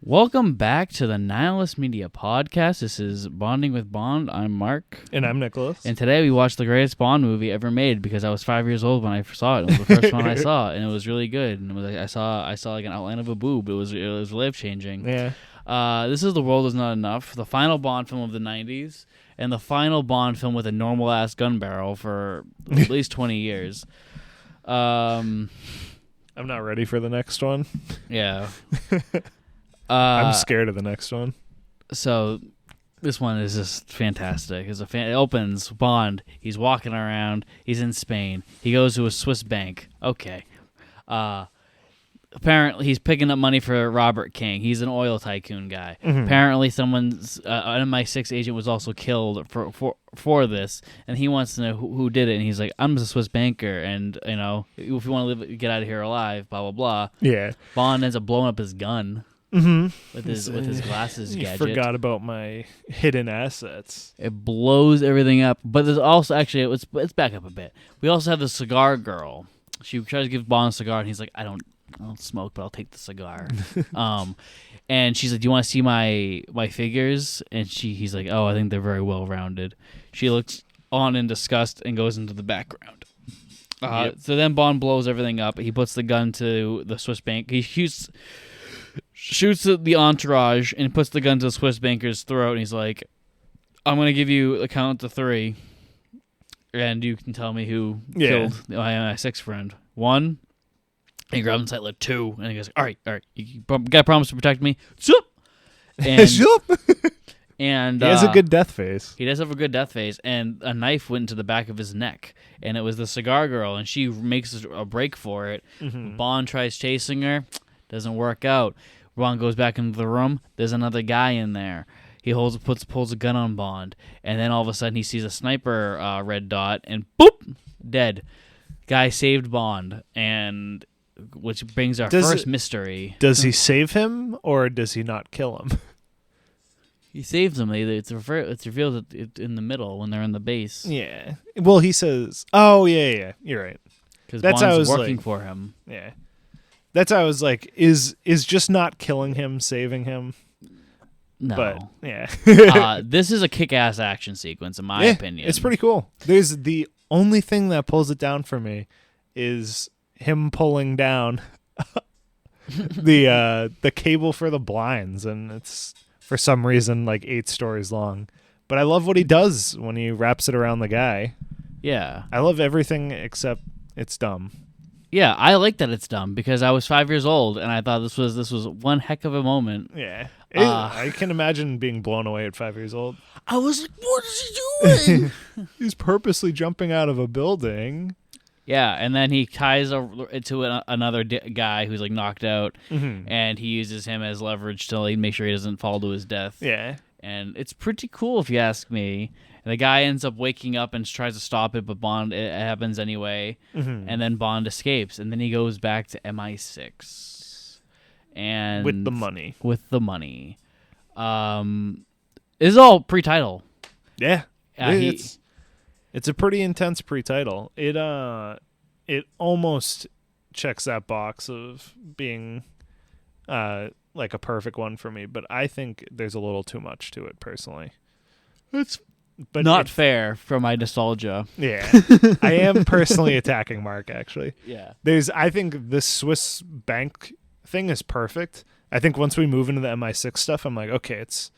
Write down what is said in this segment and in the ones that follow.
Welcome back to the Nihilist Media Podcast. This is Bonding with Bond. I'm Mark. And I'm Nicholas. And today we watched the greatest Bond movie ever made because I was 5 years old when I saw it. It was the first one I saw, and it was really good. And it was like, I saw like an outline of a boob. It was life changing. Yeah. This is The World Is Not Enough, the final Bond film of the 90s, and the final Bond film with a normal ass gun barrel for at least 20 years. I'm not ready for the next one. Yeah. I'm scared of the next one. So this one is just fantastic. It opens Bond. He's walking around. He's in Spain. He goes to a Swiss bank. Okay. Apparently, he's picking up money for Robert King. He's an oil tycoon guy. Mm-hmm. Apparently, someone's an MI6 agent was also killed for this, and he wants to know who did it. And he's like, "I'm just a Swiss banker, and if you want to get out of here alive, blah blah blah." Yeah. Bond ends up blowing up his gun. Mm-hmm. With his glasses you gadget. Forgot about my hidden assets. It blows everything up. But there's also actually let's back up a bit. We also have the Cigar Girl. She tries to give Bond a cigar, and he's like, I don't smoke, but I'll take the cigar. And she's like, do you want to see my figures? And he's like, oh, I think they're very well rounded. She looks on in disgust and goes into the background. So then Bond blows everything up. He puts the gun to the Swiss bank. He shoots at the entourage and puts the gun to the Swiss banker's throat, and he's like, I'm going to give you a count to 3, and you can tell me who killed my MI6 friend. 1, and he grabs him tight, like 2, and he goes, all right, you got to promise to protect me. And, and he has a good death face. He does have a good death face, and a knife went into the back of his neck, and it was the Cigar Girl, and she makes a break for it. Mm-hmm. Bond tries chasing her. Doesn't work out. Bond goes back into the room. There's another guy in there. He pulls a gun on Bond, and then all of a sudden he sees a sniper red dot, and boop, dead. Guy saved Bond, and which brings our first mystery. Does he save him, or does he not kill him? He saves him. It's revealed in the middle when they're in the base. Yeah. Well, he says, "Oh yeah, you're right." Because Bond's working for him. Yeah. That's how I was like, is just not killing him saving him? No. But, yeah. This is a kick-ass action sequence, in my opinion. It's pretty cool. There's the only thing that pulls it down for me is him pulling down the cable for the blinds, and it's, for some reason, like 8 stories long. But I love what he does when he wraps it around the guy. Yeah. I love everything except it's dumb. Yeah, I like that it's dumb because I was 5 years old and I thought this was one heck of a moment. Yeah, I can imagine being blown away at 5 years old. I was like, "What is he doing?" He's purposely jumping out of a building. Yeah, and then he ties it to another guy who's like knocked out, and he uses him as leverage to make sure he doesn't fall to his death. Yeah, and it's pretty cool if you ask me. And the guy ends up waking up and tries to stop it, but it happens anyway. Mm-hmm. And then Bond escapes, and then he goes back to MI6, and with the money. This is all pre-title. Yeah, it's a pretty intense pre-title. It almost checks that box of being like a perfect one for me, but I think there's a little too much to it personally. But not fair for my nostalgia. Yeah. I am personally attacking Mark, actually. Yeah. I think this Swiss bank thing is perfect. I think once we move into the MI6 stuff, I'm like, okay, it's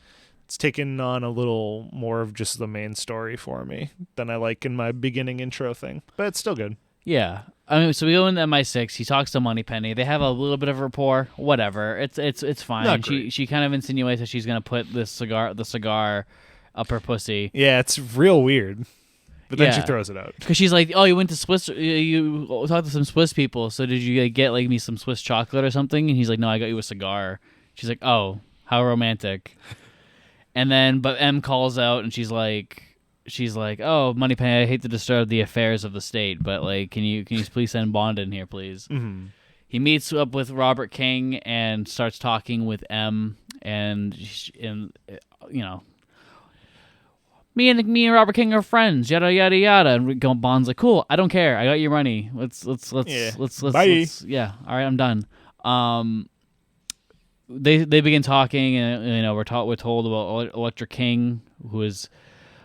taken on a little more of just the main story for me than I like in my beginning intro thing. But it's still good. Yeah. I mean, so we go into MI6. He talks to Moneypenny. They have a little bit of rapport. Whatever. It's fine. She kind of insinuates that she's going to put the cigar up her pussy. Yeah, it's real weird. But then she throws it out. Because she's like, oh, you went to Swiss, you talked to some Swiss people, so did you get me some Swiss chocolate or something? And he's like, no, I got you a cigar. She's like, oh, how romantic. And then, but M calls out, and she's like, oh, Moneypenny, I hate to disturb the affairs of the state, but like, can you please send Bond in here, please? Mm-hmm. He meets up with Robert King and starts talking with M, and me and Robert King are friends, yada yada yada. And Bond's like, cool, I don't care, I got your money. Let's Bye. All right, I'm done. they begin talking, and we're told about Electra King, who is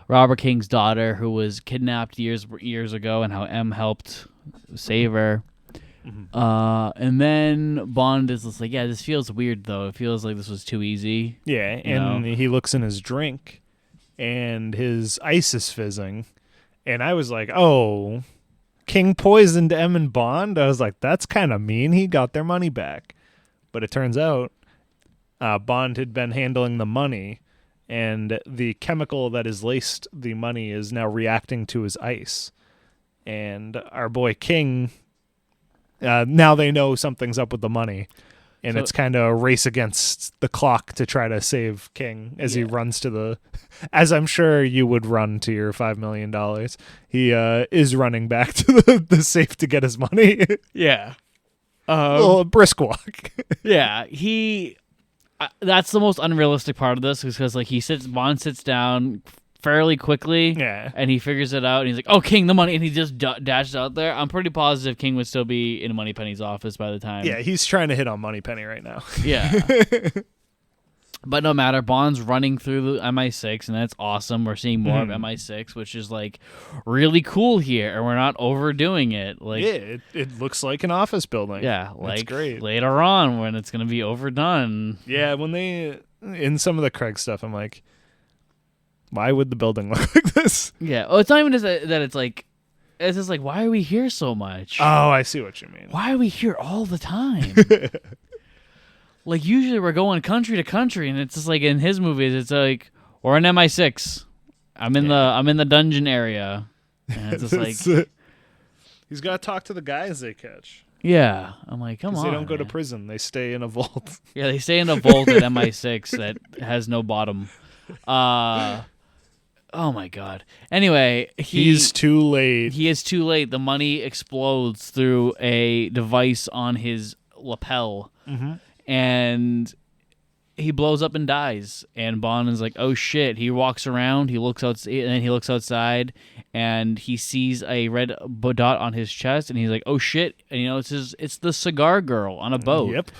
Robert King's daughter, who was kidnapped years ago, and how M helped save her. And then Bond is just like, yeah, this feels weird though. It feels like this was too easy. Yeah, and he looks in his drink, and his ice is fizzing, and I was like, oh, King poisoned M and Bond? I was like, that's kind of mean. He got their money back. But it turns out Bond had been handling the money, and the chemical that is laced the money is now reacting to his ice. And our boy King, now they know something's up with the money. And it's kind of a race against the clock to try to save King as he runs to as I'm sure you would run to your $5 million. He is running back to the safe to get his money. Yeah. A little brisk walk. Yeah. That's the most unrealistic part of this, because like Bond sits down fairly quickly, and he figures it out, and he's like, oh, King, the money, and he just dashes out there. I'm pretty positive King would still be in Moneypenny's office by the time. Yeah, he's trying to hit on Moneypenny right now. Yeah. But no matter, Bond's running through the MI6, and that's awesome. We're seeing more of MI6, which is like really cool here, and we're not overdoing it. Like, yeah, it looks like an office building. Yeah, like great. Later on when it's going to be overdone. Yeah, when in some of the Craig stuff, I'm like, why would the building look like this? Yeah. Oh, it's not even just that it's like, it's just like, why are we here so much? Oh, I see what you mean. Why are we here all the time? Like, usually we're going country to country, and it's just like in his movies, it's like, we're in MI6. I'm in the dungeon area. And it's just like, he's got to talk to the guys they catch. Yeah. I'm like, come on. They don't go to prison. They stay in a vault. Yeah, they stay in a vault at MI6 that has no bottom. Oh my God. Anyway, he's too late. He is too late. The money explodes through a device on his lapel, and he blows up and dies. And Bond is like, "Oh shit!" He walks around. He looks out, and then he looks outside, and he sees a red dot on his chest, and he's like, "Oh shit!" And it's the Cigar Girl on a boat. Yep.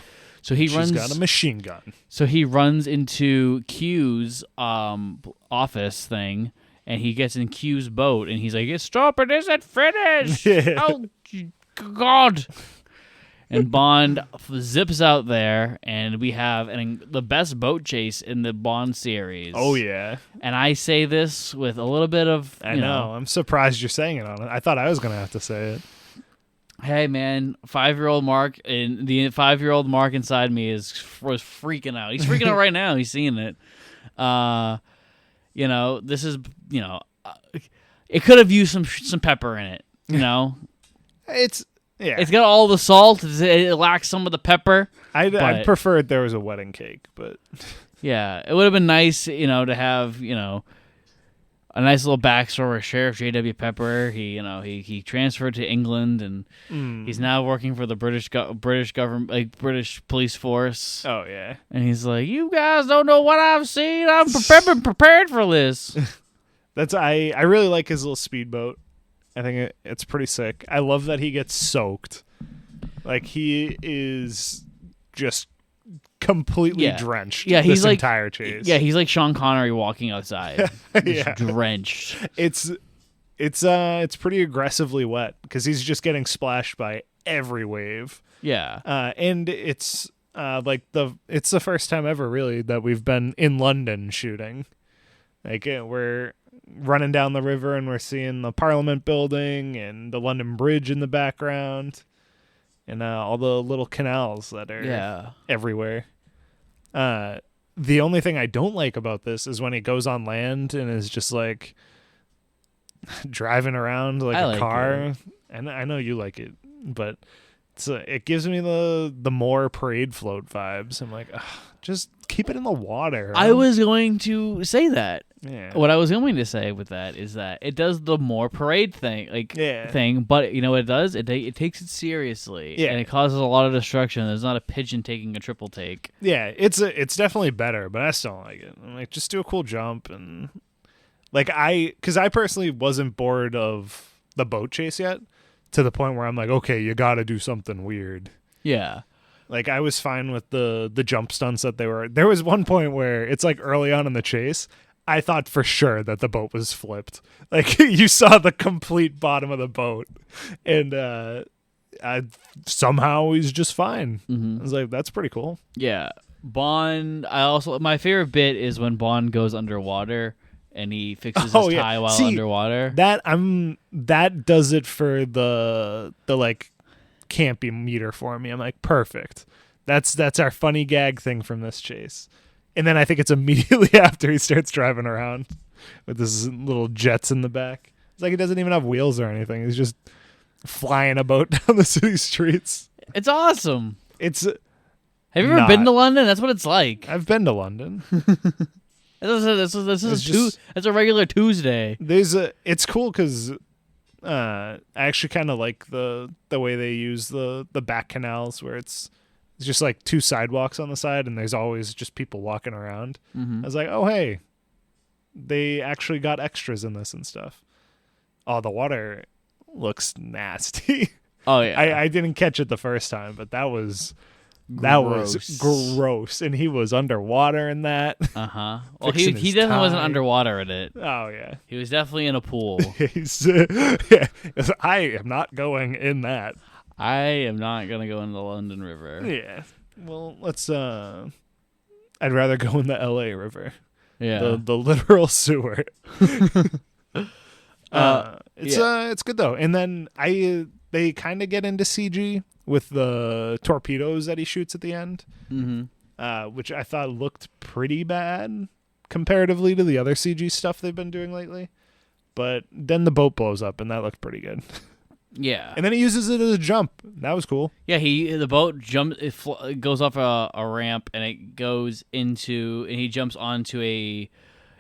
So she's got a machine gun. So he runs into Q's office thing, and he gets in Q's boat, and he's like, "Stop! It isn't finished! Oh God!" And Bond zips out there, and we have the best boat chase in the Bond series. Oh yeah! And I say this with a little bit of I know. I'm surprised you're saying it on it. I thought I was gonna have to say it. Hey man, 5-year-old Mark, and the 5-year-old Mark inside me was freaking out. He's freaking out right now. He's seeing it. This is it could have used some pepper in it. It's got all the salt. It lacks some of the pepper. I'd prefer it there was a wedding cake, but yeah, it would have been nice, to have a nice little backstory with Sheriff J.W. Pepper. He transferred to England, and he's now working for the British government, like British police force. Oh yeah, and he's like, "You guys don't know what I've seen. I'm prepared for this." I really like his little speedboat. I think it's pretty sick. I love that he gets soaked. Like, he is just completely drenched. Yeah, he's like entire chase. Yeah, he's like Sean Connery walking outside, drenched. It's pretty aggressively wet because he's just getting splashed by every wave. Yeah, and it's it's the first time ever really that we've been in London shooting. Like, we're running down the river and we're seeing the Parliament building and the London Bridge in the background. And all the little canals that are everywhere. The only thing I don't like about this is when he goes on land and is just like driving around like a car. And I know you like it, but it gives me the more parade float vibes. I'm like, just keep it in the water. I was going to say that. Yeah. What I was going to say with that is that it does the more parade thing, but you know what it does? It takes it seriously, and it causes a lot of destruction. There's not a pigeon taking a triple take. Yeah, it's definitely better, but I still don't like it. I'm like, just do a cool jump, and because I personally wasn't bored of the boat chase yet, to the point where I'm like, okay, you got to do something weird. Yeah. Like, I was fine with the jump stunts that they were. There was one point where it's like early on in the chase, I thought for sure that the boat was flipped. Like, you saw the complete bottom of the boat, and somehow he's just fine. I was like, that's pretty cool. Yeah. Bond, my favorite bit is when Bond goes underwater and he fixes his tie while underwater. That does it for the like campy meter for me. I'm like, perfect. That's our funny gag thing from this chase. And then I think it's immediately after he starts driving around with his little jets in the back. It's like he doesn't even have wheels or anything. He's just flying a boat down the city streets. It's awesome. Have you ever been to London? That's what it's like. I've been to London. This is a regular Tuesday. It's cool because I actually kind of like the way they use the back canals where it's just like two sidewalks on the side and there's always just people walking around. I was like, oh, hey, they actually got extras in this and stuff. Oh, the water looks nasty. Oh, yeah. I didn't catch it the first time, but that was gross. And he was underwater in that. Uh-huh. Well, he definitely wasn't underwater in it. Oh, yeah. He was definitely in a pool. I am not going in that. I am not going to go in the London River. Yeah. Well, let's I'd rather go in the LA River. Yeah. The literal sewer. It's good though. And then they kind of get into CG with the torpedoes that he shoots at the end, which I thought looked pretty bad comparatively to the other CG stuff they've been doing lately. But then the boat blows up, and that looked pretty good. Yeah. And then he uses it as a jump. That was cool. Yeah, the boat jumps. It goes off a ramp, and it goes into, and he jumps onto a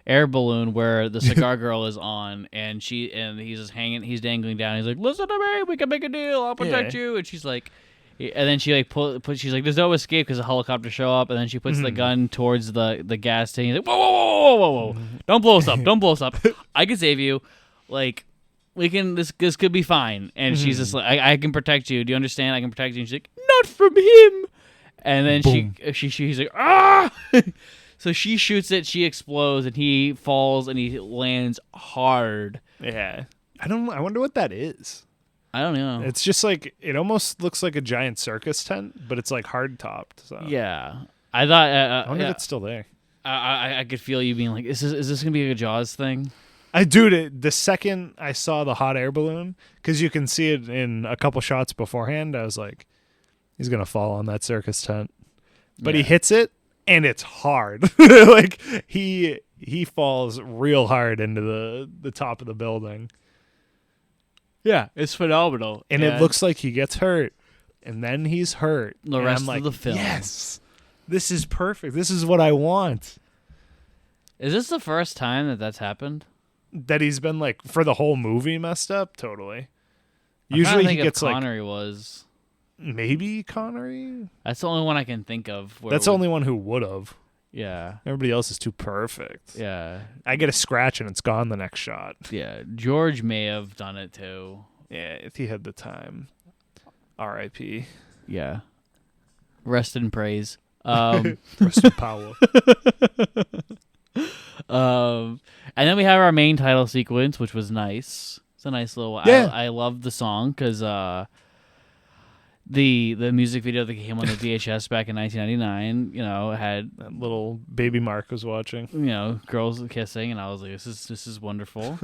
air balloon where the Cigar Girl is on, and he's just hanging. He's dangling down. He's like, "Listen to me. We can make a deal. I'll protect you." And she's like, and then she like she's like, "There's no escape because the helicopters show up." And then she puts the gun towards the gas tank. He's like, "Whoa! Don't blow us up! Don't blow us up! I can save you. Like, we can. This could be fine." And she's just like, I can protect you. Do you understand? I can protect you." And she's like, "Not from him." And then she's like, "Ah!" So she shoots it, she explodes, and he falls, and he lands hard. Yeah. I wonder what that is. I don't know. It's just like, it almost looks like a giant circus tent, but it's like hard topped. So. Yeah. I thought... I wonder if it's still there. I could feel you being like, is this going to be a Jaws thing? The second I saw the hot air balloon, because you can see it in a couple shots beforehand, I was like, he's going to fall on that circus tent. But he hits it, and it's hard. Like, he falls real hard into the top of the building. Yeah, it's phenomenal. And it looks like he gets hurt, and then he's hurt. The rest of the film. Yes, this is perfect. This is what I want. Is this the first time that that's happened? That he's been, like, for the whole movie messed up? Totally. Usually he gets, like... Connery was... Maybe Connery? That's the only one I can think of. That's the only one who would have. Yeah. Everybody else is too perfect. Yeah. I get a scratch and it's gone the next shot. Yeah. George may have done it too. Yeah, if he had the time. R.I.P. Yeah. Rest in praise. Rest in power. And then we have our main title sequence, which was nice. It's a nice little... Yeah. I love the song because... The music video that came on the VHS back in 1999, had that little baby Mark was watching. Girls kissing, and I was like, "This is wonderful.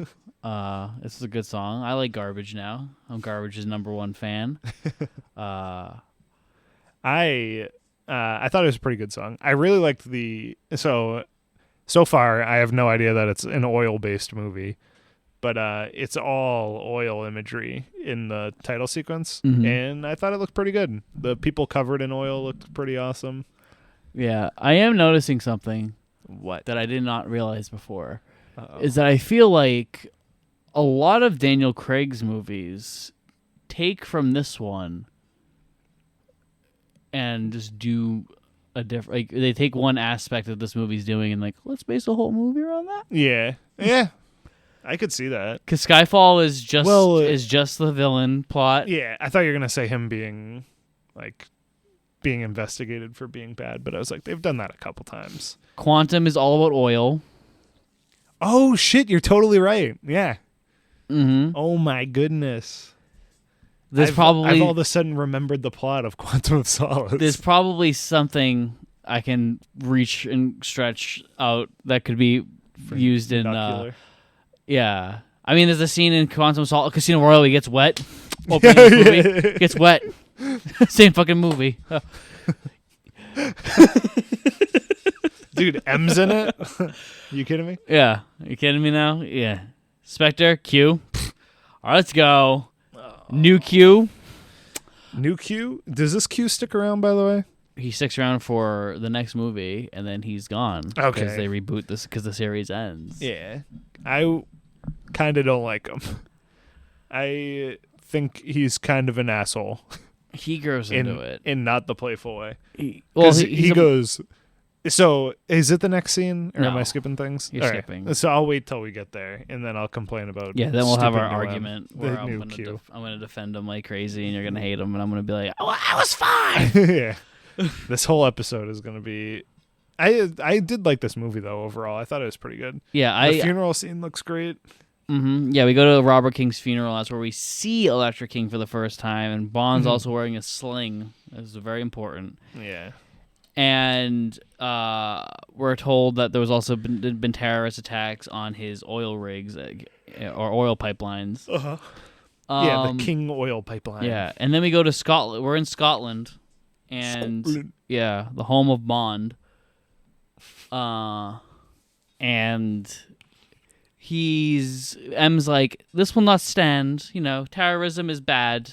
This is a good song. I like Garbage now. I'm Garbage's #1 fan." I thought it was a pretty good song. I really liked so far. I have no idea that it's an oil-based movie. But it's all oil imagery in the title sequence, and I thought it looked pretty good. The people covered in oil looked pretty awesome. Yeah, I am noticing something that I did not realize before, is that I feel like a lot of Daniel Craig's movies take from this one and just do a different... Like, they take one aspect of this movie's doing and, like, let's base a whole movie around that? Yeah. I could see that. Because Skyfall is just the villain plot. Yeah, I thought you were gonna say him being like being investigated for being bad, but I was like, they've done that a couple times. Quantum is all about oil. Oh shit, you're totally right. Yeah. Mm-hmm. Oh my goodness. I've all of a sudden remembered the plot of Quantum of Solace. There's probably something I can reach and stretch out that could be used in. Yeah, I mean, there's a scene in Quantum of Solace, Casino Royale. He gets wet. Opening this movie, gets wet. Same fucking movie. Dude, M's in it. You kidding me? Yeah, you kidding me now? Yeah. Spectre, Q. All right, let's go. New Q. New Q? Does this Q stick around, by the way? He sticks around for the next movie, and then he's gone. Okay. Because they reboot this, because the series ends. Yeah. I kind of don't like him. I think he's kind of an asshole. He grows into it. In not the playful way. He goes... So, is it the next scene, or am I skipping things? You're skipping. So I'll wait till we get there, and then I'll complain about. Yeah, then we'll have our argument where I'm going to defend him like crazy, and you're going to hate him, and I'm going to be like, "Oh, I was fine." Yeah, this whole episode is going to be. I did like this movie though. Overall, I thought it was pretty good. Yeah, the funeral scene looks great. Mm-hmm. Yeah, we go to Robert King's funeral. That's where we see Electra King for the first time, and Bond's also wearing a sling. This is very important. Yeah. And we're told that there was also been terrorist attacks on his oil rigs or oil pipelines. Uh-huh. Yeah, the King oil pipeline. Yeah, and then we go to Scotland. We're in Scotland, and yeah, the home of Bond. And M's like, this will not stand. Terrorism is bad.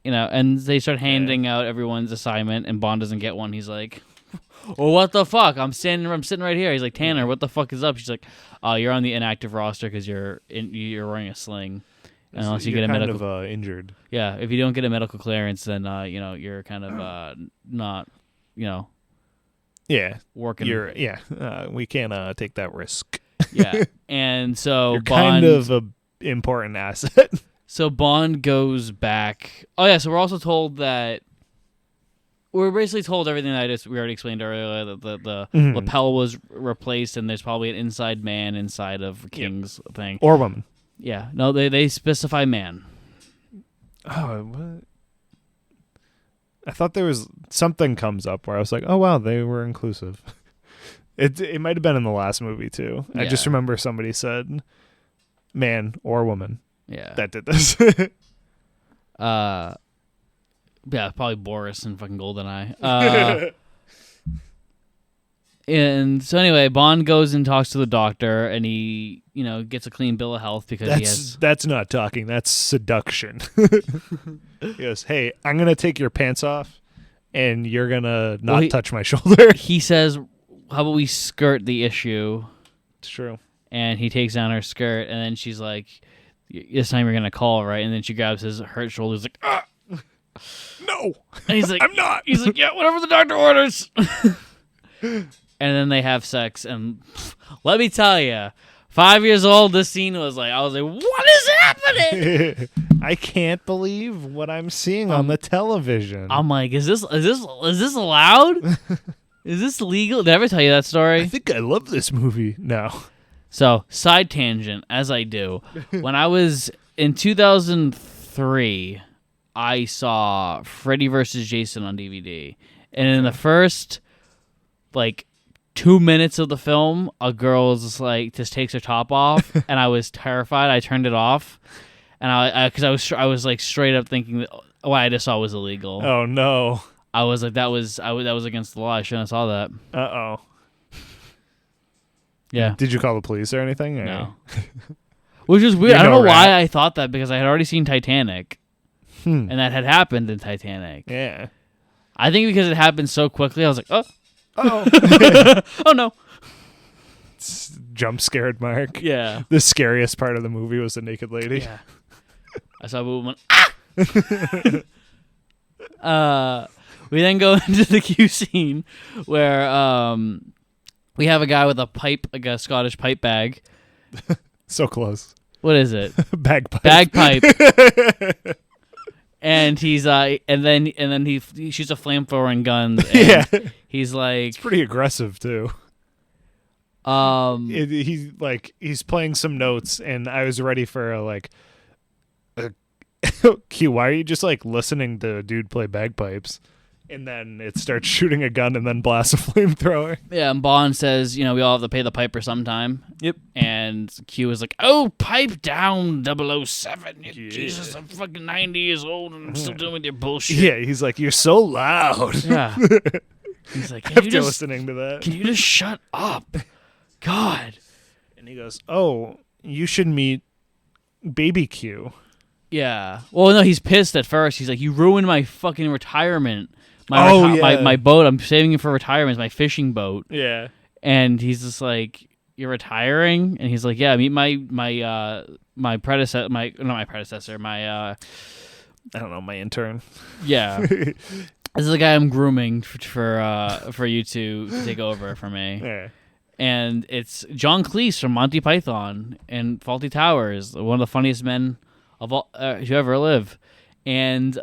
And they start handing out everyone's assignment, and Bond doesn't get one. He's like, well, what the fuck? I'm sitting right here. He's like, Tanner, what the fuck is up? She's like, oh, you're on the inactive roster because you're wearing a sling. Unless you get a medical... kind of injured. Yeah, if you don't get a medical clearance, then, you're kind of not, Yeah. working. We can't take that risk. Yeah, and so you're Bond... kind of an important asset. So Bond goes back. Oh yeah, so we're also told that we're basically told everything that we already explained earlier. That the lapel was replaced, and there's probably an inside man inside of King's thing or woman. Yeah, no, they specify man. Oh, what? I thought there was something comes up where I was like, oh wow, they were inclusive. It might have been in the last movie too. Yeah. I just remember somebody said man or woman. Yeah, that did this. Yeah, probably Boris and fucking GoldenEye. And so anyway, Bond goes and talks to the doctor, and he, gets a clean bill of health because that's not talking. That's seduction. He goes, "Hey, I'm gonna take your pants off, and you're gonna not touch my shoulder." He says, "How about we skirt the issue?" It's true. And he takes down her skirt, and then she's like, "This time you're gonna call, right?" And then she grabs his hurt shoulders, like, "Ah, no!" And he's like, "I'm not." He's like, "Yeah, whatever the doctor orders." And then they have sex, and let me tell you, 5 years old, this scene was like, I was like, "What is happening?" I can't believe what I'm seeing on the television. I'm like, is this allowed? Is this legal? Did I ever tell you that story? I think I love this movie. No. So, side tangent, as I do. When I was in 2003, I saw Freddy vs. Jason on DVD. And in the first, 2 minutes of the film, a girl just takes her top off, and I was terrified. I turned it off, and because I was straight up thinking that what I just saw was illegal. Oh no! I was like, that was against the law. I shouldn't have saw that. Uh-oh. Yeah. Did you call the police or anything? Or? No. Which is weird. I don't know why I thought that, because I had already seen Titanic, and that had happened in Titanic. Yeah. I think because it happened so quickly, I was like, oh. Uh-oh. Oh, no. Jump scared Mark. Yeah. The scariest part of the movie was the naked lady. Yeah. I saw a woman. We then go into the Q scene where we have a guy with a pipe, like a Scottish pipe bag. So close. What is it? Bagpipe. Bagpipe. And he's and then he shoots a flamethrower and guns. And he's like, it's pretty aggressive too. He's playing some notes, and I was ready for Q, why are you just like listening to a dude play bagpipes? And then it starts shooting a gun and then blasts a flamethrower. Yeah, and Bond says, we all have to pay the piper sometime. Yep. And Q is like, oh, pipe down, 007. Jesus, I'm fucking 90 years old and I'm still doing with your bullshit. Yeah, he's like, you're so loud. Yeah. He's like, after listening to that. Can you just shut up? God. And he goes, oh, you should meet Baby Q. Yeah. Well, no, he's pissed at first. He's like, you ruined my fucking retirement. My boat. I'm saving it for retirement. It's my fishing boat. Yeah. And he's just like, you're retiring? And he's like, yeah, meet my predecessor. Not my predecessor. I don't know, my intern. Yeah. This is the guy I'm grooming for you to take over for me. Yeah. And it's John Cleese from Monty Python and Fawlty Towers, one of the funniest men of all who ever live. And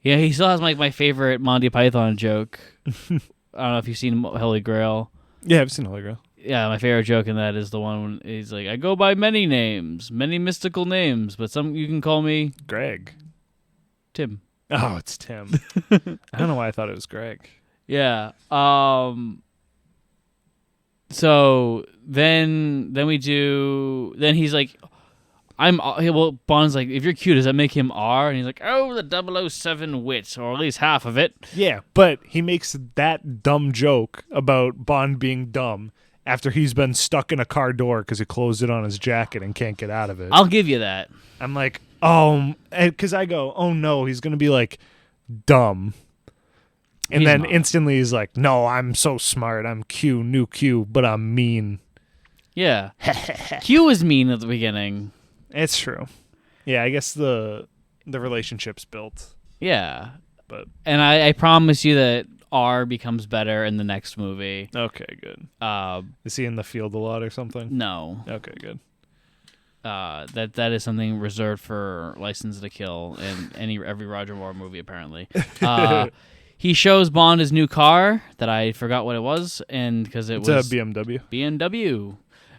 he still has my favorite Monty Python joke. I don't know if you've seen Holy Grail. Yeah, I've seen Holy Grail. Yeah, my favorite joke in that is the one when he's like, I go by many names, many mystical names, but some you can call me Greg. Tim. Oh, it's Tim. I don't know why I thought it was Greg. Yeah. So then he's like, Bond's like, if you're cute, does that make him R? And he's like, oh, the 007 wit, or at least half of it. Yeah, but he makes that dumb joke about Bond being dumb after he's been stuck in a car door because he closed it on his jacket and can't get out of it. I'll give you that. I'm like, because I go, oh no, he's going to be like dumb. And He's then not. instantly he's like, no, I'm so smart. I'm Q, new Q, but I'm mean. Yeah. Q was mean at the beginning. It's true. Yeah, I guess the relationship's built. Yeah. But I promise you that R becomes better in the next movie. Okay, good. Is he in the field a lot or something? No. Okay, good. That is something reserved for License to Kill in every Roger Moore movie, apparently. He shows Bond his new car that I forgot what it was, and because it's a BMW. BMW.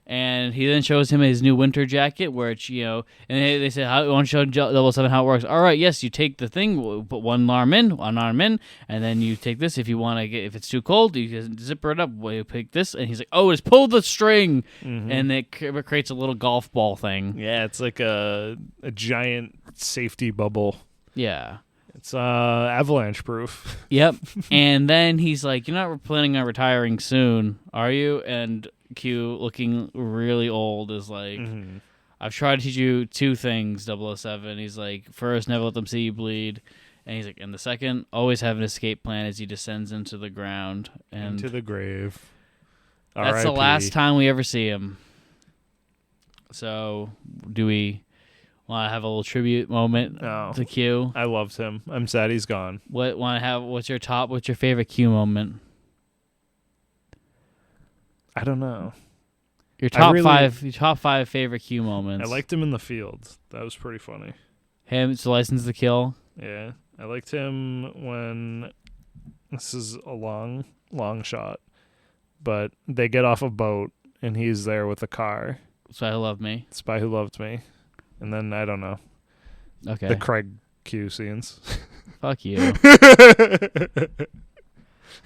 And he then shows him his new winter jacket, which, and they say, "How you want to show 007 how it works?" All right, yes, you take the thing, we'll put one arm in, and then you take this if you want to if it's too cold, you can zipper it up. You pick this, and he's like, "Oh, it's pull the string," and it creates a little golf ball thing. Yeah, it's like a giant safety bubble. Yeah. It's avalanche proof. Yep. And then he's like, "You're not planning on retiring soon, are you?" And Q, looking really old, is like, I've tried to teach you two things, 007. He's like, first, never let them see you bleed. And he's like, and the second, always have an escape plan as he descends into the ground. And into the grave. That's the last time we ever see him. So, do we want to have a little tribute moment to Q? I loved him. I'm sad he's gone. What's your favorite Q moment? I don't know. Your top five favorite Q moments. I liked him in the field. That was pretty funny. It's License to Kill. Yeah. I liked him when this is a long shot, but they get off a boat and he's there with a car. Spy Who Loved Me. Spy Who Loved Me. And then I don't know. Okay. The Craig Q scenes. Fuck you.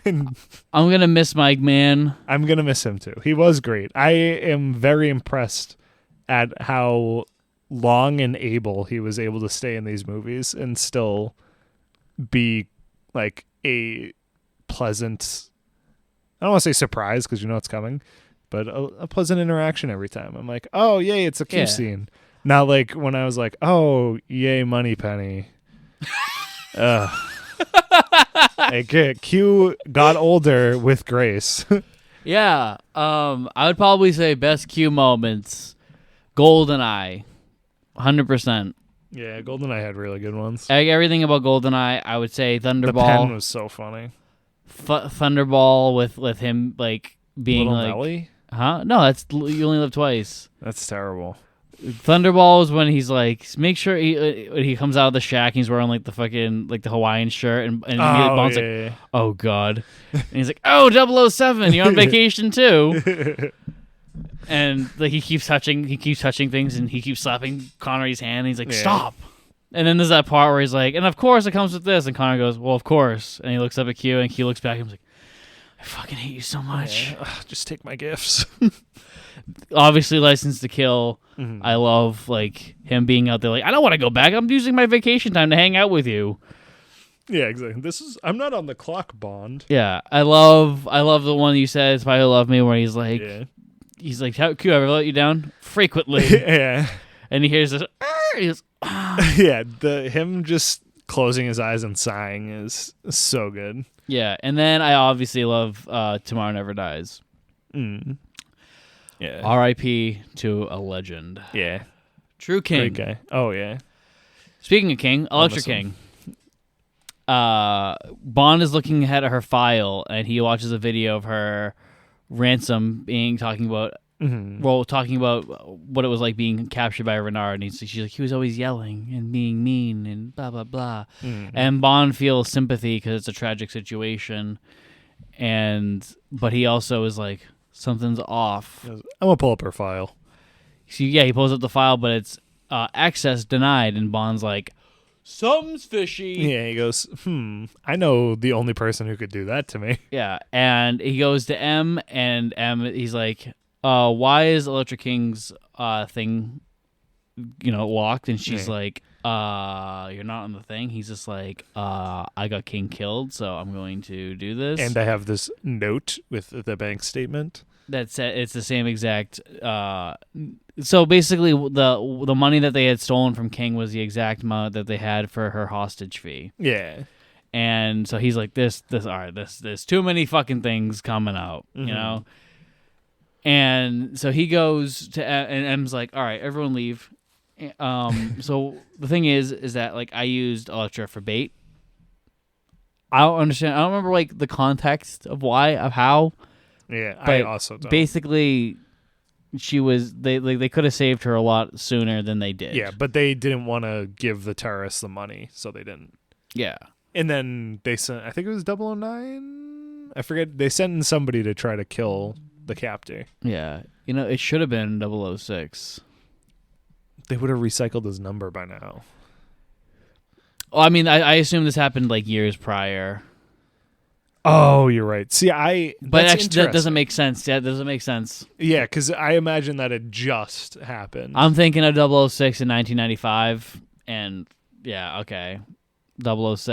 I'm going to miss Mike, man. I'm going to miss him too. He was great. I am very impressed at how long and able he was able to stay in these movies and still be like a pleasant, I don't want to say surprise because you know it's coming, but a pleasant interaction every time. I'm like, oh, yay, it's a Q scene. Not like when I was like, oh, yay, Moneypenny. Q got older with grace. Yeah. I would probably say best Q moments. GoldenEye. 100%. Yeah, GoldenEye had really good ones. Everything about GoldenEye, I would say Thunderball. The pen was so funny. Thunderball with him like being Little like Nelly? Huh? No, that's You Only Live Twice. That's terrible. Thunderball is when he's like, make sure he comes out of the shack. And he's wearing like the fucking like the Hawaiian shirt, and Bond's like, oh god, and he's like, oh 007, you're on vacation too. And like he keeps touching things, and he keeps slapping Connery's hand. And he's like, stop. And then there's that part where he's like, and of course it comes with this. And Connery goes, well, of course. And he looks up at Q, and Q looks back, and he's like, I fucking hate you so much. Just take my gifts. Obviously, License to Kill. Mm-hmm. I love like him being out there like, I don't want to go back. I'm using my vacation time to hang out with you. Yeah, exactly. I'm not on the clock, Bond. Yeah, I love the one you said, Spy Who Loved Me, where he's like, how Q ever let you down? Frequently. Yeah. And he hears this. He goes, yeah, him just closing his eyes and sighing is so good. Yeah, and then I obviously love Tomorrow Never Dies. Mm. Yeah. R.I.P. to a legend. Yeah. True King. Great guy. Oh, yeah. Speaking of King, Electra King. Bond is looking ahead at her file, and he watches a video of her Ransom talking about what it was like being captured by Renard. And she's like, he was always yelling and being mean and blah, blah, blah. Mm-hmm. And Bond feels sympathy because it's a tragic situation. But he also is like, something's off. I'm going to pull up her file. So, yeah, he pulls up the file, but it's access denied. And Bond's like, something's fishy. Yeah, he goes, I know the only person who could do that to me. Yeah, and he goes to M, and M, he's like, why is Electra King's thing, locked? And she's like, you're not on the thing. He's just like, I got King killed, so I'm going to do this. And I have this note with the bank statement. That's it. It's the same exact. So basically, the money that they had stolen from King was the exact amount that they had for her hostage fee. Yeah. And so he's like, there's too many fucking things coming out, you know? And so he goes to, and M's like, all right, everyone leave. So the thing is that like I used Electra for bait. I don't understand. I don't remember like the context of how. Yeah, I also don't. Basically, they could have saved her a lot sooner than they did. Yeah, but they didn't want to give the terrorists the money, so they didn't. Yeah. And then they sent, I think it was 009? I forget. They sent in somebody to try to kill the captor. Yeah. It should have been 006. They would have recycled his number by now. Oh, I mean, I assume this happened like years prior. Oh, you're right. See, but actually, that doesn't make sense. Yeah, that doesn't make sense. Yeah, because I imagine that it just happened. I'm thinking of 006 in 1995, and yeah, okay. 006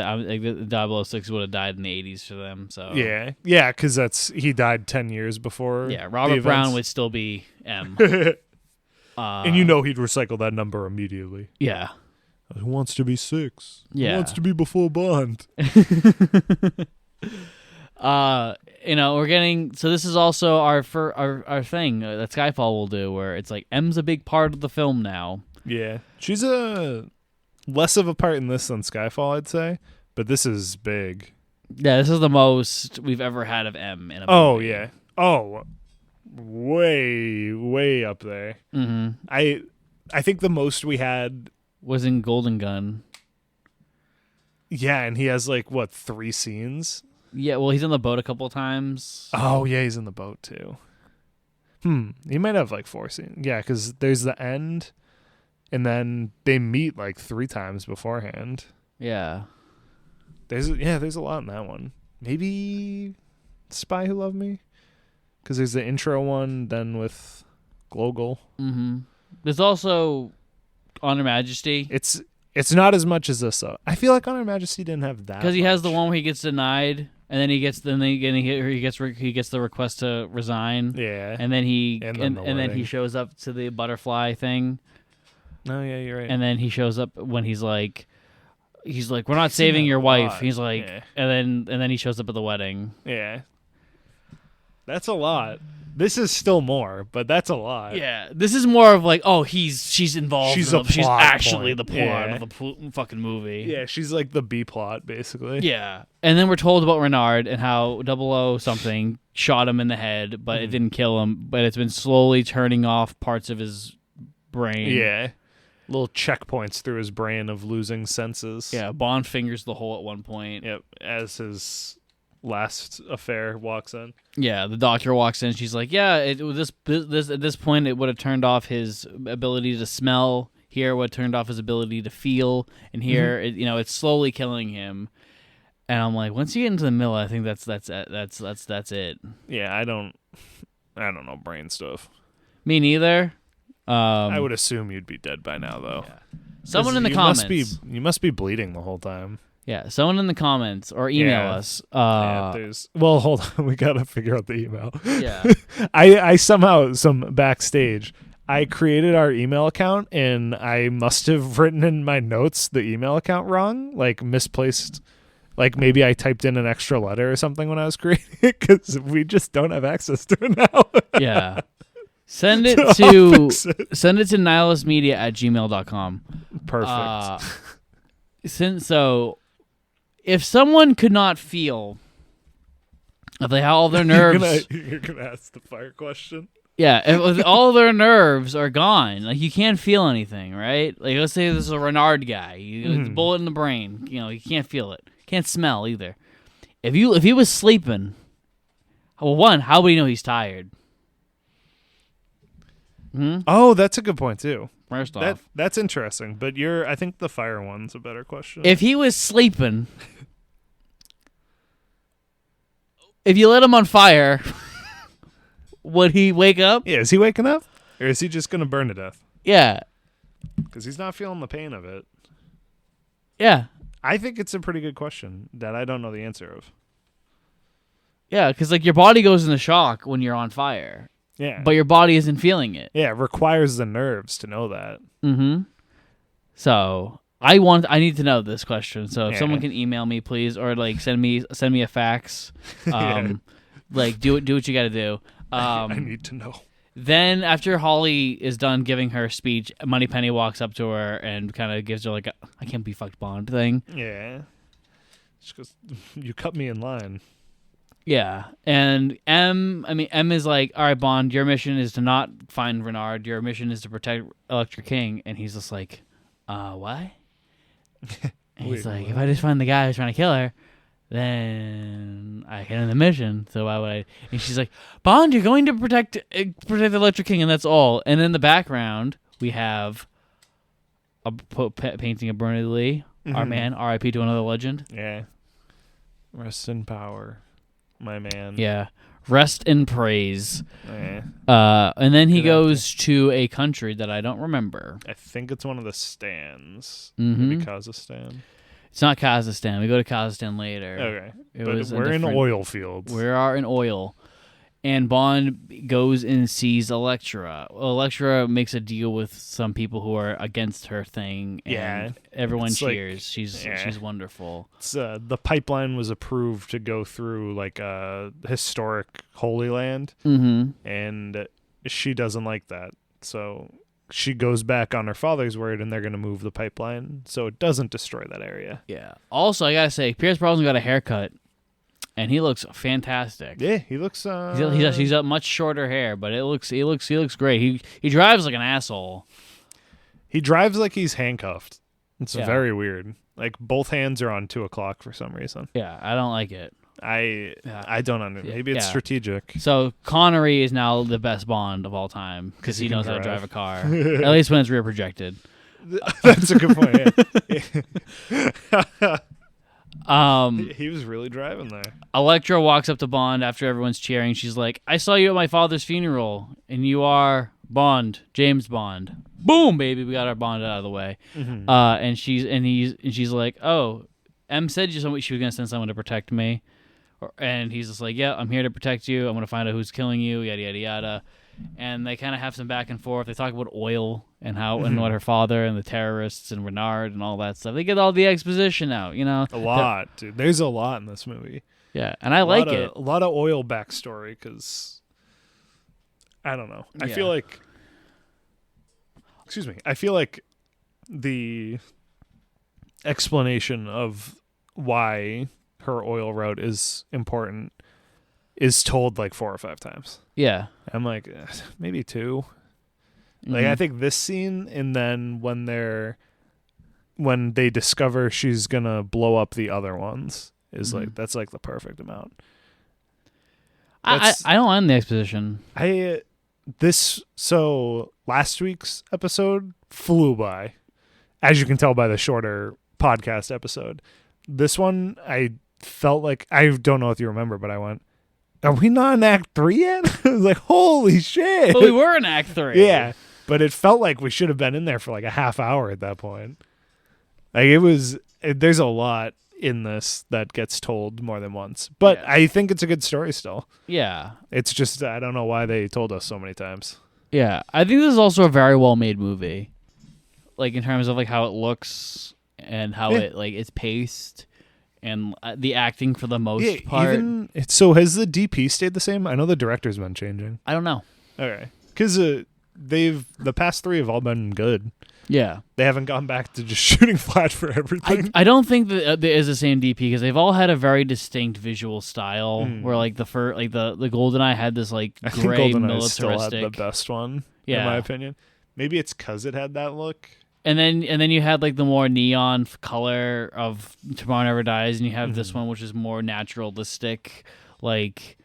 would have died in the 80s for them. So yeah, because he died 10 years before. Yeah, Robert Brown would still be M. And he'd recycle that number immediately. Yeah. Who wants to be 6? Yeah. Who wants to be before Bond? We're getting, so this is also our thing that Skyfall will do, where it's like M's a big part of the film now. Yeah, she's less of a part in this than Skyfall, I'd say, but this is big. Yeah, this is the most we've ever had of M in a movie. Oh yeah, way up there. Mm-hmm. I think the most we had was in Golden Gun. Yeah, and he has 3 scenes. Yeah, well, he's on the boat a couple times. Oh, yeah, he's in the boat, too. He might have, 4 scenes. Yeah, because there's the end, and then they meet, 3 times beforehand. Yeah. There's a lot in that one. Maybe Spy Who Loved Me? Because there's the intro one, then with Glogol. Mm-hmm. There's also On Her Majesty. It's not as much as this, though. I feel like On Her Majesty didn't have that. Because he has the one where he gets denied, and then he gets the request to resign. Yeah. And then then he shows up to the butterfly thing. Oh yeah, you're right. And then he shows up when he's like, we're not saving your wife. He's like, yeah. and then he shows up at the wedding. Yeah. That's a lot. This is still more, but that's a lot. Yeah, this is more of she's involved. She's actually the plot of the fucking movie. Yeah, she's the B plot basically. Yeah, and then we're told about Renard and how 00 something shot him in the head, but it didn't kill him. But it's been slowly turning off parts of his brain. Yeah. Little checkpoints through his brain of losing senses. Yeah, Bond fingers the hole at one point. Yep, as his last affair walks in. Yeah, the doctor walks in. She's like, "Yeah, this at this point, it would have turned off his ability to smell. Here, it would have turned off his ability to feel, and here, it's slowly killing him." And I'm like, once you get into the middle, I think that's it. Yeah, I don't know brain stuff. Me neither. I would assume you'd be dead by now, though. Yeah. Someone in the comments. You must be bleeding the whole time. Yeah, someone in the comments or email us. Well, hold on. We got to figure out the email. Yeah. I somehow, some backstage, I created our email account, and I must have written in my notes the email account wrong, like misplaced. Like maybe I typed in an extra letter or something when I was creating it, because we just don't have access to it now. Yeah. Send it to nihilismedia@gmail.com. Perfect. If someone could not feel, if they have all their nerves, you're gonna ask the fire question. Yeah, if all their nerves are gone, like you can't feel anything, right? Like let's say this is a Renard guy, it's a bullet in the brain, you can't feel it, can't smell either. If he was sleeping, well, one, how would he know he's tired? Oh, that's a good point too. First off, that's interesting, but I think the fire one's a better question. If he was sleeping, if you lit him on fire, would he wake up? Yeah, is he waking up? Or is he just going to burn to death? Yeah. Because he's not feeling the pain of it. Yeah. I think it's a pretty good question that I don't know the answer of. Yeah, because your body goes into shock when you're on fire. Yeah. But your body isn't feeling it. Yeah, it requires the nerves to know that. Mm-hmm. So I need to know this question. So if someone can email me, please, or send me a fax. Do what you got to do. I need to know. Then after Holly is done giving her speech, Moneypenny walks up to her and kind of gives her a "I can't be fucked Bond" thing. Yeah. She goes, "You cut me in line." Yeah, and M is like, "All right, Bond, your mission is to not find Renard. Your mission is to protect Electra King." And he's just like, what? And he's like, "If I just find the guy who's trying to kill her, then I can end the mission. So why would I?" And she's like, "Bond, you're going to protect Electra King, and that's all." And in the background, we have a painting of Bernard Lee, our man, R.I.P. to another legend. Yeah. Rest in power. My man. Yeah. Rest in praise. Yeah. And then he goes to a country that I don't remember. I think it's one of the stands. Mm-hmm. Maybe Kazakhstan. It's not Kazakhstan. We go to Kazakhstan later. Okay. We're in oil fields. We are in oil. And Bond goes and sees Electra. Electra makes a deal with some people who are against her thing. And everyone cheers. She's wonderful. It's, the pipeline was approved to go through a historic Holy Land. Mm-hmm. And she doesn't like that. So she goes back on her father's word, and they're going to move the pipeline so it doesn't destroy that area. Yeah. Also, I got to say, Pierce Brosnan got a haircut. And he looks fantastic. Yeah, he looks. He's got much shorter hair, but he looks great. He drives like an asshole. He drives like he's handcuffed. It's very weird. Both hands are on 2 o'clock for some reason. Yeah, I don't like it. I don't understand. Maybe it's strategic. So Connery is now the best Bond of all time because he knows how to drive a car. At least when it's rear projected. That's a good point. Yeah. He was really driving there. Electra walks up to Bond after everyone's cheering. She's like, "I saw you at my father's funeral, and you are Bond, James Bond." Boom, baby, we got our Bond out of the way. Mm-hmm. And she's like, "Oh, M said she was gonna send someone to protect me," and he's just like, "Yeah, I'm here to protect you. I'm gonna find out who's killing you." Yada yada yada. And they kind of have some back and forth. They talk about oil and how and what her father and the terrorists and Renard and all that stuff. They get all the exposition out, A lot, dude. There's a lot in this movie. Yeah, and I like it. A lot of oil backstory because I don't know. I feel like. Excuse me. I feel like the explanation of why her oil route is important is told 4 or 5 times. Yeah. I'm like, maybe 2. Like I think this scene, and then when they discover she's gonna blow up the other ones is like that's like the perfect amount. I don't mind the exposition. So last week's episode flew by, as you can tell by the shorter podcast episode. This one, I felt like, I don't know if you remember, but I went, are we not in Act 3 yet? I was like, holy shit. But we were in Act 3. Yeah, but it felt like we should have been in there for like a half hour at that point. Like there's a lot in this that gets told more than once. But yeah. I think it's a good story still. Yeah. It's just, I don't know why they told us so many times. Yeah. I think this is also a very well-made movie. Like, in terms of, like, how it looks and how it's paced and the acting for the most part. So has the DP stayed the same? I know the director's been changing. I don't know. Okay. Because the past 3 have all been good. Yeah. They haven't gone back to just shooting flat for everything. I don't think that there is the same DP because they've all had a very distinct visual style. Where like the GoldenEye had this like gray militaristic. Still had the best one, in my opinion. Maybe it's because it had that look. And then you had like the more neon color of Tomorrow Never Dies, and you have this one which is more naturalistic, like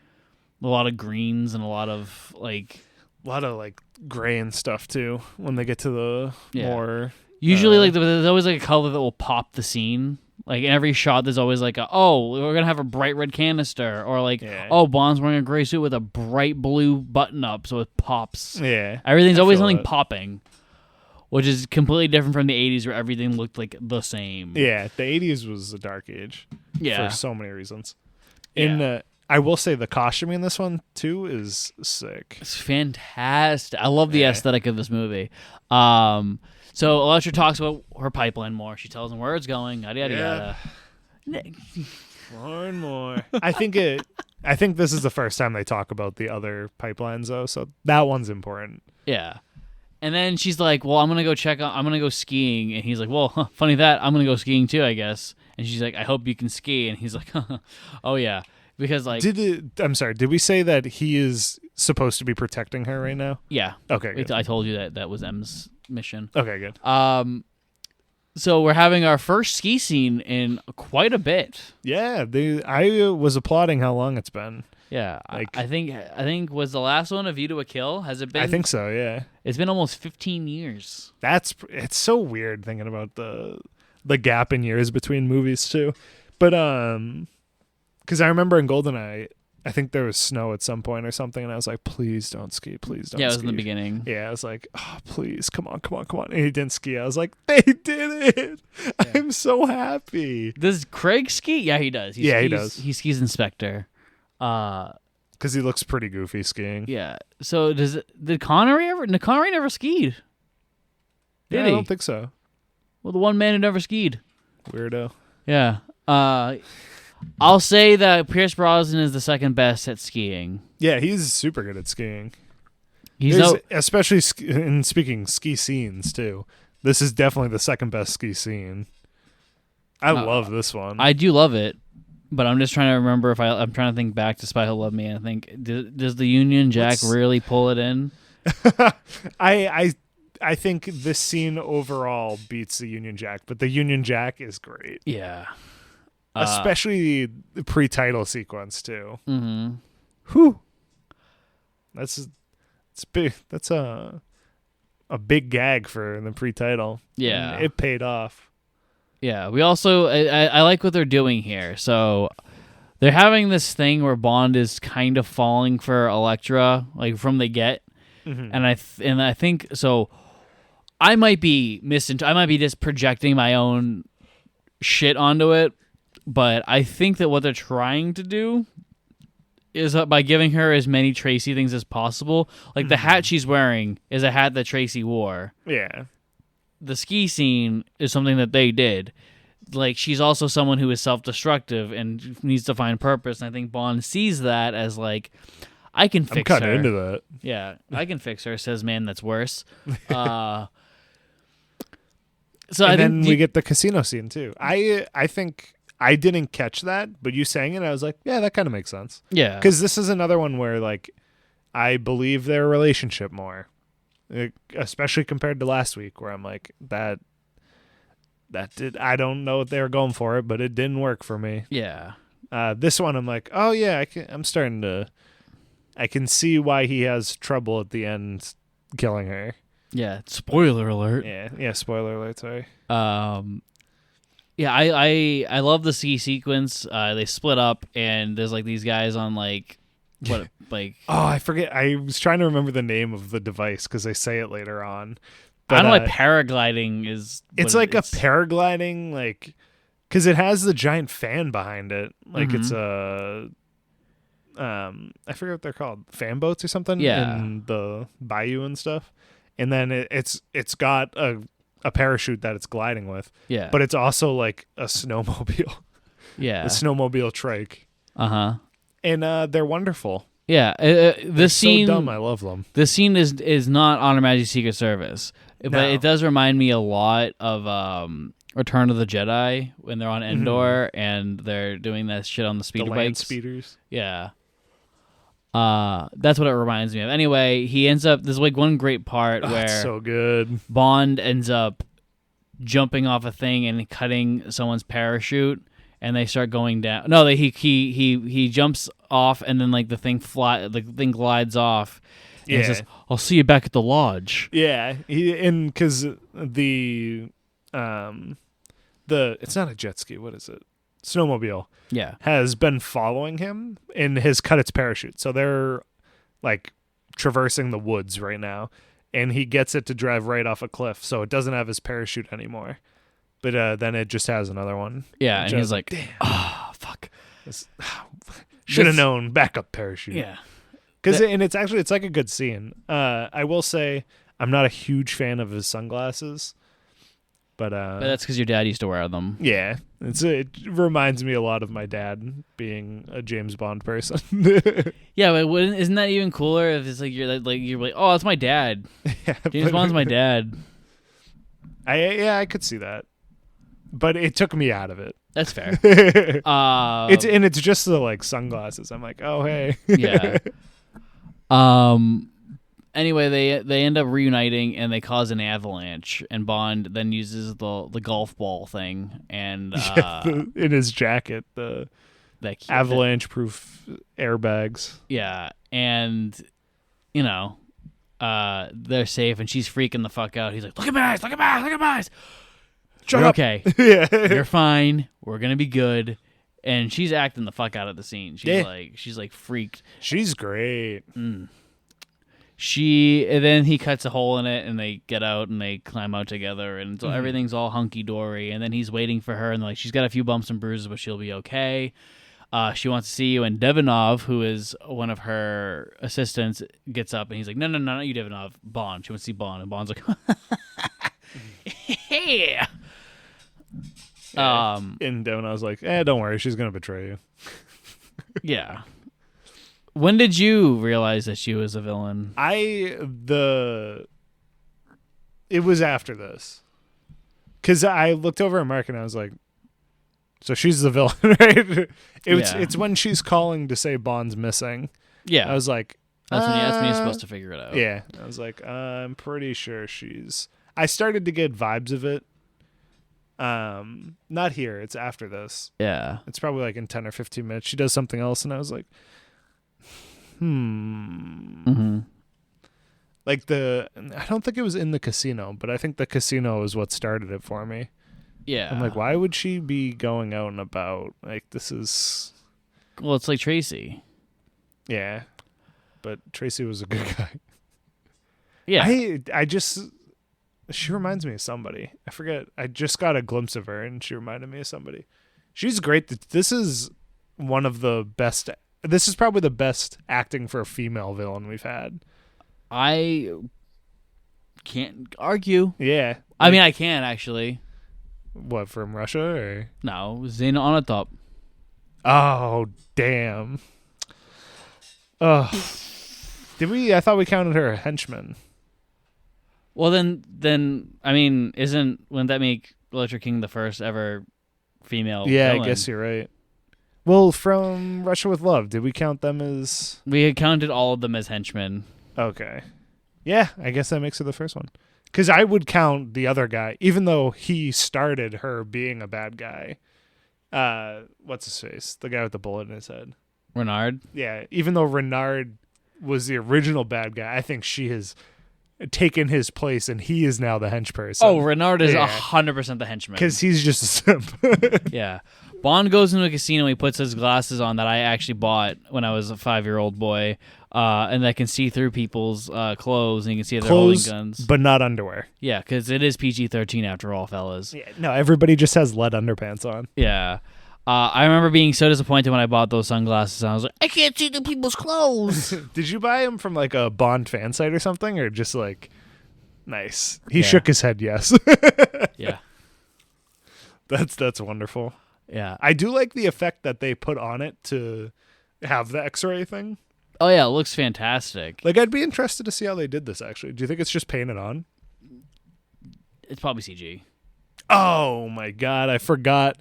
a lot of greens and a lot of gray and stuff too when they get to the more usually like there's always like a color that will pop the scene. Like in every shot there's always like we're gonna have a bright red canister, or like Bond's wearing a gray suit with a bright blue button up so it pops. Everything's always something popping, which is completely different from the 80s where everything looked like the same. The 80s was a dark age for so many reasons. I will say the costuming in this one, too, is sick. It's fantastic. I love the aesthetic of this movie. So Electra talks about her pipeline more. She tells him where it's going, yada, yada, yada. More and more. I think this is the first time they talk about the other pipelines, though, so that one's important. Yeah. And then she's like, well, I'm going to go skiing. And he's like, well, funny that, I'm going to go skiing, too, I guess. And she's like, I hope you can ski. And he's like, oh, yeah. Because like, I'm sorry. Did we say that he is supposed to be protecting her right now? Yeah. Okay. Good. I told you that was M's mission. Okay. Good. So we're having our first ski scene in quite a bit. Yeah. I was applauding how long it's been. Yeah. Like, I think was the last one A View to a Kill? Has it been? I think so. Yeah. It's been almost 15 years. It's so weird thinking about the gap in years between movies too, but because I remember in GoldenEye, I think there was snow at some point or something, and I was like, please don't ski, please don't ski. Yeah, it was in the beginning. Yeah, I was like, oh, please, come on. And he didn't ski. I was like, they did it. Yeah. I'm so happy. Does Craig ski? Yeah, he does. He does. He skis Inspector. Because he looks pretty goofy skiing. Yeah. So did Connery ever? No, Connery never skied. Did he? I don't think so. Well, the one man who never skied. Weirdo. Yeah. I'll say that Pierce Brosnan is the second best at skiing. Yeah, he's super good at skiing. Especially in speaking ski scenes too. This is definitely the second best ski scene. I love this one. I do love it, but I'm just trying to remember I'm trying to think back to Spy Who Loved Me. And I think does the Union Jack really pull it in? I think this scene overall beats the Union Jack, but the Union Jack is great. Yeah. Especially the pre-title sequence too. Mm-hmm. Whew. It's big. That's a big gag for the pre-title. Yeah. And it paid off. Yeah. We also I like what they're doing here. So they're having this thing where Bond is kind of falling for Electra, like from the get. Mm-hmm. And I think so. I might be just projecting my own shit onto it. But I think that what they're trying to do is by giving her as many Tracy things as possible. Like the hat she's wearing is a hat that Tracy wore. Yeah. The ski scene is something that they did. Like she's also someone who is self-destructive and needs to find purpose. And I think Bond sees that as like, I can fix her. I'm kind of into that. Yeah, I can fix her, says man that's worse. Then we get the casino scene too. I think I didn't catch that, but you sang it, and I was like, yeah, that kind of makes sense. Yeah. Because this is another one where, like, I believe their relationship more. especially compared to last week, where I'm like that did. I don't know what they were going for it, but it didn't work for me. Yeah. This one, I'm like, oh yeah, I'm starting to. I can see why he has trouble at the end killing her. Yeah. Spoiler alert. Yeah. Spoiler alert. Sorry. Yeah, I love the sea sequence. They split up, and there's like these guys on like what like. Oh, I forget. I was trying to remember the name of the device because they say it later on. But, I don't know what paragliding is. It's like a paragliding, like, because it has the giant fan behind it. Like it's a, I forget what they're called, fan boats or something. Yeah. In the bayou and stuff, and then it's got a parachute that it's gliding with. Yeah. But it's also like a snowmobile. Yeah. A snowmobile trike. And they're wonderful. Yeah. This scene. So dumb. I love them. This scene is not on Her Majesty's Secret Service, but it does remind me a lot of Return of the Jedi when they're on Endor and they're doing that shit on the speeder the bikes. land speeders. Yeah. That's what it reminds me of. Anyway, he ends up. There's like one great part where it's so good. Bond ends up jumping off a thing and cutting someone's parachute, and they start going down. No, he jumps off, and then like the thing glides off. And he says, "I'll see you back at the lodge." Yeah, because the it's not a jet ski. What is it? Snowmobile. Yeah, has been following him and has cut its parachute. So they're like traversing the woods right now, and he gets it to drive right off a cliff. So it doesn't have his parachute anymore, but then it just has another one. Yeah, and he's like, "Damn, fuck, should have known backup parachute." Yeah, because it's like a good scene. I will say I'm not a huge fan of his sunglasses. But that's because your dad used to wear them. Yeah, it reminds me a lot of my dad being a James Bond person. Yeah, but isn't that even cooler if it's like you're like, oh, that's my dad. Yeah, James Bond's my dad. I could see that, but it took me out of it. That's fair. It's just the like sunglasses. I'm like, oh hey. Yeah. Anyway, they end up reuniting and they cause an avalanche, and Bond then uses the golf ball thing and in his jacket, the avalanche-proof airbags. Yeah, and they're safe, and she's freaking the fuck out. He's like, "Look at my eyes! Look at my eyes! Look at my eyes! Shut You're up." okay. Yeah, you're fine. We're gonna be good." And she's acting the fuck out of the scene. She's like freaked. She's great. And then he cuts a hole in it, and they get out and they climb out together, and so everything's all hunky dory. And then he's waiting for her, and like she's got a few bumps and bruises, but she'll be okay. She wants to see you, and Devanov, who is one of her assistants, gets up and he's like, "No, not you, Devanov. Bond. She wants to see Bond." And Bond's like, "Hey." And Devanov's like, "Don't worry, she's gonna betray you." Yeah. When did you realize that she was a villain? It was after this. Because I looked over at Mark and I was like, so she's the villain, right? It's when she's calling to say Bond's missing. Yeah. I was like, that's when you're supposed to figure it out. Yeah. I was like, I'm pretty sure I started to get vibes of it. Not here. It's after this. Yeah. It's probably like in 10 or 15 minutes. She does something else and I was like, Like I don't think it was in the casino, but I think the casino is what started it for me. Yeah. I'm like, why would she be going out and about? Like, this is... Well, it's like Tracy. Yeah. But Tracy was a good guy. Yeah. I just... She reminds me of somebody. I forget. I just got a glimpse of her, and she reminded me of somebody. She's great. This is one of the best... This is probably the best acting for a female villain we've had. I can't argue. Yeah. I mean, I can, actually. What, from Russia? Or? No, Xena on a top. Oh, damn. Ugh. I thought we counted her a henchman. Well, then, I mean, wouldn't that make Electra King the first ever female villain? I guess you're right. Well, from Russia with Love, did we count them as... We had counted all of them as henchmen. Okay. Yeah, I guess that makes her the first one. Because I would count the other guy, even though he started her being a bad guy. What's his face? The guy with the bullet in his head. Renard? Yeah, even though Renard was the original bad guy, I think she has taken his place, and he is now the hench person. Oh, Renard is 100% the henchman. Because he's just a simp. Yeah. Bond goes into a casino. He puts his glasses on that I actually bought when I was a 5-year-old boy, and that can see through people's clothes, and you can see if they're holding guns. But not underwear. Yeah, because it is PG-13 after all, fellas. Yeah, no, everybody just has lead underpants on. Yeah. I remember being so disappointed when I bought those sunglasses, and I was like, I can't see through people's clothes. Did you buy them from like a Bond fan site or something, or just like, nice? He shook his head yes. Yeah. That's wonderful. Yeah. I do like the effect that they put on it to have the X-ray thing. Oh, yeah, it looks fantastic. Like, I'd be interested to see how they did this, actually. Do you think it's just painted on? It's probably CG. Oh, my God. I forgot.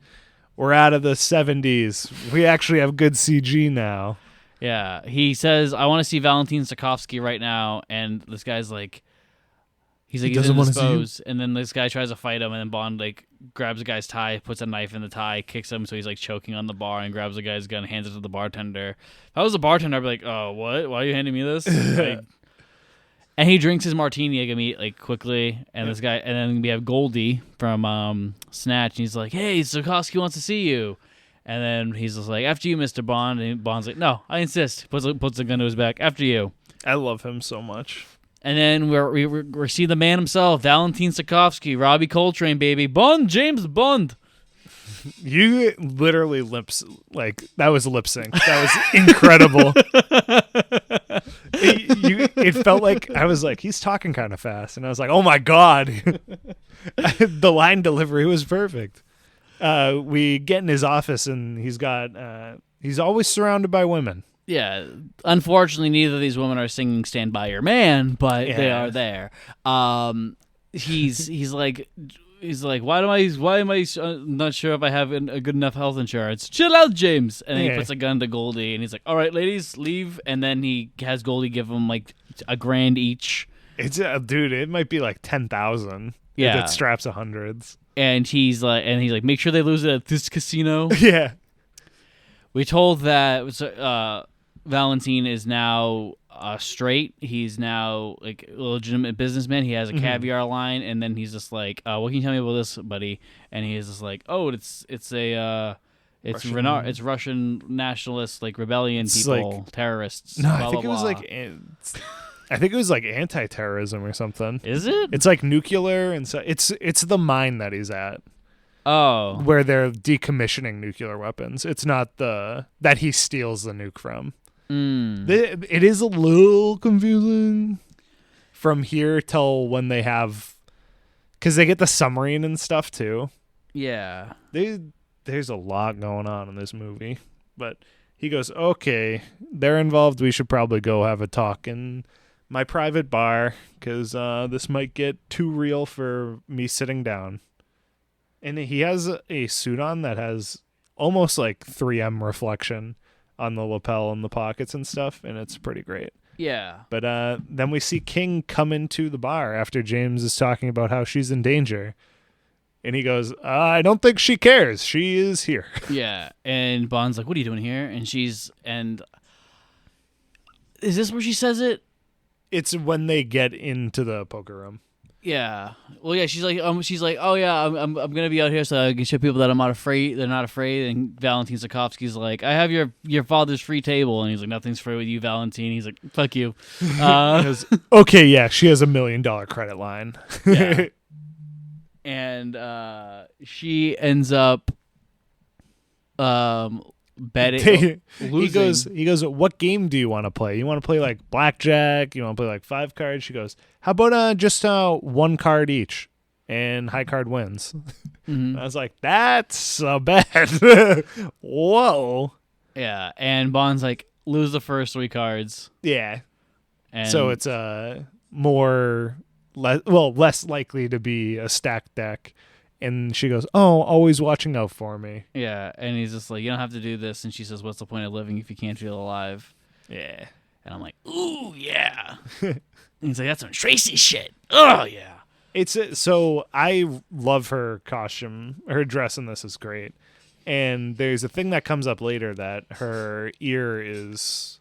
We're out of the 70s. We actually have good CG now. Yeah. He says, I want to see Valentin Stokowski right now, and this guy's like, he's doesn't want to see you. And then this guy tries to fight him, and then Bond like grabs a guy's tie, puts a knife in the tie, kicks him, so he's like choking on the bar, and grabs the guy's gun, hands it to the bartender. If I was the bartender, I'd be like, "Oh, what? Why are you handing me this?" Like, and he drinks his martini like quickly, and this guy, and then we have Goldie from Snatch, and he's like, "Hey, Stokowski wants to see you." And then he's just like, "After you, Mr. Bond." And Bond's like, "No, I insist." Puts the gun to his back. "After you." I love him so much. And then we see the man himself, Valentin Stokowski, Robbie Coltrane, baby. Bond, James Bond. You literally that was lip sync. That was incredible. It felt like, I was like, he's talking kind of fast. And I was like, oh my God. The line delivery was perfect. We get in his office, and he's always surrounded by women. Yeah, unfortunately, neither of these women are singing "Stand by Your Man," but they are there. He's like, why am I not sure if I have a good enough health insurance? Chill out, James. And then he puts a gun to Goldie, and he's like, all right, ladies, leave. And then he has Goldie give him like $1,000 each. It's dude, it might be like 10,000. Yeah, if it straps of hundreds. And he's like, make sure they lose it at this casino. Yeah, we told that Valentin is now straight. He's now like a legitimate businessman. He has a caviar line, and then he's just like, "What can you tell me about this, buddy?" And he's just like, "Oh, it's Russian nationalists, like rebellion people, like, terrorists." No, blah, I think blah, it was blah. I think it was like anti-terrorism or something. Is it? It's like nuclear, and so it's the mine that he's at. Oh, where they're decommissioning nuclear weapons. It's not that he steals the nuke from. It is a little confusing from here till when they have, because they get the submarine and stuff too. Yeah, there's a lot going on in this movie, but he goes, okay, they're involved. We should probably go have a talk in my private bar, because this might get too real for me sitting down. And he has a suit on that has almost like 3M reflection on the lapel and the pockets and stuff, and it's pretty great. Yeah. But then we see King come into the bar after James is talking about how she's in danger. And he goes, I don't think she cares. She is here. Yeah. And Bond's like, what are you doing here? And is this where she says it? It's when they get into the poker room. Yeah. Well, yeah. She's like, oh yeah, I'm gonna be out here so I can show people that I'm not afraid. They're not afraid. And Valentin Stokowski's like, I have your father's free table, and he's like, nothing's free with you, Valentin. He's like, fuck you. Goes, okay, yeah, she has $1 million credit line. Yeah. And she ends up betting. Losing. He goes, what game do you want to play? You want to play like blackjack? You want to play like 5 cards? She goes, how about just 1 card each, and high card wins. I was like, that's a bet. Whoa. Yeah, and Bond's like, lose the first 3 cards. Yeah. And so it's less likely to be a stacked deck. And she goes, oh, always watching out for me. Yeah, and he's just like, you don't have to do this. And she says, what's the point of living if you can't feel alive? Yeah. And I'm like, ooh, yeah. And he's like, that's some Tracy shit. Oh, yeah. So I love her costume. Her dress in this is great. And there's a thing that comes up later that her ear is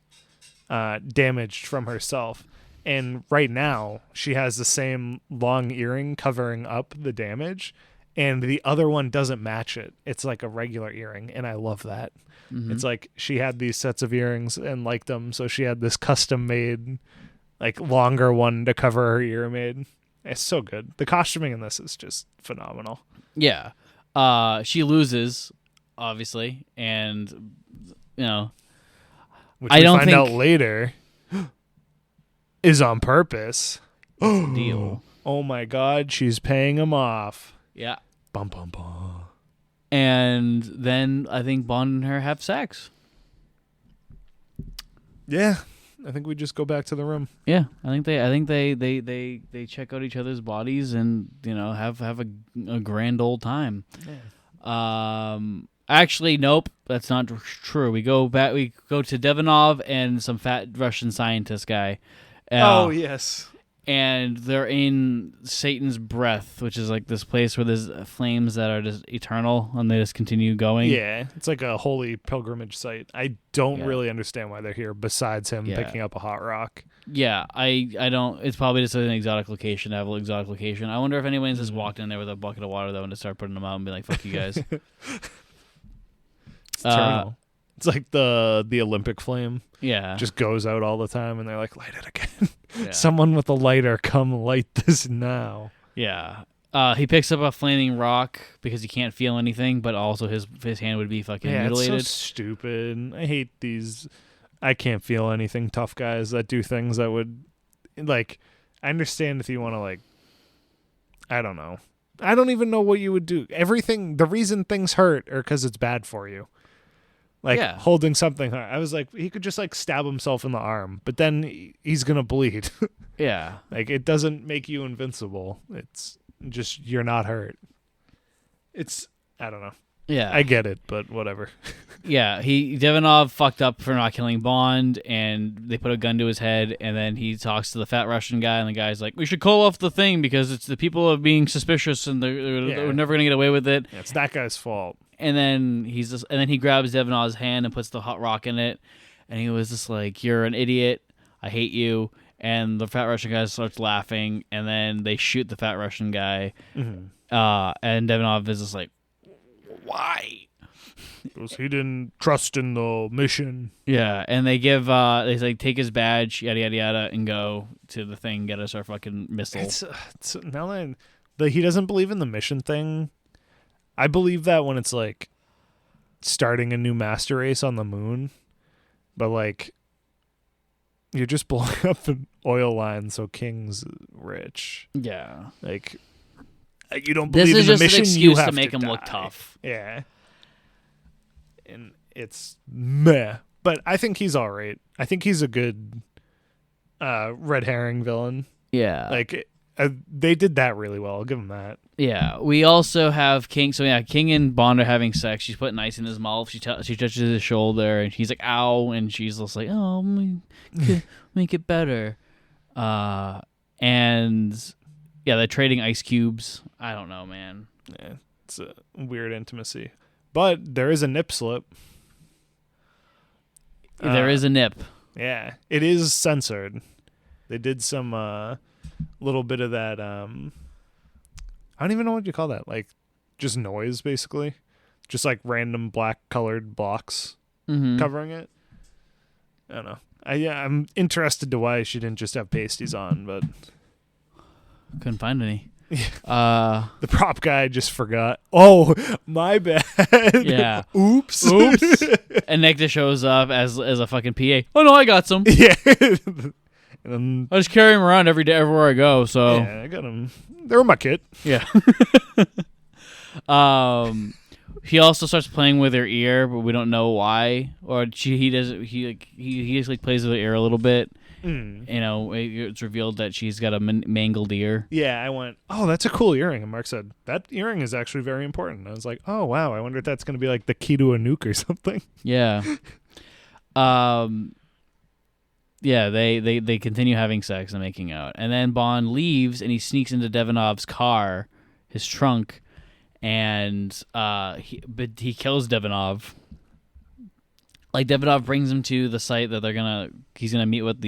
damaged from herself. And right now, she has the same long earring covering up the damage, and the other one doesn't match it. It's like a regular earring, and I love that. Mm-hmm. It's like she had these sets of earrings and liked them, so she had this custom-made, like, longer one to cover her ear made. It's so good. The costuming in this is just phenomenal. Yeah. She loses, obviously, and, you know... Which we find out later... is on purpose. Deal. Oh my God, she's paying him off. Yeah. Bum bum bum. And then I think Bond and her have sex. Yeah, I think we just go back to the room. Yeah, I think they check out each other's bodies and have a grand old time. Yeah. Actually, nope, that's not true. We go back. We go to Devanov and some fat Russian scientist guy. Oh, yes. And they're in Satan's Breath, which is like this place where there's flames that are just eternal, and they just continue going. Yeah, it's like a holy pilgrimage site. I don't really understand why they're here, besides him picking up a hot rock. Yeah, I don't... It's probably just an exotic location, a exotic location. I wonder if anyone's just walked in there with a bucket of water, though, and just start putting them out and be like, fuck you guys. It's eternal. It's like the Olympic flame. Yeah. Just goes out all the time, and they're like, light it again. Yeah. Someone with a lighter, come light this now. Yeah. He picks up a flaming rock because he can't feel anything, but also his hand would be fucking mutilated. It's so stupid. I hate these I can't feel anything tough guys that do things that would... Like, I understand if you want to, like... I don't know. I don't even know what you would do. The reason things hurt are because it's bad for you. Like, holding something hard. I was like, he could just, like, stab himself in the arm, but then he's going to bleed. Yeah. Like, it doesn't make you invincible. It's just, you're not hurt. I don't know. Yeah. I get it, but whatever. Yeah, Devanov fucked up for not killing Bond, and they put a gun to his head, and then he talks to the fat Russian guy, and the guy's like, we should call off the thing because it's the people are being suspicious, and they're never going to get away with it. Yeah, it's that guy's fault. And then he grabs Devanov's hand and puts the hot rock in it, and he was just like, you're an idiot, I hate you. And the fat Russian guy starts laughing, and then they shoot the fat Russian guy. Mm-hmm. And Devanov is just like, why? Because he didn't trust in the mission. Yeah, and they take his badge, yada yada yada, and go to the thing, get us our fucking missile. It's now that he doesn't believe in the mission thing. I believe that when it's like starting a new master race on the moon, but like you're just blowing up an oil line so King's rich. Yeah, like you don't believe in the mission. This is just an excuse to make him look tough. Yeah. And it's meh. But I think he's all right. I think he's a good red herring villain. Yeah. Like, they did that really well. I'll give him that. Yeah. We also have King. So, yeah, King and Bond are having sex. She's putting ice in his mouth. She touches his shoulder, and he's like, ow. And she's just like, oh, make it better. And, yeah, they're trading ice cubes. I don't know, man. Yeah, it's a weird intimacy. But there is a nip slip. There is a nip. Yeah. It is censored. They did some little bit of that. I don't even know what you call that. Like, just noise, basically. Just like random black colored blocks covering it. I don't know. I'm interested to why she didn't just have pasties on, but couldn't find any. The prop guy just forgot. Oh, my bad. Yeah. Oops. And Nick just shows up as a fucking PA. Oh no, I got some. Yeah. I just carry him around every day, everywhere I go. So yeah, I got them. They're in my kit. Yeah. He also starts playing with her ear, but we don't know why. Or he doesn't. He just like plays with her ear a little bit. You know, it's revealed that she's got a mangled ear. Yeah, I went, oh, that's a cool earring. And Mark said, that earring is actually very important. I was like, oh, wow, I wonder if that's going to be like the key to a nuke or something. Yeah. Yeah, they continue having sex and making out. And then Bond leaves and he sneaks into Devonov's car, his trunk, and he kills Devonov. Like Devonov brings him to the site that he's gonna meet with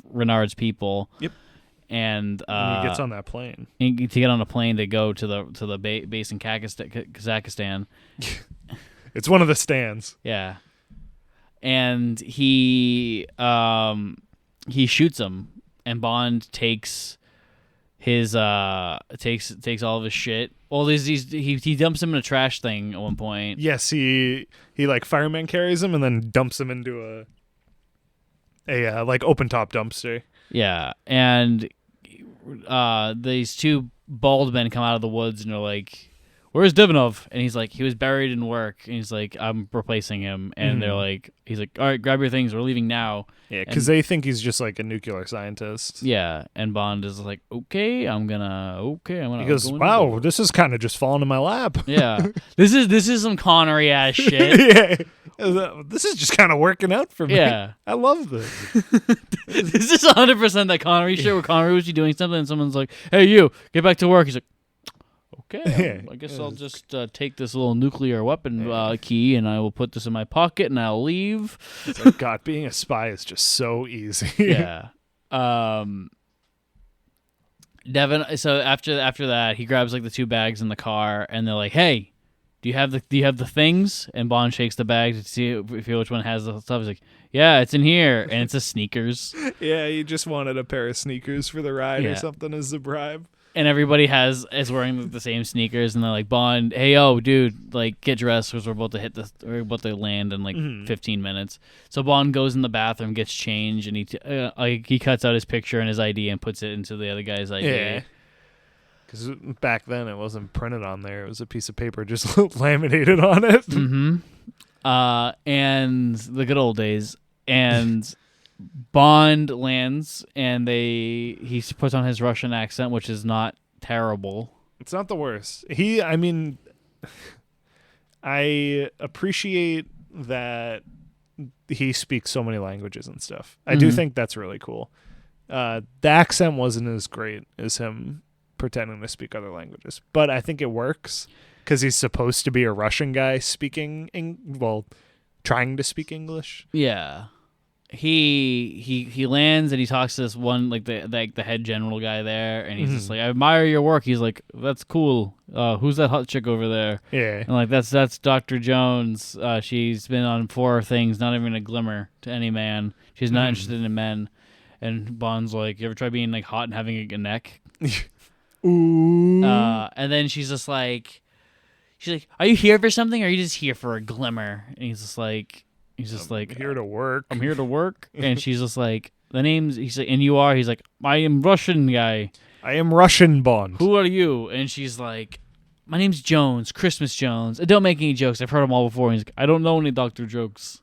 Renard's people. Yep. And he gets on that plane. To get on a plane to go to the base in Kazakhstan. It's one of the stands. Yeah. And he shoots him, and Bond takes his takes all of his shit. Well, he dumps him in a trash thing at one point. Yes, he like fireman carries him and then dumps him into a like open top dumpster. Yeah, and these two bald men come out of the woods and they're like, "Where's Divinov?" And he's like, "He was buried in work." And he's like, "I'm replacing him." And they're like, he's like, "All right, grab your things. We're leaving now." Yeah, because they think he's just like a nuclear scientist. Yeah, and Bond is like, "Okay, I'm gonna." He goes, "Wow, this is kind of just falling in my lap." Yeah, this is some Connery ass shit. Yeah, this is just kind of working out for me. Yeah, I love this. This is 100% that Connery shit. Where Connery was doing something and someone's like, "Hey, you, get back to work." He's like, "Okay, I guess I'll just take this little nuclear weapon key and I will put this in my pocket and I'll leave." It's like, God, being a spy is just so easy. Yeah. Devon. So after that, he grabs like the two bags in the car and they're like, "Hey, do you have the things?" And Bond shakes the bag to see which one has the stuff. He's like, "Yeah, it's in here," and it's a sneakers. Yeah, he just wanted a pair of sneakers for the ride or something as a bribe. And everybody is wearing the same sneakers, and they're like, "Bond, hey yo, dude, like get dressed because we're about to land in like 15 minutes." So Bond goes in the bathroom, gets changed, and he cuts out his picture and his ID and puts it into the other guy's ID. Yeah. Because back then it wasn't printed on there; it was a piece of paper just laminated on it. Mm-hmm. And the good old days. And Bond lands, and he puts on his Russian accent, which is not terrible. It's not the worst. I appreciate that he speaks so many languages and stuff. I do think that's really cool. The accent wasn't as great as him pretending to speak other languages, but I think it works because he's supposed to be a Russian guy trying to speak English. Yeah. He lands and he talks to this one like the head general guy there, and he's just like, "I admire your work." He's like, "That's cool. Who's that hot chick over there?" Yeah, and like that's Dr. Jones. She's been on 4 things, not even a glimmer to any man. She's not interested in men. And Bond's like, "You ever try being like hot and having a neck?" Ooh. And then she's like, "Are you here for something, or are you just here for a glimmer?" And he's like, "Here to work. I'm here to work." And she's just like, "The name's," he's like, "And you are?" He's like, "I am Russian guy." "I am Russian, Bond." "Who are you?" And she's like, "My name's Jones, Christmas Jones. Don't make any jokes. I've heard them all before." And he's like, "I don't know any doctor jokes."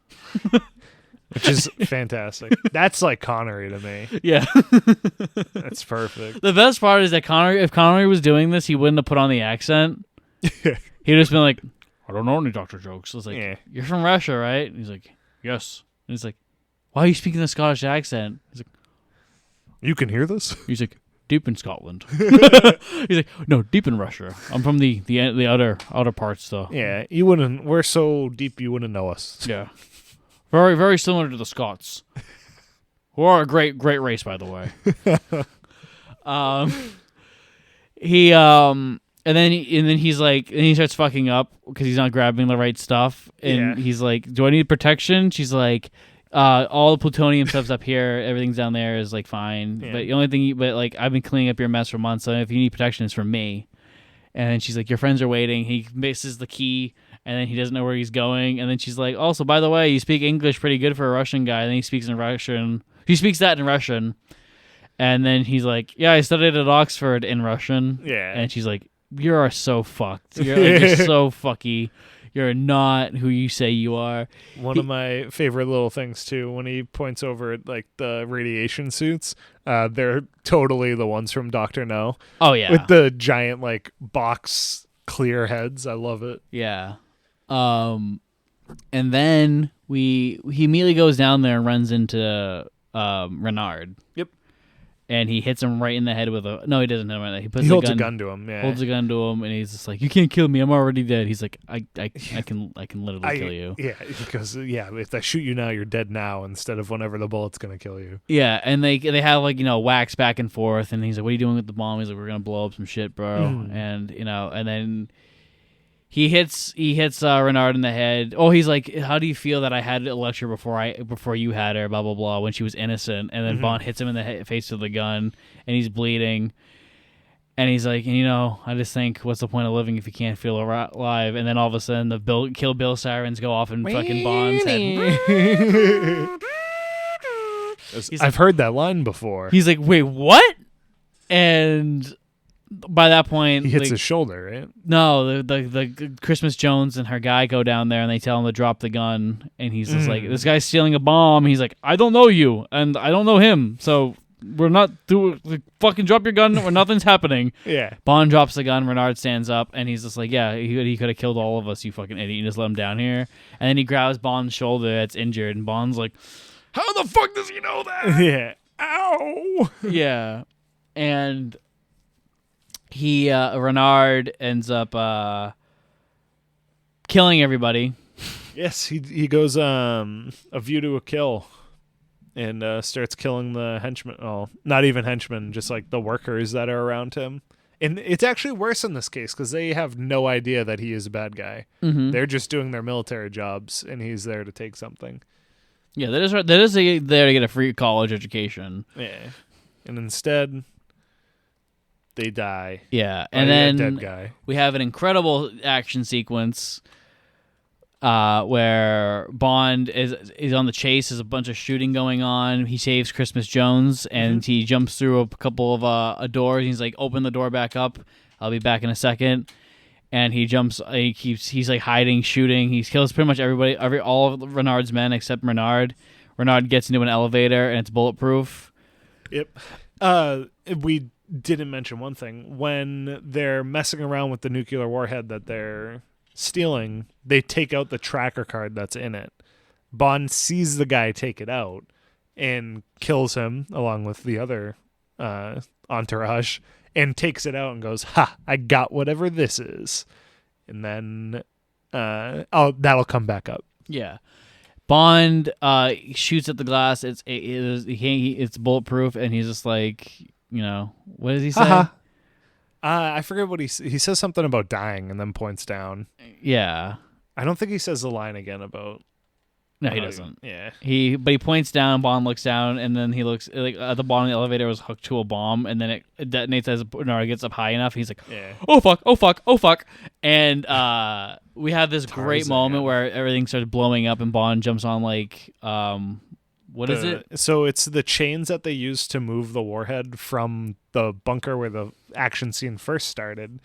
Which is fantastic. That's like Connery to me. Yeah. That's perfect. The best part is that if Connery was doing this, he wouldn't have put on the accent. He'd just been like, "I don't know any doctor jokes." I was like, "You're from Russia, right?" And he's like, "Yes." And he's like, "Why are you speaking the Scottish accent?" He's like, "You can hear this?" He's like, "Deep in Scotland." He's like, "No, deep in Russia. I'm from the outer parts, though." Yeah, you wouldn't. We're so deep, you wouldn't know us. Yeah, very very similar to the Scots, who are a great race, by the way. And then he's like, and he starts fucking up because he's not grabbing the right stuff. And he's like, "Do I need protection?" She's like, "All the plutonium stuff's up here. Everything's down there is like fine. Yeah. But the only thing, like I've been cleaning up your mess for months. So if you need protection, it's from me." And then she's like, "Your friends are waiting." He misses the key, and then he doesn't know where he's going. And then she's like, "Also, by the way, you speak English pretty good for a Russian guy." And then he speaks in Russian. He speaks that in Russian. And then he's like, "Yeah, I studied at Oxford in Russian." Yeah. And she's like, "You are so fucked. You're so fucky. You're not who you say you are." One of my favorite little things too, when he points over at like the radiation suits, they're totally the ones from Dr. No. Oh yeah, with the giant like box clear heads. I love it. Yeah. And then he immediately goes down there and runs into Renard. Yep. And he hits him right in the head with a... No, he doesn't hit him right in the head. He holds a gun to him, yeah. Holds a gun to him, and he's just like, you can't kill me, I'm already dead. He's like, I can literally kill you. Yeah, because, if I shoot you now, you're dead now, instead of whenever the bullet's going to kill you. Yeah, and they have, like, wax back and forth, and he's like, what are you doing with the bomb? He's like, we're going to blow up some shit, bro. And, and then... He hits Renard in the head. Oh, he's like, how do you feel that I had a lecture before you had her, blah, blah, blah, when she was innocent. And then Bond hits him in the face with the gun, and he's bleeding. And he's like, I just think, what's the point of living if you can't feel alive? And then all of a sudden, the Kill Bill sirens go off and fucking Bond's head. I've heard that line before. He's like, wait, what? And... By that point, he hits his shoulder, right? No, the Christmas Jones and her guy go down there and they tell him to drop the gun, and he's just like, "This guy's stealing a bomb." He's like, "I don't know you, and I don't know him, so we're not fucking drop your gun or nothing's happening." Yeah. Bond drops the gun. Renard stands up, and he's just like, "Yeah, he could have killed all of us, you fucking idiot. You just let him down here." And then he grabs Bond's shoulder that's injured, and Bond's like, "How the fuck does he know that?" Yeah. Ow. Yeah, and. Renard ends up killing everybody. Yes, he goes a view to a kill and starts killing the henchmen. Oh, not even henchmen, just like the workers that are around him. And it's actually worse in this case because they have no idea that he is a bad guy. Mm-hmm. They're just doing their military jobs, and he's there to take something. Yeah, that is there to get a free college education. Yeah, and instead... they die. Yeah, and then dead guy. We have an incredible action sequence where Bond is on the chase. There's a bunch of shooting going on. He saves Christmas Jones, and he jumps through a couple of doors. He's like, "Open the door back up. I'll be back in a second." And he jumps. He's like hiding, shooting. He kills pretty much everybody, all of Renard's men except Renard. Renard gets into an elevator, and it's bulletproof. Yep. We didn't mention one thing. When they're messing around with the nuclear warhead that they're stealing, they take out the tracker card that's in it. Bond sees the guy take it out and kills him along with the other entourage and takes it out and goes, "Ha, I got whatever this is." And then that'll come back up. Yeah. Bond shoots at the glass. It's bulletproof, and he's just like, what does he say? I forget what he says. Something about dying, and then points down. Yeah, I don't think he says the line again about. No, he doesn't. Yeah, but he points down. Bond looks down, and then he looks like at the bottom of the elevator was hooked to a bomb, and then it detonates as Bernard gets up high enough. He's like, yeah. "Oh fuck! Oh fuck! Oh fuck!" And we have this great moment where everything starts blowing up, and Bond jumps on like what is it? So it's the chains that they used to move the warhead from the bunker where the action scene first started,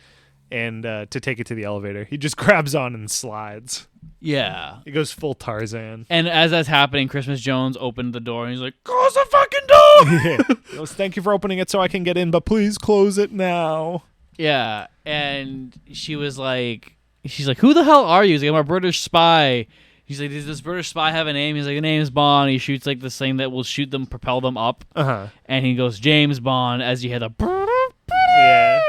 and to take it to the elevator. He just grabs on and slides. Yeah. He goes full Tarzan. And as that's happening, Christmas Jones opened the door, and he's like, "Close the fucking door!" He goes, "Thank you for opening it so I can get in, but please close it now." Yeah, and she's like, "Who the hell are you?" He's like, "I'm a British spy." He's like, "Does this British spy have a name?" He's like, "The name is Bond." He shoots like this thing that will shoot them, propel them up. Uh-huh. And he goes, "James Bond," as you hear the... Yeah.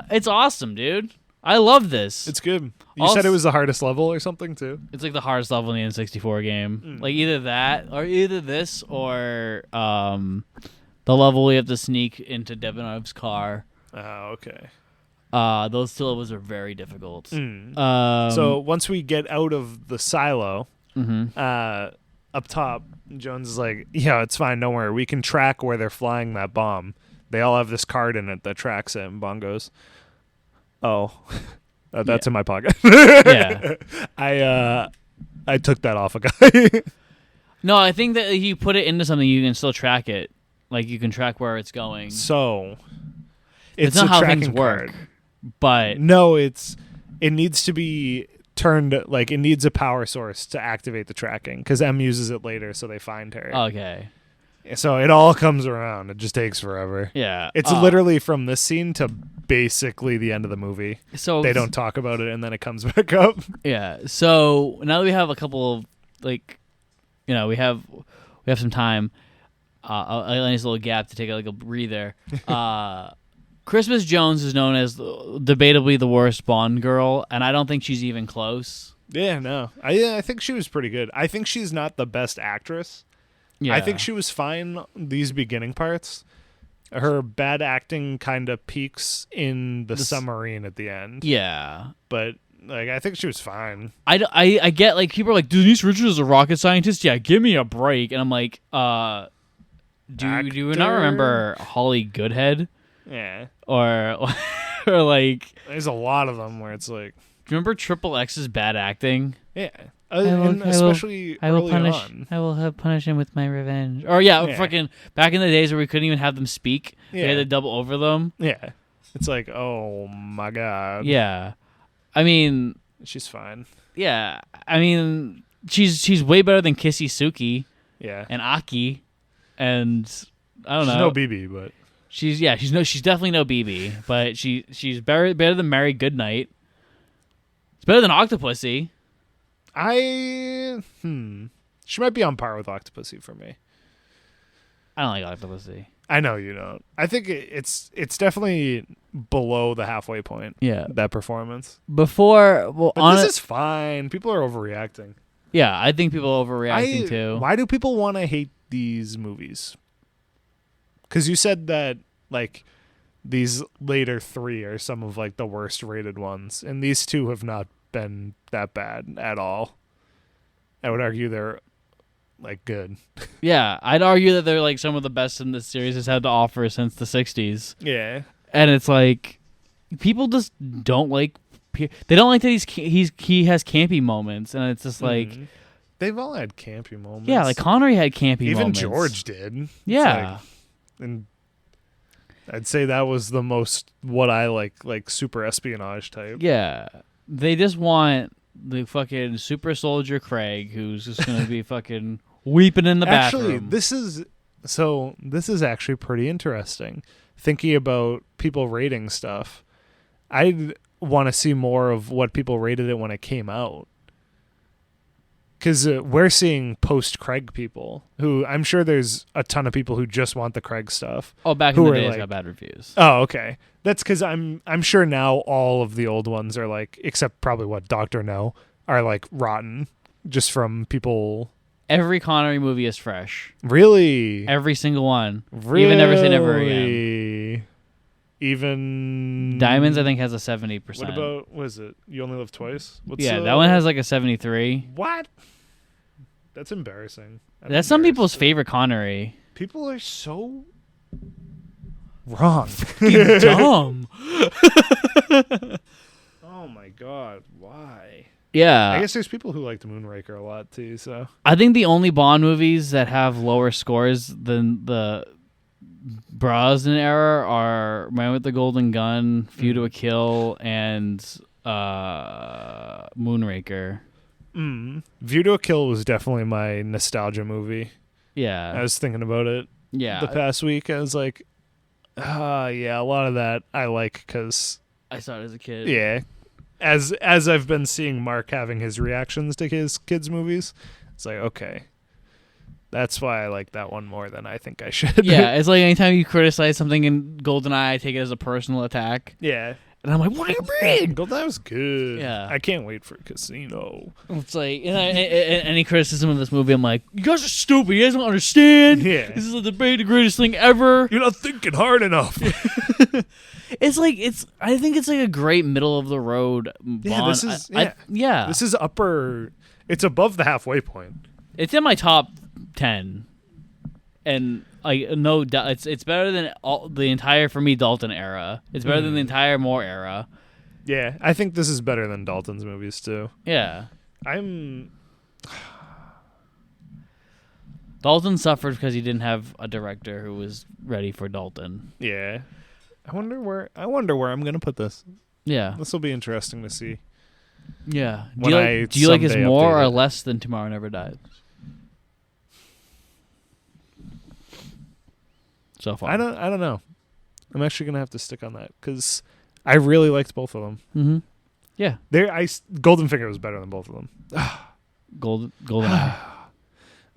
It's awesome, dude. I love this. It's good. You said it was the hardest level or something, too? It's like the hardest level in the N64 game. Like either that, or either this, or the level we have to sneak into Devinov's car. Oh, okay. Those two levels are very difficult. So once we get out of the silo, up top, Jones is like, "Yeah, it's fine. Don't worry. We can track where they're flying that bomb. They all have this card in it that tracks it." And Bond goes, "Oh, that's in my pocket." Yeah. I took that off a guy. No, I think that if you put it into something, you can still track it. Like, you can track where it's going. So it's not how things work. Card. But no, it needs to be turned, like, it needs a power source to activate the tracking, because M uses it later, so they find her. Okay. So it all comes around. It just takes forever. Yeah. It's literally from this scene to basically the end of the movie. So they don't talk about it, and then it comes back up. Yeah. So now that we have a couple of, like, we have we have some time. A nice little gap to take like a breather. Christmas Jones is known as debatably the worst Bond girl, and I don't think she's even close. Yeah, no. I think she was pretty good. I think she's not the best actress. Yeah. I think she was fine these beginning parts. Her bad acting kind of peaks in the submarine at the end. Yeah. But like, I think she was fine. I get like people are like, Denise Richards is a rocket scientist. Yeah, give me a break. And I'm like, do you not remember Holly Goodhead? Yeah. Or like, there's a lot of them where it's like, do you remember Triple X's bad acting? Yeah. Especially early on. I will punish him with my revenge. Or fucking back in the days where we couldn't even have them speak. Yeah. They had to double over them. Yeah. It's like, oh my God. Yeah. I mean, she's fine. Yeah. I mean, she's way better than Kissy Suki. Yeah. And Aki. And I don't know. She's no BB, but she's definitely no BB, but she's better than Mary Goodnight. It's better than Octopussy. She might be on par with Octopussy for me. I don't like Octopussy. I know you don't. I think it's definitely below the halfway point. Yeah, that performance. This is fine. People are overreacting. Yeah, I think people are overreacting too. Why do people want to hate these movies? Because you said that like these later three are some of like the worst rated ones, and these two have not been that bad at all. I would argue they're like good. Yeah, I'd argue that they're like some of the best in this series has had to offer since the 60s. Yeah. And it's like people just don't like they don't like that he has campy moments, and it's just like they've all had campy moments. Yeah, like Connery had campy Even moments. Even George did. Yeah. And I'd say that was the most what I like super espionage type. Yeah. They just want the fucking super soldier Craig who's just going to be fucking weeping in the bathroom. Actually, this is actually pretty interesting. Thinking about people rating stuff. I'd want to see more of what people rated it when it came out. Because we're seeing post-Craig people who I'm sure there's a ton of people who just want the Craig stuff. Oh, back in the day, it's got bad reviews. Oh, okay. That's because I'm sure now all of the old ones are like, except probably what Dr. No, are like rotten just from people. Every Connery movie is fresh. Really? Every single one. Really? Even Never Say Never Again. Even Diamonds, I think, has a 70%. What about, what is it? You Only Live Twice? That one has like a 73. What? That's embarrassing. That's some people's favorite Connery. People are so wrong. Dumb. Oh my God, why? Yeah. I guess there's people who like the Moonraker a lot too, so. I think the only Bond movies that have lower scores than the Brosnan era are Man with the Golden Gun, View to a Kill, and Moonraker. View to a Kill was definitely my nostalgia movie. Yeah. I was thinking about it the past week. I was like, yeah, a lot of that I like because I saw it as a kid. Yeah. As I've been seeing Mark having his reactions to his kids' movies, it's like, okay. That's why I like that one more than I think I should. Yeah, it's like anytime you criticize something in GoldenEye, I take it as a personal attack. Yeah. And I'm like, what do you mean? GoldenEye was good. Yeah. I can't wait for Casino. It's like, any criticism of this movie, I'm like, you guys are stupid. You guys don't understand. Yeah. This is the greatest thing ever. You're not thinking hard enough. It's like, I think it's like a great middle of the road Bond. Yeah, this is, This is it's above the halfway point. It's in my top 10. And no doubt, it's better than the entire, for me, Dalton era. It's better than the entire Moore era. Yeah, I think this is better than Dalton's movies too. Yeah, Dalton suffered because he didn't have a director who was ready for Dalton. Yeah, I wonder where I'm gonna put this. Yeah, this will be interesting to see. Yeah, do you like his more or less than Tomorrow Never Dies? So far, I don't know. I'm actually gonna have to stick on that because I really liked both of them. Mm-hmm. Yeah, Goldenfinger was better than both of them. GoldenEye.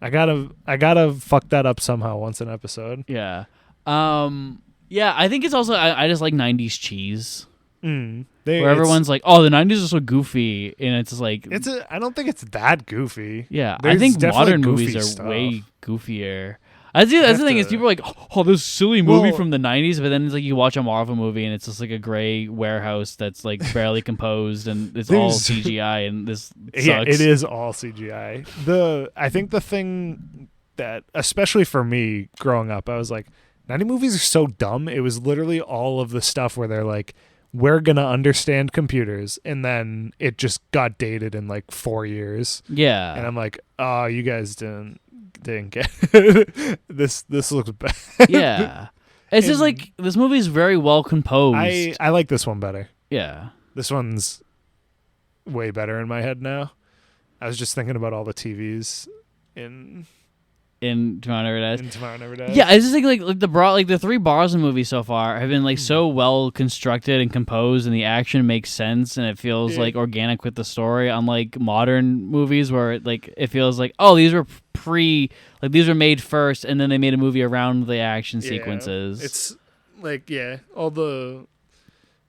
I gotta fuck that up somehow once an episode. Yeah. Yeah, I think it's also I just like 90s cheese. Where everyone's like, "Oh, the 90s are so goofy," and it's like I don't think it's that goofy. Yeah, There's I think modern movies are stuff. way goofier. That's the thing is people are like, "Oh, this silly movie from the 90s," but then it's like you watch a Marvel movie and it's just like a gray warehouse that's like barely composed and it's all CGI and this sucks. Yeah, it is all CGI. I think the thing that, especially for me growing up, I was like, 90 movies are so dumb. It was literally all of the stuff where they're like, we're going to understand computers. And then it just got dated in like 4 years. Yeah. And I'm like, oh, you guys didn't get it. This looks bad. Yeah. It's just like, this movie is very well composed. I like this one better. Yeah. This one's way better in my head now. I was just thinking about all the TVs in Tomorrow Never Dies. In Tomorrow Never Dies. Yeah, I just think like the three Brosnan movies so far have been like so well constructed and composed, and the action makes sense and it feels like organic with the story. Unlike modern movies where it feels like, oh, these were these were made first, and then they made a movie around the action sequences. It's like all the.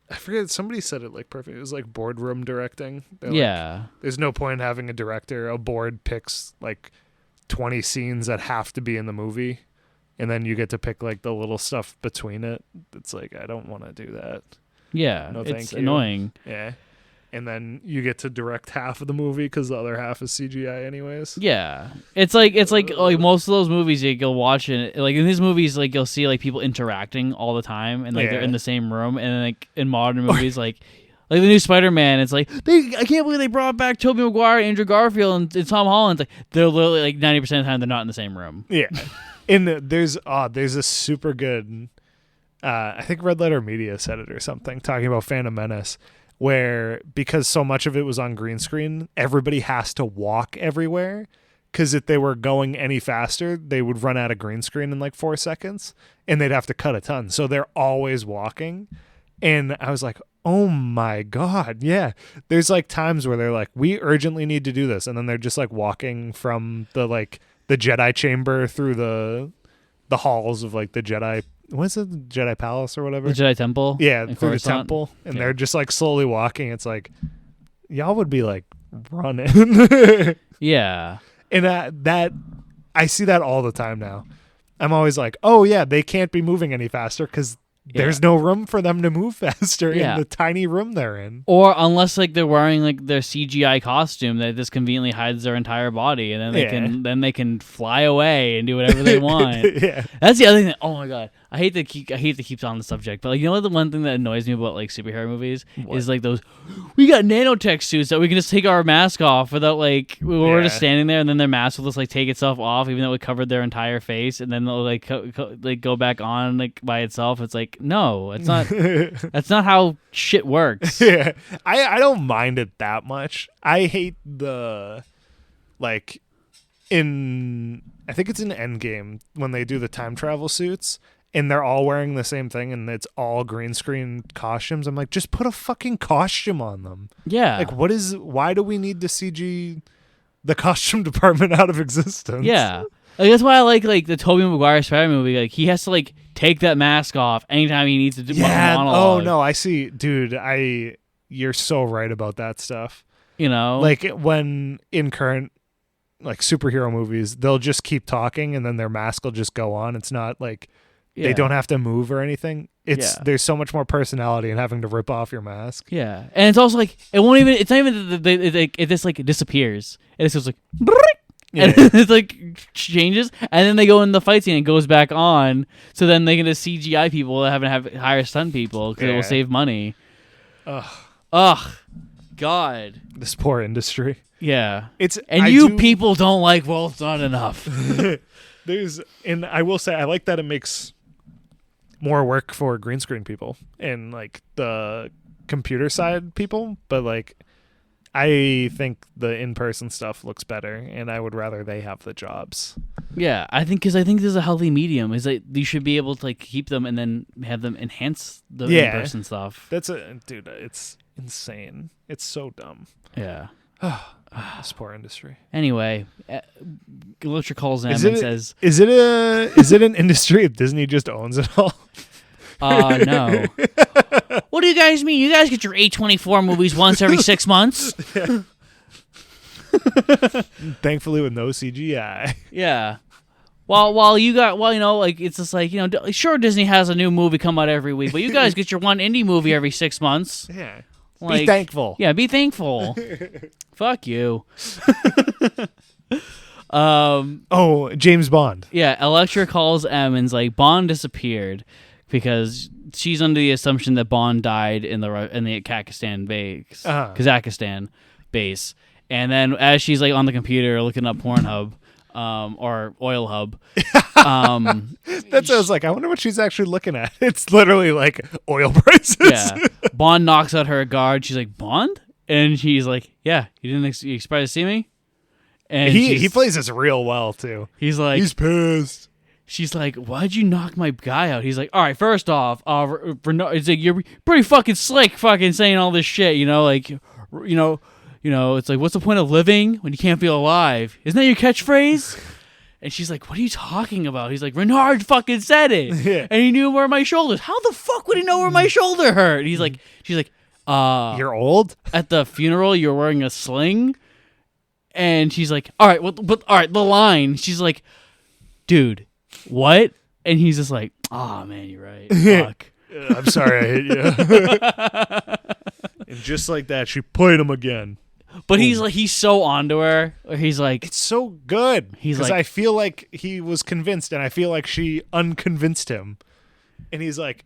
I forget, somebody said it like perfect. It was like boardroom directing. They're like, there's no point in having a director. A board picks like 20 scenes that have to be in the movie, and then you get to pick like the little stuff between it. It's like, I don't want to do that. Yeah, no, it's annoying. Yeah, and then you get to direct half of the movie because the other half is CGI anyways. Yeah, it's like most of those movies you'll watch it, like in these movies, like you'll see like people interacting all the time and like they're in the same room, and then, like in modern movies like the new Spider-Man, it's like I can't believe they brought back Tobey Maguire, Andrew Garfield, and Tom Holland. It's like they're literally like 90% of the time they're not in the same room. Yeah, and there's a super good, I think Red Letter Media said it or something, talking about Phantom Menace, where because so much of it was on green screen, everybody has to walk everywhere. Because if they were going any faster, they would run out of green screen in like 4 seconds, and they'd have to cut a ton. So they're always walking, and I was like, oh my God, yeah. There's like times where they're like, we urgently need to do this, and then they're just like walking from the Jedi chamber through the halls of like the Jedi. What is it, the Jedi Palace or whatever? The Jedi Temple. Yeah, through the temple, and they're just like slowly walking. It's like, y'all would be like running. Yeah, and that I see that all the time now. I'm always like, oh yeah, they can't be moving any faster because there's no room for them to move faster in the tiny room they're in. Or unless like they're wearing like their CGI costume that just conveniently hides their entire body, and then they can fly away and do whatever they want. That's the other thing. Oh my God, I hate to keep on the subject, but like, you know what, the one thing that annoys me about like superhero movies is like those, we got nanotech suits that we can just take our mask off without like we're just standing there, and then their mask will just like take itself off even though it covered their entire face, and then they'll like go back on like by itself. It's like, no, it's not. That's not how shit works. Yeah, I don't mind it that much. I hate the like in, I think it's in Endgame when they do the time travel suits and they're all wearing the same thing and it's all green screen costumes. I'm like, just put a fucking costume on them. Yeah. Like, why do we need to CG the costume department out of existence? Yeah. Like, that's why I like the Tobey Maguire Spider-Man movie. Like, he has to like take that mask off anytime he needs to do a monologue. Oh no, I see. Dude, you're so right about that stuff. You know? Like when in current like superhero movies, they'll just keep talking and then their mask will just go on. It's not like they don't have to move or anything. There's so much more personality in having to rip off your mask. Yeah. And it's also like it's not even it just like disappears. It's just like and it's like changes, and then they go in the fight scene and it goes back on. So then they can just CGI people that have hire stunt people because it will save money. Ugh, God, this poor industry. Yeah, you people don't like, well, it's not enough. And I will say I like that it makes more work for green screen people and like the computer side people, but like, I think the in-person stuff looks better, and I would rather they have the jobs. Yeah, I think there's a healthy medium. Is that you should be able to like keep them and then have them enhance the in-person stuff. Dude, it's insane. It's so dumb. Yeah. This poor industry. Anyway, Electra calls him and says, "Is it an industry if Disney just owns it all?" No. What do you guys mean? You guys get your A24 movies once every 6 months? Yeah. Thankfully, with no CGI. Yeah. While you got, like, it's just like, sure, Disney has a new movie come out every week, but you guys get your one indie movie every 6 months. Yeah. Like, be thankful. Yeah, be thankful. Fuck you. James Bond. Yeah, Electra calls M and's like, Bond disappeared because she's under the assumption that Bond died in the Kazakhstan base. And then as she's like on the computer looking up Pornhub, or Oil Hub. That sounds like, I wonder what she's actually looking at. It's literally like oil prices. Yeah. Bond knocks out her guard. She's like, Bond? And she's like, yeah, you didn't you expect to see me? And he plays this real well, too. He's like, he's pissed. She's like, why'd you knock my guy out? He's like, all right, first off, it's like, you're pretty fucking slick fucking saying all this shit, like, it's like, what's the point of living when you can't feel alive? Isn't that your catchphrase? And she's like, what are you talking about? He's like, Renard fucking said it. Yeah. And he knew where my shoulders. How the fuck would he know where my shoulder hurt? And she's like, you're old? At the funeral, you're wearing a sling? And she's like, all right, the line. She's like, dude, what? And he's just like, oh, man, you're right. Fuck. I'm sorry I hit you. And just like that, she played him again. But he's so onto her. He's like, it's so good. He's like, I feel like he was convinced, and I feel like she unconvinced him. And he's like,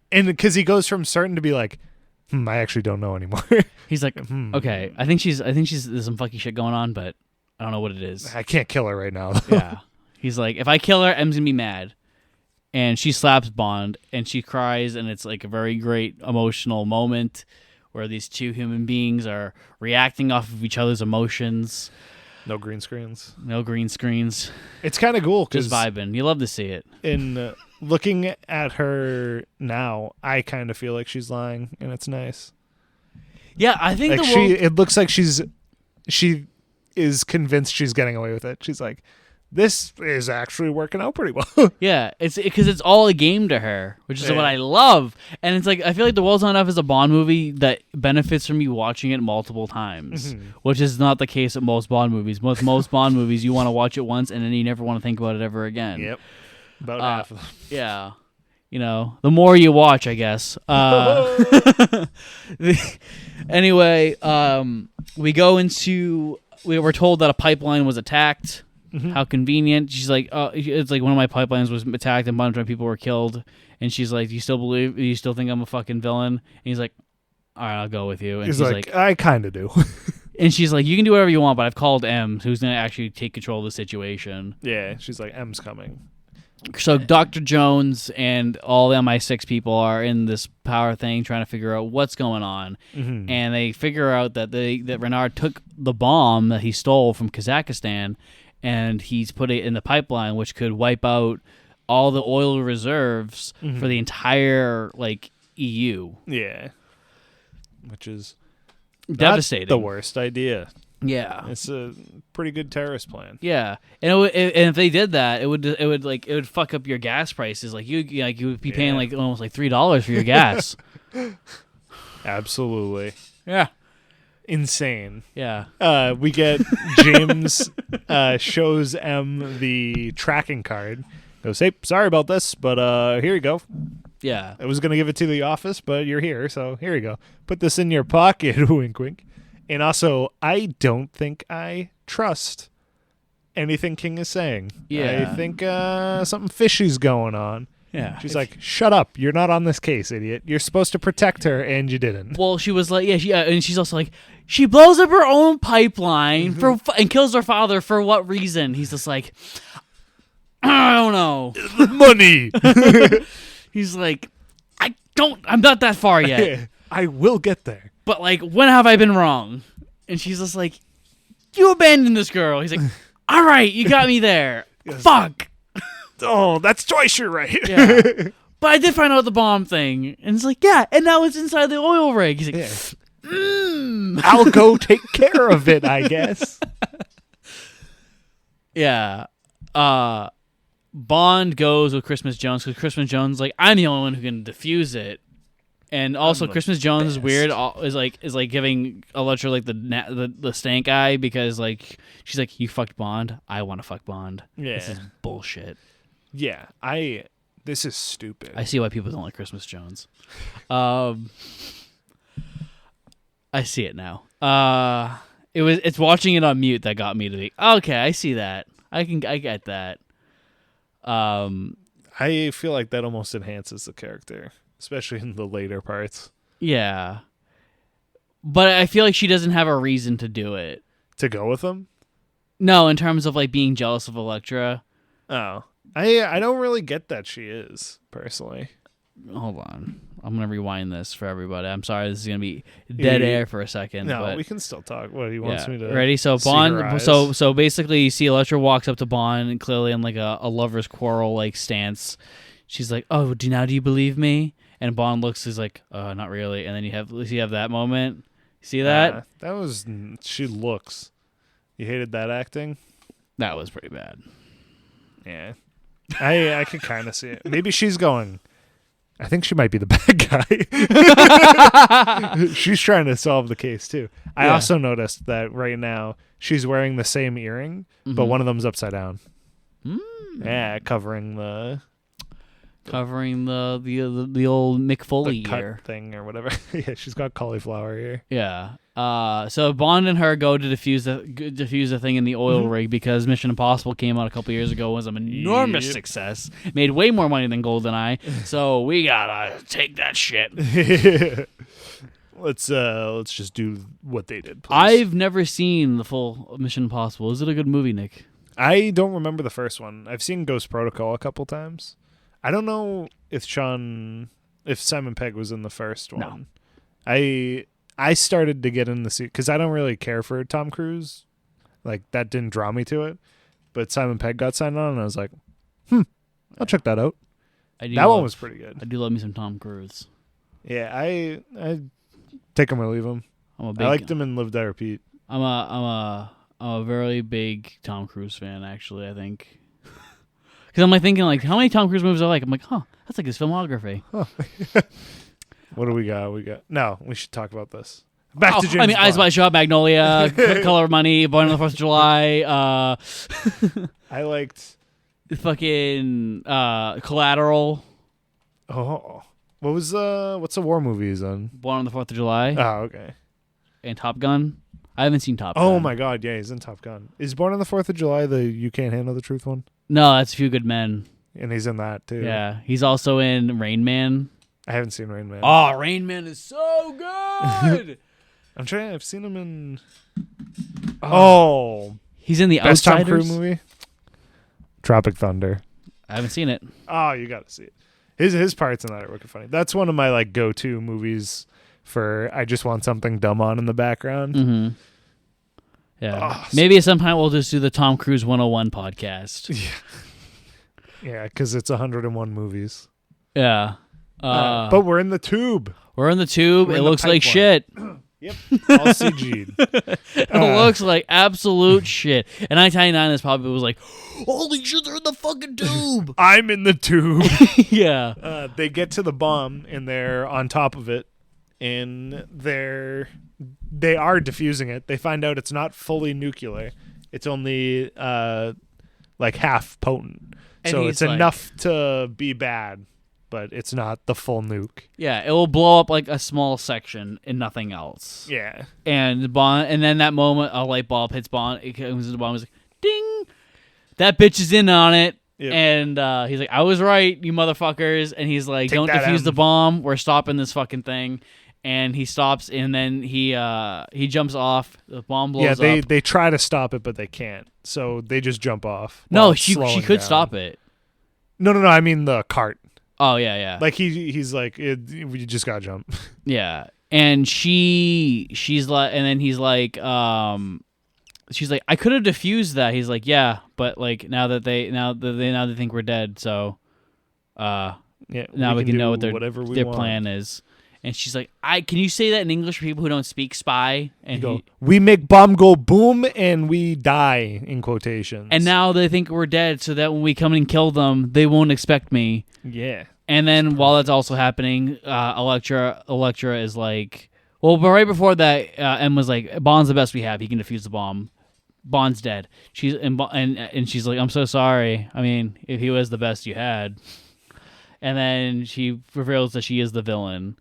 and because he goes from certain to be like, I actually don't know anymore. He's like, okay, I think there's some fucky shit going on, but I don't know what it is. I can't kill her right now. Yeah. He's like, if I kill her, M's gonna be mad. And she slaps Bond, and she cries, and it's like a very great emotional moment where these two human beings are reacting off of each other's emotions. No green screens. It's kind of cool. Just vibing. You love to see it. In looking at her now, I kind of feel like she's lying, and it's nice. Yeah, I think like it looks like she is convinced she's getting away with it. She's like, this is actually working out pretty well. Yeah, it's because it's all a game to her, which is what I love. And it's like, I feel like The World's Not Enough is a Bond movie that benefits from you watching it multiple times, which is not the case with most Bond movies. Most Bond movies, you want to watch it once and then you never want to think about it ever again. Yep, about half of them. Yeah, the more you watch, I guess. Anyway, we were told that a pipeline was attacked. How convenient. She's like, it's like one of my pipelines was attacked and a bunch of people were killed. And she's like, do you still think I'm a fucking villain? And he's like, all right, I'll go with you. And he's like, I kind of do. And she's like, you can do whatever you want, but I've called M, who's going to actually take control of the situation. Yeah, she's like, M's coming. So Dr. Jones and all the MI6 people are in this power thing trying to figure out what's going on. And they figure out that Renard took the bomb that he stole from Kazakhstan and he's put it in the pipeline, which could wipe out all the oil reserves for the entire EU. Yeah, which is devastating. Not the worst idea. Yeah, it's a pretty good terrorist plan. Yeah, and if they did that, it would fuck up your gas prices. You would be paying almost $3 for your gas. Absolutely. Yeah. Insane. Yeah. We get James shows M the tracking card. Goes, hey, sorry about this, but here you go. Yeah. I was going to give it to the office, but you're here, so here you go. Put this in your pocket, wink, wink. And also, I don't think I trust anything King is saying. Yeah. I think something fishy's going on. Yeah. She's like, shut up. You're not on this case, idiot. You're supposed to protect her, and you didn't. Well, she was like, and she's also like, she blows up her own pipeline and kills her father for what reason? He's just like, I don't know. Money. He's like, I'm not that far yet. I will get there. But when have I been wrong? And she's just like, you abandoned this girl. He's like, all right, you got me there. Yes. Fuck. Oh, that's twice you're right. Yeah. But I did find out the bomb thing. And it's like, yeah, and now it's inside the oil rig. He's like, I'll go take care of it, I guess. Yeah. Bond goes with Christmas Jones because Christmas Jones is like, I'm the only one who can defuse it. And also, Christmas Jones is weird. Is like giving Electra like the stank eye because like she's like, you fucked Bond. I want to fuck Bond. Yeah, this is bullshit. Yeah, this is stupid. I see why people don't like Christmas Jones. I see it now. It's watching it on mute that got me to be okay. I see that. I get that. I feel like that almost enhances the character, especially in the later parts. Yeah. But I feel like she doesn't have a reason to do it. To go with him? No, in terms of like being jealous of Electra. Oh. I don't really get that she is, personally. Hold on. I'm going to rewind this for everybody. I'm sorry, this is going to be dead air for a second. No, but we can still talk. What he wants me to ready? So Bond so basically you see Electra walks up to Bond and clearly in like a lover's quarrel like stance. She's like, "Oh, do you believe me?" And Bond looks, he's like, not really. And then you have that moment. See that? That was, she looks. You hated that acting? That was pretty bad. Yeah. I could kind of see it. Maybe she's going, I think she might be the bad guy. She's trying to solve the case too. I also noticed that right now she's wearing the same earring, but one of them's upside down. Yeah, covering the old Mick Foley cut ear thing or whatever. Yeah, she's got cauliflower ear. Yeah. So Bond and her go to defuse the thing in the oil rig because Mission Impossible came out a couple years ago, was an enormous success, made way more money than GoldenEye. So we gotta take that shit. Let's just do what they did, please. I've never seen the full Mission Impossible. Is it a good movie, Nick? I don't remember the first one. I've seen Ghost Protocol a couple times. I don't know if Simon Pegg was in the first one. No. I started to get in the seat because I don't really care for Tom Cruise. Like, that didn't draw me to it. But Simon Pegg got signed on, and I was like, I'll check that out. That one was pretty good. I do love me some Tom Cruise. Yeah, I take him or leave him. I liked him in Live, Die, Repeat. I'm a very big Tom Cruise fan, actually, I think. Because I'm like thinking, like, how many Tom Cruise movies I like? I'm like, that's like his filmography. Huh. What do we got? No, we should talk about this. Back to James Bond. Eyes Wide Shut, Magnolia, Color of Money, Born on the 4th of July. I liked fucking Collateral. Oh, what's the war movie he's on? Born on the 4th of July. Oh, okay. And Top Gun. I haven't seen Top Gun. Oh my god, yeah, he's in Top Gun. Is Born on the 4th of July the You Can't Handle the Truth one? No, that's A Few Good Men. And he's in that too. Yeah, he's also in Rain Man. I haven't seen Rain Man. Oh, Rain Man is so good. I've seen him in. He's in the Best Outsiders Tom Cruise movie. Tropic Thunder. I haven't seen it. Oh, you got to see it. His parts in that are wicked funny. That's one of my like go-to movies for I just want something dumb on in the background. Mm-hmm. Yeah. Maybe at some point we'll just do the Tom Cruise 101 podcast. Yeah, because it's 101 movies. Yeah. But we're in the tube. We're in the tube. It looks like shit. Yep. All CG'd. It looks like absolute shit. And I-99 is probably was like, holy shit, they're in the fucking tube. I'm in the tube. Yeah. They get to the bomb and they're on top of it. And they are defusing it. They find out it's not fully nuclear. It's only like half potent. And so it's like, enough to be bad, but it's not the full nuke. Yeah, it will blow up like a small section and nothing else. Yeah. And Bond, and then that moment a light bulb hits Bond, it comes to the Bond, was like, ding! That bitch is in on it. Yep. And he's like, I was right, you motherfuckers. And he's like, don't defuse the bomb. We're stopping this fucking thing. And he stops, and then he jumps off. The bomb blows up. Yeah, they try to stop it, but they can't. So they just jump off. No, she could stop it. No. I mean the cart. Oh yeah. Like he's like, we just gotta jump. Yeah, and she's like, and then he's like, she's like, I could have defused that. He's like, yeah, but like now they think we're dead, so now we can know what their plan is. And she's like, can you say that in English for people who don't speak spy? And we make bomb go boom and we die, in quotations. And now they think we're dead, so that when we come and kill them, they won't expect me. Yeah. And then while that's also happening, Elektra is like, well, but right before that, M was like, Bond's the best we have. He can defuse the bomb. Bond's dead. She's she's like, I'm so sorry. I mean, if he was the best you had. And then she reveals that she is the villain.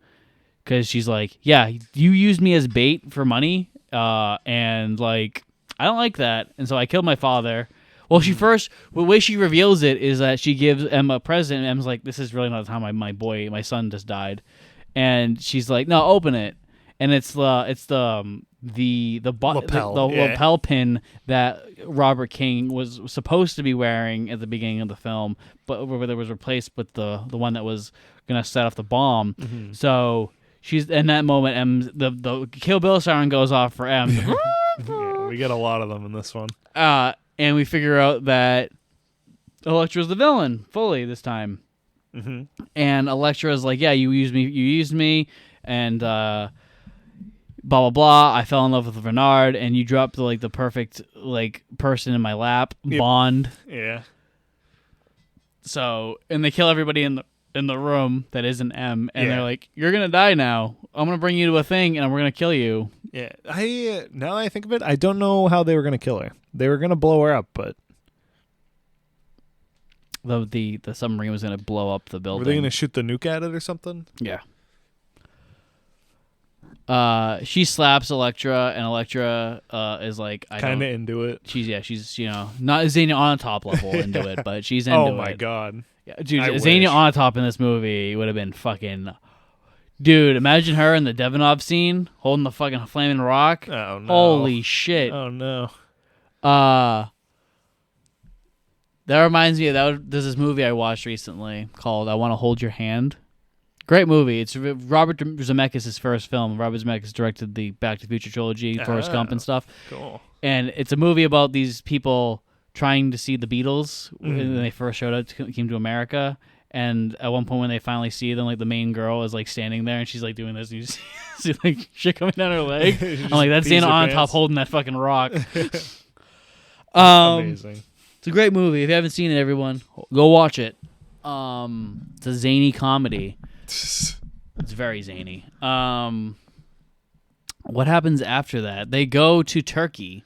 Because she's like, yeah, you used me as bait for money, and like, I don't like that, and so I killed my father. Well, the way she reveals it is that she gives Em a present, and Em's like, this is really not the time my son just died, and she's like, no, open it, and it's the lapel pin that Robert King was supposed to be wearing at the beginning of the film, but it was replaced with the one that was gonna set off the bomb. Mm-hmm. So. She's in that moment. The Kill Bill siren goes off for M. Yeah, we get a lot of them in this one. And we figure out that Elektra's the villain fully this time. Mm-hmm. And Elektra's like, "Yeah, you used me, and blah blah blah. I fell in love with Renard, and you dropped the perfect person in my lap, yep. Bond." Yeah. So, and they kill everybody in the room that isn't M, and they're like, "You're gonna die now. I'm gonna bring you to a thing, and we're gonna kill you." Yeah, now that I think of it, I don't know how they were gonna kill her. They were gonna blow her up, but the submarine was gonna blow up the building. Were they gonna shoot the nuke at it or something? Yeah. She slaps Elektra, and Elektra is like, kind of into it. She's not Xenia on top level into it, but she's into it. Oh my god. Yeah, dude, Xenia on top in this movie would have been fucking... Dude, imagine her in the Devanov scene, holding the fucking flaming rock. Oh, no. Holy shit. Oh, no. That reminds me of there's this movie I watched recently called I Want to Hold Your Hand. Great movie. It's Robert Zemeckis' first film. Robert Zemeckis directed the Back to the Future trilogy, Forrest Gump and stuff. Cool. And it's a movie about these people trying to see the Beatles when they first came to America, and at one point when they finally see them, the main girl is standing there and she's doing this, and you see shit coming down her leg. I'm like, that's Xena on top holding that fucking rock. Amazing. It's a great movie. If you haven't seen it, everyone, go watch it. It's a zany comedy. It's very zany. What happens after that? They go to Turkey.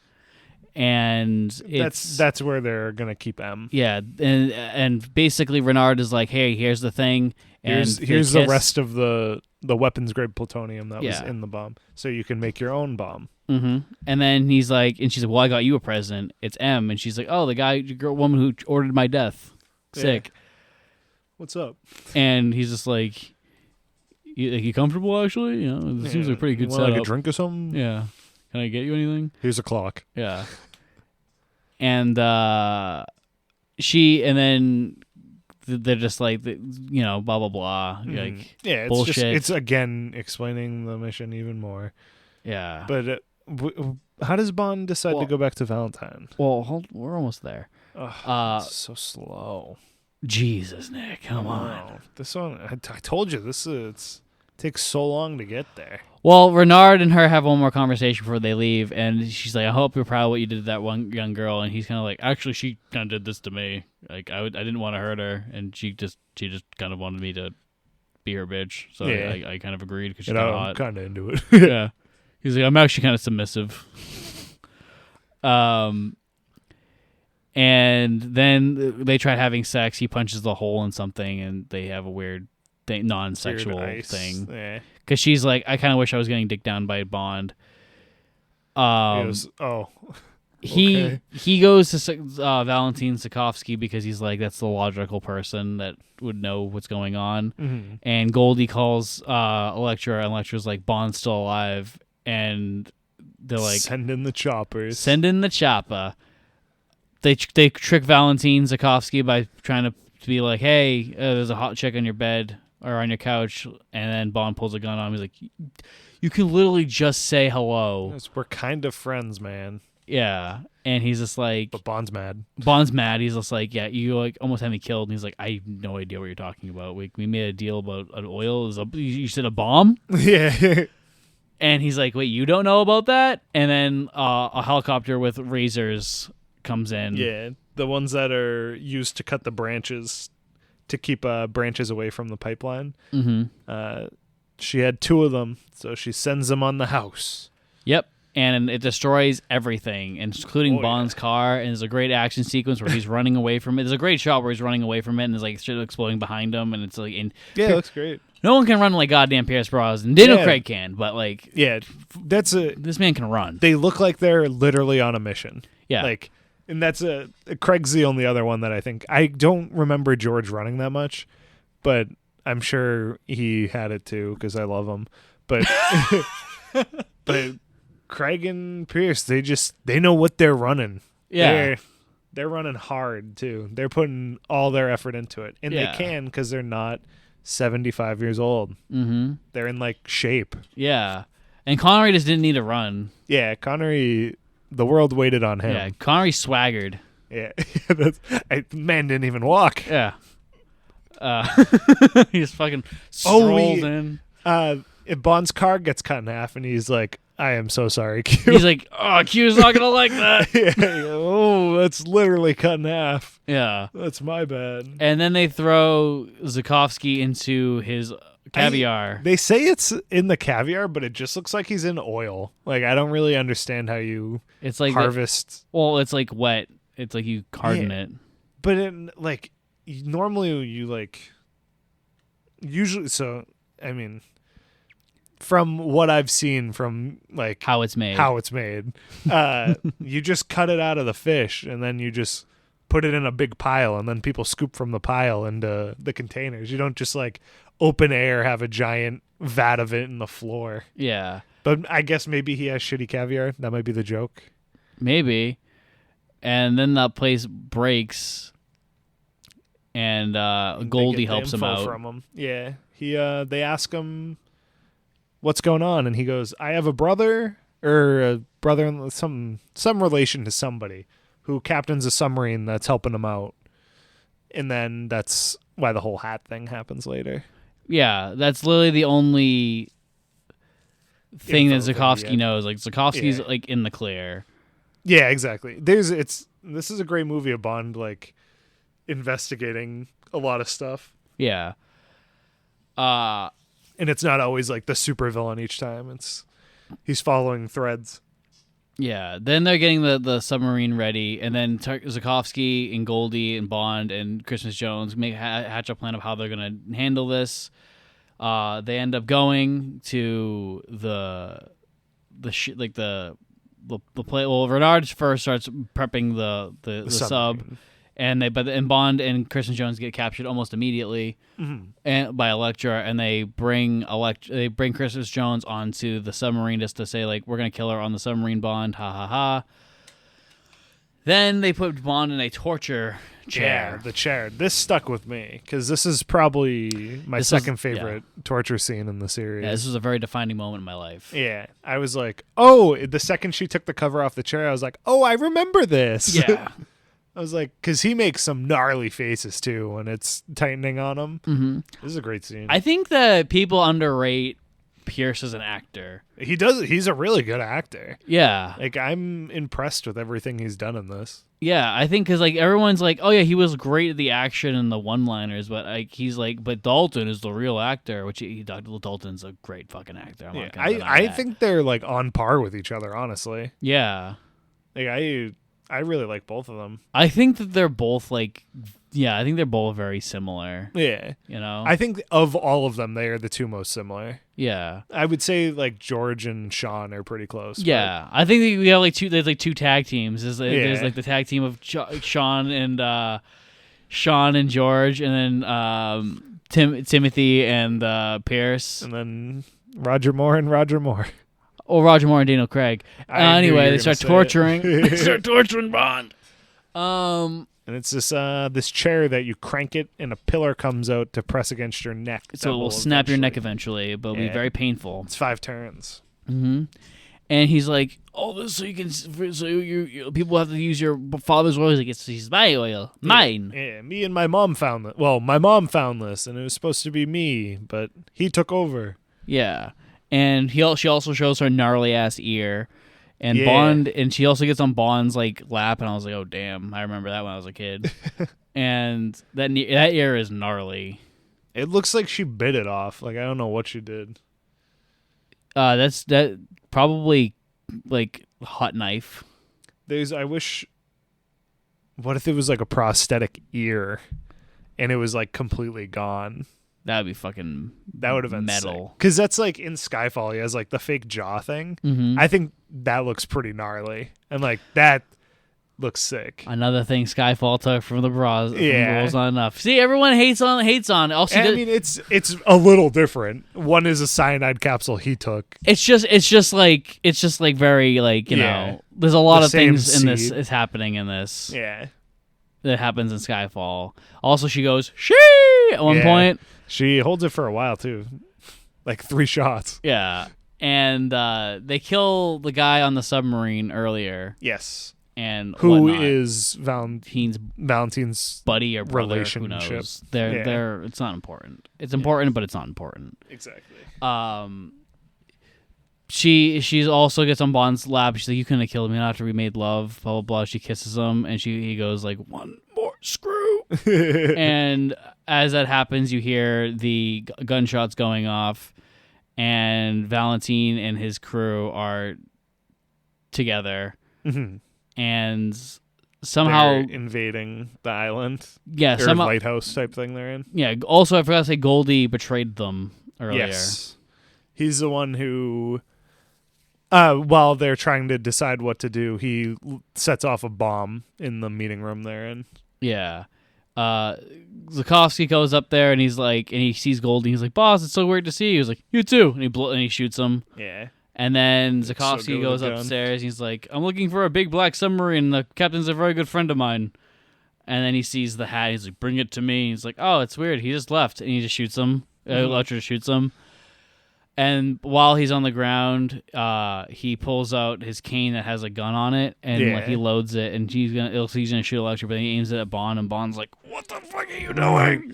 And that's where they're gonna keep M. Yeah, and basically Renard is like, "Hey, here's the thing, and here's the rest of the weapons grade plutonium that was in the bomb, so you can make your own bomb." Mm-hmm. And then he's like, and she's like, "Well, I got you a present. It's M." And she's like, "Oh, the woman who ordered my death. Sick. Yeah. What's up?" And he's just like, "You comfortable? Actually, it seems like a pretty good setup. Like a drink or something? Yeah. Can I get you anything? Here's a clock." Yeah. And then they're just like, blah blah blah, it's bullshit. It's again explaining the mission even more. Yeah. But how does Bond decide to go back to Valentine? Well, we're almost there. So slow. Jesus, Nick, come on. This one, I told you, it takes so long to get there. Well, Renard and her have one more conversation before they leave, and she's like, "I hope you're proud of what you did to that one young girl." And he's kind of like, "Actually, she kind of did this to me. I didn't want to hurt her, and she just kind of wanted me to be her bitch." So I kind of agreed because she's kind of hot. I'm kind of into it. Yeah, he's like, "I'm actually kind of submissive." And then they try having sex. He punches the hole in something, and they have a weird non-sexual thing. Yeah. Because she's like, I kind of wish I was getting dicked down by Bond. He goes to Valentin Sikovsky because he's like, that's the logical person that would know what's going on. Mm-hmm. And Goldie calls Elektra, and Elektra's like, Bond's still alive. And they're like, send in the choppers. Send in the chopper. They trick Valentin Sikovsky by trying to be like, hey, there's a hot chick on your bed or on your couch, and then Bond pulls a gun on him. He's like, you can literally just say hello. We're kind of friends, man. Yeah, and he's just like, But Bond's mad. He's just like, yeah, you like almost had me killed. And he's like, I have no idea what you're talking about. We made a deal about an oil. You said a bomb? Yeah. And he's like, wait, you don't know about that? And then a helicopter with razors comes in. Yeah, the ones that are used to cut the branches to keep branches away from the pipeline. Mm-hmm. She had 2 of them, so she sends them on the house. Yep. And it destroys everything, including Bond's car. And there's a great action sequence where he's running away from it. There's a great shot where he's running away from it, and there's like shit exploding behind him. And it's like, it looks great. No one can run like goddamn Pierce Brosnan. Daniel Craig can, but like, this man can run. They look like they're literally on a mission. Yeah, like, and Craig's the only other one that I don't remember George running that much, but I'm sure he had it too because I love him. But but Craig and Pierce, they know what they're running. Yeah, they're running hard too. They're putting all their effort into it, and they can because they're not 75 years old. Mm-hmm. They're in like shape. Yeah, and Connery just didn't need to run. Yeah, Connery, the world waited on him. Yeah, Connery swaggered. Yeah, man didn't even walk. Yeah, he just fucking strolled in. Bond's car gets cut in half, and he's like, "I am so sorry, Q." He's like, "Oh, Q's not gonna like that." Yeah, that's literally cut in half. Yeah, that's my bad. And then they throw Zukovsky into his caviar. They say it's in the caviar, but it just looks like he's in oil. Like, I don't really understand how you harvest. It's like wet. It's like you harden it. But normally you like usually. So I mean, from what I've seen from like how it's made, you just cut it out of the fish and then you just put it in a big pile and then people scoop from the pile into the containers. You don't just like open air, have a giant vat of it in the floor. Yeah. But I guess maybe he has shitty caviar. That might be the joke. Maybe. And then that place breaks and Goldie helps him out. From him. Yeah. They ask him what's going on, and he goes, I have a brother or a brother, some relation to somebody who captains a submarine that's helping him out. And then that's why the whole hat thing happens later. Yeah, that's literally the only thing that Zukovsky knows. Like, Zukovsky's like in the clear. Yeah, exactly. This is a great movie of Bond like investigating a lot of stuff. Yeah. And it's not always like the supervillain each time. He's following threads. Yeah. Then they're getting the submarine ready, and then Zukovsky and Goldie and Bond and Christmas Jones hatch a plan of how they're gonna handle this. They end up going to the play. Well, Renard first starts prepping the sub, and Bond and Kristen Jones get captured almost immediately, and by Elektra, and they bring Kristen Jones onto the submarine just to say like, we're gonna kill her on the submarine, Bond, ha ha ha. Then they put Bond in a torture chair. Yeah, the chair. This stuck with me because this is probably my second favorite torture scene in the series. Yeah, this was a very defining moment in my life. Yeah, I was like, oh, the second she took the cover off the chair, I was like, oh, I remember this. Yeah. I was like, because he makes some gnarly faces too when it's tightening on him. Mm-hmm. This is a great scene. I think that people underrate Pierce as an actor. He does. He's a really good actor. Yeah. Like, I'm impressed with everything he's done in this. Yeah, I think because like everyone's like, oh yeah, he was great at the action and the one-liners, but like he's like, but Dalton is the real actor, which Dalton's a great fucking actor. I think they're like on par with each other, honestly. Yeah. Like I really like both of them. I think that they're both like, yeah, I think they're both very similar. Yeah. You know? I think of all of them, they are the two most similar. Yeah. I would say like George and Sean are pretty close. Yeah. I think we have like there's like two tag teams. There's like the tag team of Sean and George, and then Timothy and Pierce. And then Roger Moore and Roger Moore. Oh, Roger Moore and Daniel Craig. Anyway, they start torturing. They start torturing Bond. And it's this chair that you crank it, and a pillar comes out to press against your neck. So it will snap your neck eventually, but it'll be very painful. It's 5 turns. Mm-hmm. And he's like, "Oh, this so you can, so you people have to use your father's oil." He's like, "It's my oil, mine." Yeah, me and my mom found this. Well, my mom found this, and it was supposed to be me, but he took over. Yeah, and she also shows her gnarly ass ear, and Yeah. Bond, and she also gets on Bond's like lap, and I was like, "Oh damn, I remember that when I was a kid." And that ear is gnarly. It looks like she bit it off. Like I don't know what she did. That's probably like a hot knife. I wish. What if it was like a prosthetic ear, and it was like completely gone? That would be fucking. That would have been metal. Because that's like in Skyfall, he has like the fake jaw thing. Mm-hmm. I think that looks pretty gnarly, and like that looks sick. Another thing Skyfall took from the bras. Yeah, Rules Not Enough. See, everyone hates on. Also, I mean, it's a little different. One is a cyanide capsule he took. It's just like very like you know. There's a lot of things in this is happening in this. Yeah, that happens in Skyfall. Also, she goes she at one point. She holds it for a while too, like 3 shots. Yeah, and they kill the guy on the submarine earlier. Yes. And who whatnot. is Valentine's buddy or brother, relationship? Who knows? They're it's not important. It's important, but it's not important. Exactly. She's also gets on Bond's lap. She's like, "You couldn't have killed me not after we made love." Blah blah blah. She kisses him, and he goes like, "One more screw." And as that happens, you hear the gunshots going off, and Valentine and his crew are together. Mm-hmm. And somehow they're invading the island. Yeah, or lighthouse type thing they're in. Yeah. Also, I forgot to say Goldie betrayed them earlier. Yes, he's the one who, while they're trying to decide what to do, he sets off a bomb in the meeting room they're in. Yeah. Zukovsky goes up there and he's like, and he sees Goldie. He's like, "Boss, it's so weird to see you." He's like, "You too." And he shoots him. Yeah. And then Zukovsky goes upstairs. He's like, "I'm looking for a big black submarine. The captain's a very good friend of mine." And then he sees the hat. He's like, "Bring it to me." He's like, "Oh, it's weird. He just left." And he just shoots him. Electra shoots him. And while he's on the ground, he pulls out his cane that has a gun on it, and like he loads it, and he's gonna shoot Electra, but he aims it at Bond, and Bond's like, "What the fuck are you doing?"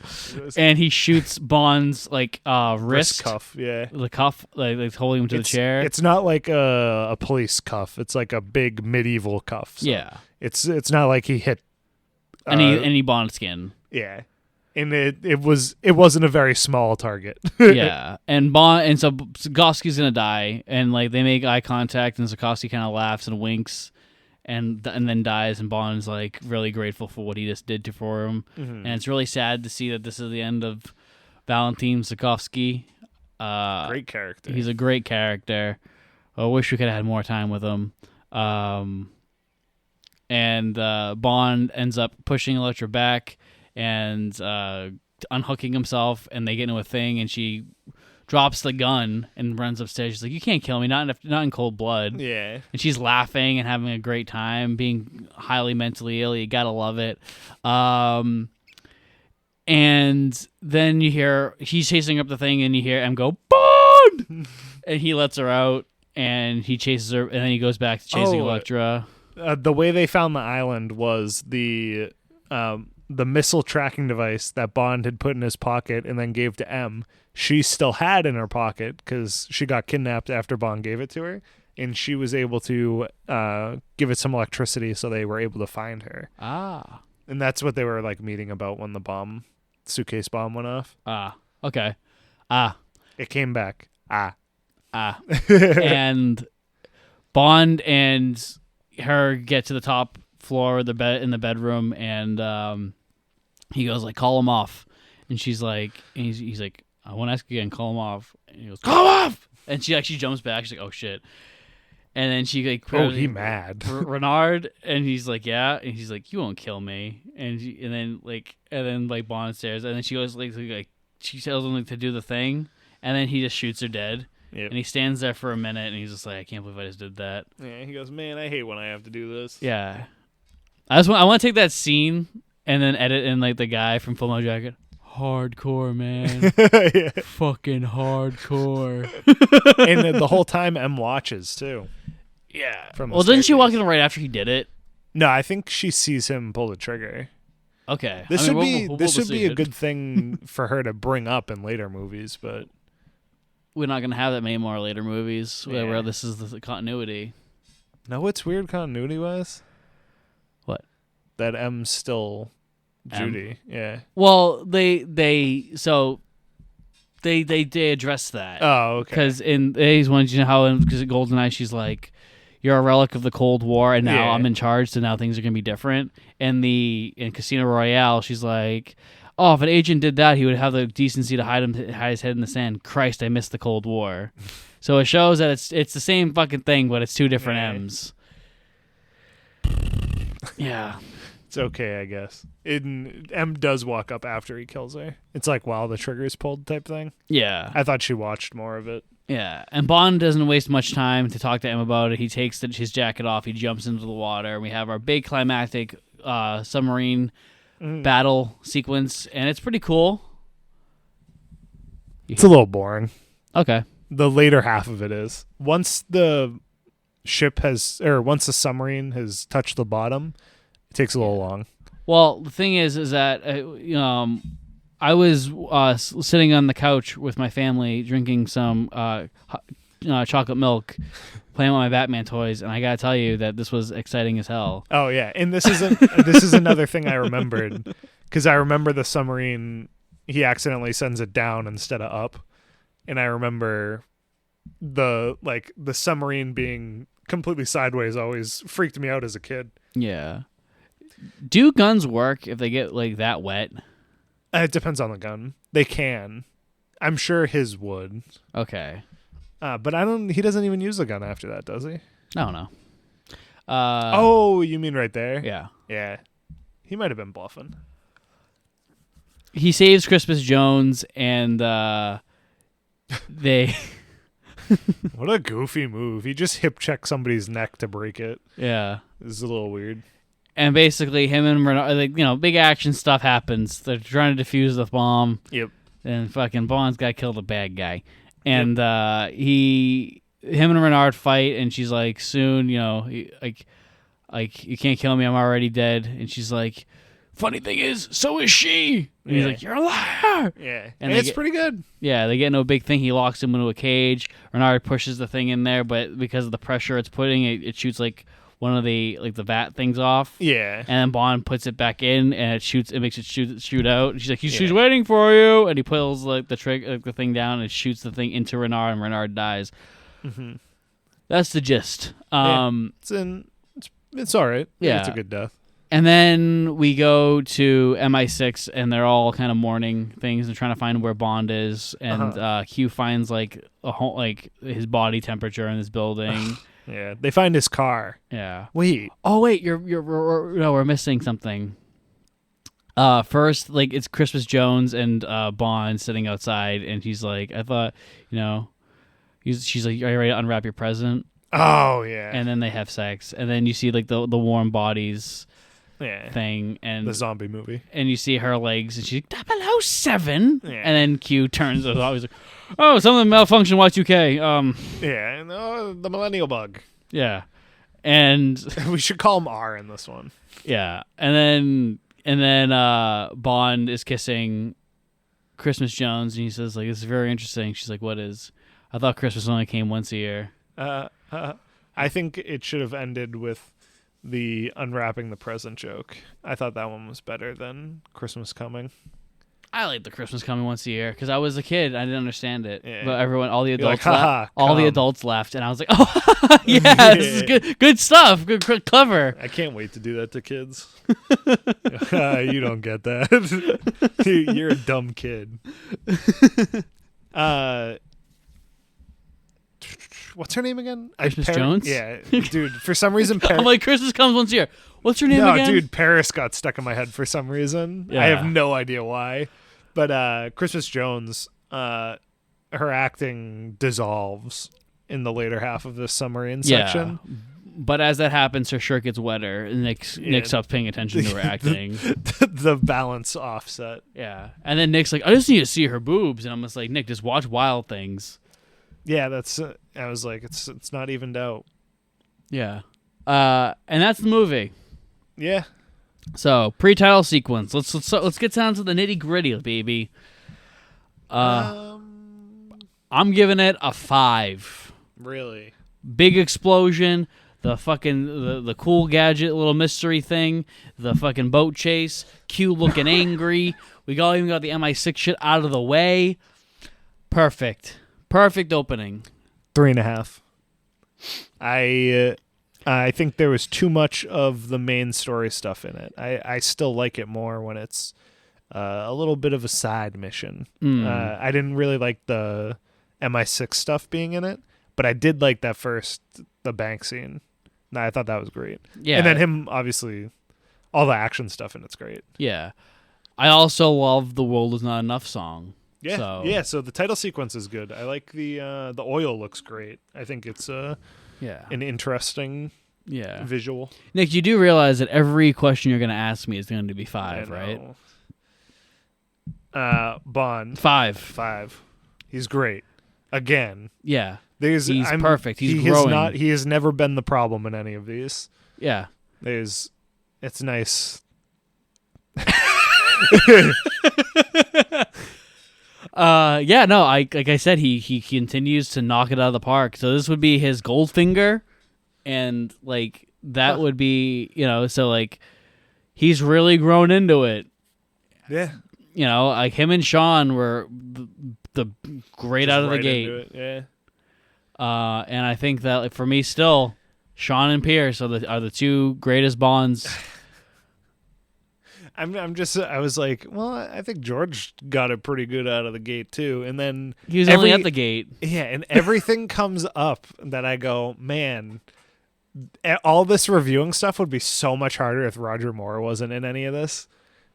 And he shoots Bond's like wrist cuff, the cuff, like holding him to the chair. It's not like a police cuff; it's like a big medieval cuff. So yeah, it's not like he hit any Bond skin. Yeah. And it wasn't a very small target. Yeah, and so Zukovsky's gonna die, and like they make eye contact, and Zukovsky kind of laughs and winks, and then dies, and Bond's like really grateful for what he just did for him, and it's really sad to see that this is the end of Valentin Zukovsky. Great character. He's a great character. I wish we could have had more time with him. And Bond ends up pushing Electra back and unhooking himself, and they get into a thing, and she drops the gun and runs upstairs. She's like, "You can't kill me, not in cold blood." Yeah. And she's laughing and having a great time, being highly mentally ill. You gotta love it. And then you hear he's chasing up the thing, and you hear him go, "Bond!" And he lets her out, and he chases her, and then he goes back to chasing Electra. The way they found the island was the missile tracking device that Bond had put in his pocket and then gave to M. She still had in her pocket because she got kidnapped after Bond gave it to her, and she was able to give it some electricity, so they were able to find her. Ah. And that's what they were like meeting about when the suitcase bomb went off. Ah. Okay. Ah. It came back. Ah. And Bond and her get to the top floor of the bed in the bedroom, and he goes like, "Call him off," and she's like, and he's like, "I want to ask again, call him off," and he goes, "Call him off," and she jumps back. She's like, "Oh shit," and then she like, he mad Renard, and he's like, "Yeah," and he's like, "You won't kill me," and then Bond stares, and then she goes like she tells him like to do the thing, and then he just shoots her dead. Yep. And he stands there for a minute, and he's just like, "I can't believe I just did that." Yeah, he goes, "Man, I hate when I have to do this." Yeah, I want to take that scene and then edit in like the guy from Full Metal Jacket. Hardcore, man. Yeah. Fucking hardcore. And the whole time M watches too. Yeah. Well, didn't she walk in right after he did it? No, I think she sees him pull the trigger. Okay. This would be a good thing for her to bring up in later movies, but we're not gonna have that many more later movies where this is the continuity. Know what's weird continuity wise? What? That M's still Judy. Yeah. Well, they address that. Oh, okay. Because in these ones, you know how in GoldenEye, she's like, "You're a relic of the Cold War, and now I'm in charge, so now things are gonna be different." And in Casino Royale, she's like, "Oh, if an agent did that, he would have the decency to hide his head in the sand." Christ, I missed the Cold War. So it shows that it's the same fucking thing, but it's two different M's. Yeah. It's okay, I guess. M does walk up after he kills her. It's like while the trigger is pulled type thing. Yeah. I thought she watched more of it. Yeah. And Bond doesn't waste much time to talk to M about it. He takes his jacket off. He jumps into the water. And we have our big climactic submarine battle sequence. And it's pretty cool. It's a little boring. Okay. The later half of it is. Once the once the submarine has touched the bottom, it takes a little long. Well, the thing is that I was sitting on the couch with my family drinking some chocolate milk, playing with my Batman toys, and I gotta tell you that this was exciting as hell. Oh yeah, and this is another thing I remembered, because I remember the submarine, he accidentally sends it down instead of up, and I remember the submarine being completely sideways always freaked me out as a kid. Yeah. Do guns work if they get like that wet? It depends on the gun. They can. I'm sure his would. Okay. But he doesn't even use the gun after that, does he? No. Oh, you mean right there? Yeah. Yeah. He might have been bluffing. He saves Crispus Jones, and they... What a goofy move. He just hip checked somebody's neck to break it. Yeah. This is a little weird. And basically, him and Renard, big action stuff happens. They're trying to defuse the bomb. Yep. And fucking Bond's got to kill the bad guy. And him and Renard fight, and she's like, soon, you can't kill me, I'm already dead. And she's like, funny thing is, so is she. And he's like, you're a liar. Yeah. And it's pretty good. Yeah, they get into a big thing. He locks him into a cage. Renard pushes the thing in there, but because of the pressure it's putting, it shoots like one of the vat things off. Yeah. And then Bond puts it back in, and it makes it shoot out. And she's like, she's waiting for you. And he pulls the thing down and shoots the thing into Renard, and Renard dies. Mm-hmm. That's the gist. It's all right. Yeah. It's a good death. And then we go to MI6, and they're all kind of mourning things and trying to find where Bond is. And Q finds his body temperature in this building. Yeah, they find his car. Yeah. Wait. Oh wait, we're missing something. First, it's Crispus Jones and Bond sitting outside, and he's like, I thought, she's like, are you ready to unwrap your present? Oh yeah. And then they have sex, and then you see the warm bodies. Thing and the zombie movie, and you see her legs, and she's like 007, and then Q turns it off. He's like, "Oh, something malfunctioned. Y2K." Yeah, and the millennial bug. Yeah, and we should call him R in this one. Yeah, and then Bond is kissing Christmas Jones, and he says this is very interesting. She's like, "What is?" I thought Christmas only came once a year. I think it should have ended with the unwrapping the present joke. I thought that one was better than Christmas coming. I like the Christmas coming once a year because I was a kid. I didn't understand it. Yeah. But all the adults like, left. All the adults left, and I was like, "Oh, yeah, this is good stuff. Good, clever." I can't wait to do that to kids. You don't get that. You're a dumb kid. What's her name again? Christmas Jones? Yeah, dude. For some reason, I'm like, Christmas comes once a year. What's her name again? No, dude, Paris got stuck in my head for some reason. Yeah. I have no idea why. But Christmas Jones, her acting dissolves in the later half of this submarine section. But as that happens, her shirt gets wetter, and Nick stops paying attention to her acting. The balance offset. Yeah. And then Nick's like, I just need to see her boobs. And I'm just like, Nick, just watch Wild Things. Yeah, I was like, it's not evened out. Yeah. And that's the movie. Yeah. So pre-title sequence. Let's get down to the nitty gritty, baby. I'm giving it a 5. Really? Big explosion. The fucking the cool gadget little mystery thing. The fucking boat chase. Q looking angry. We even got the MI6 shit out of the way. Perfect opening. 3.5. I think there was too much of the main story stuff in it. I still like it more when it's a little bit of a side mission. I didn't really like the MI6 stuff being in it, but I did like the bank scene. I thought that was great. Yeah. And then him, obviously, all the action stuff in it's great. Yeah. I also love the "World Is Not Enough" song. Yeah. So the title sequence is good. I like the oil looks great. I think it's an interesting visual. Nick, you do realize that every question you're going to ask me is going to be 5, right? Bond. 5. He's great. Again. Yeah. He's perfect. He's growing. He has never been the problem in any of these. Yeah. It's nice. Like I said, he continues to knock it out of the park. So this would be his Goldfinger, and like that would be, so like he's really grown into it. Yeah. Like him and Sean were the great out of the gate. Yeah. And I think that like, for me still, Sean and Pierce are the two greatest Bonds. I was like, well, I think George got it pretty good out of the gate too. And then he was only at the gate. Yeah, and everything comes up that I go, man, all this reviewing stuff would be so much harder if Roger Moore wasn't in any of this.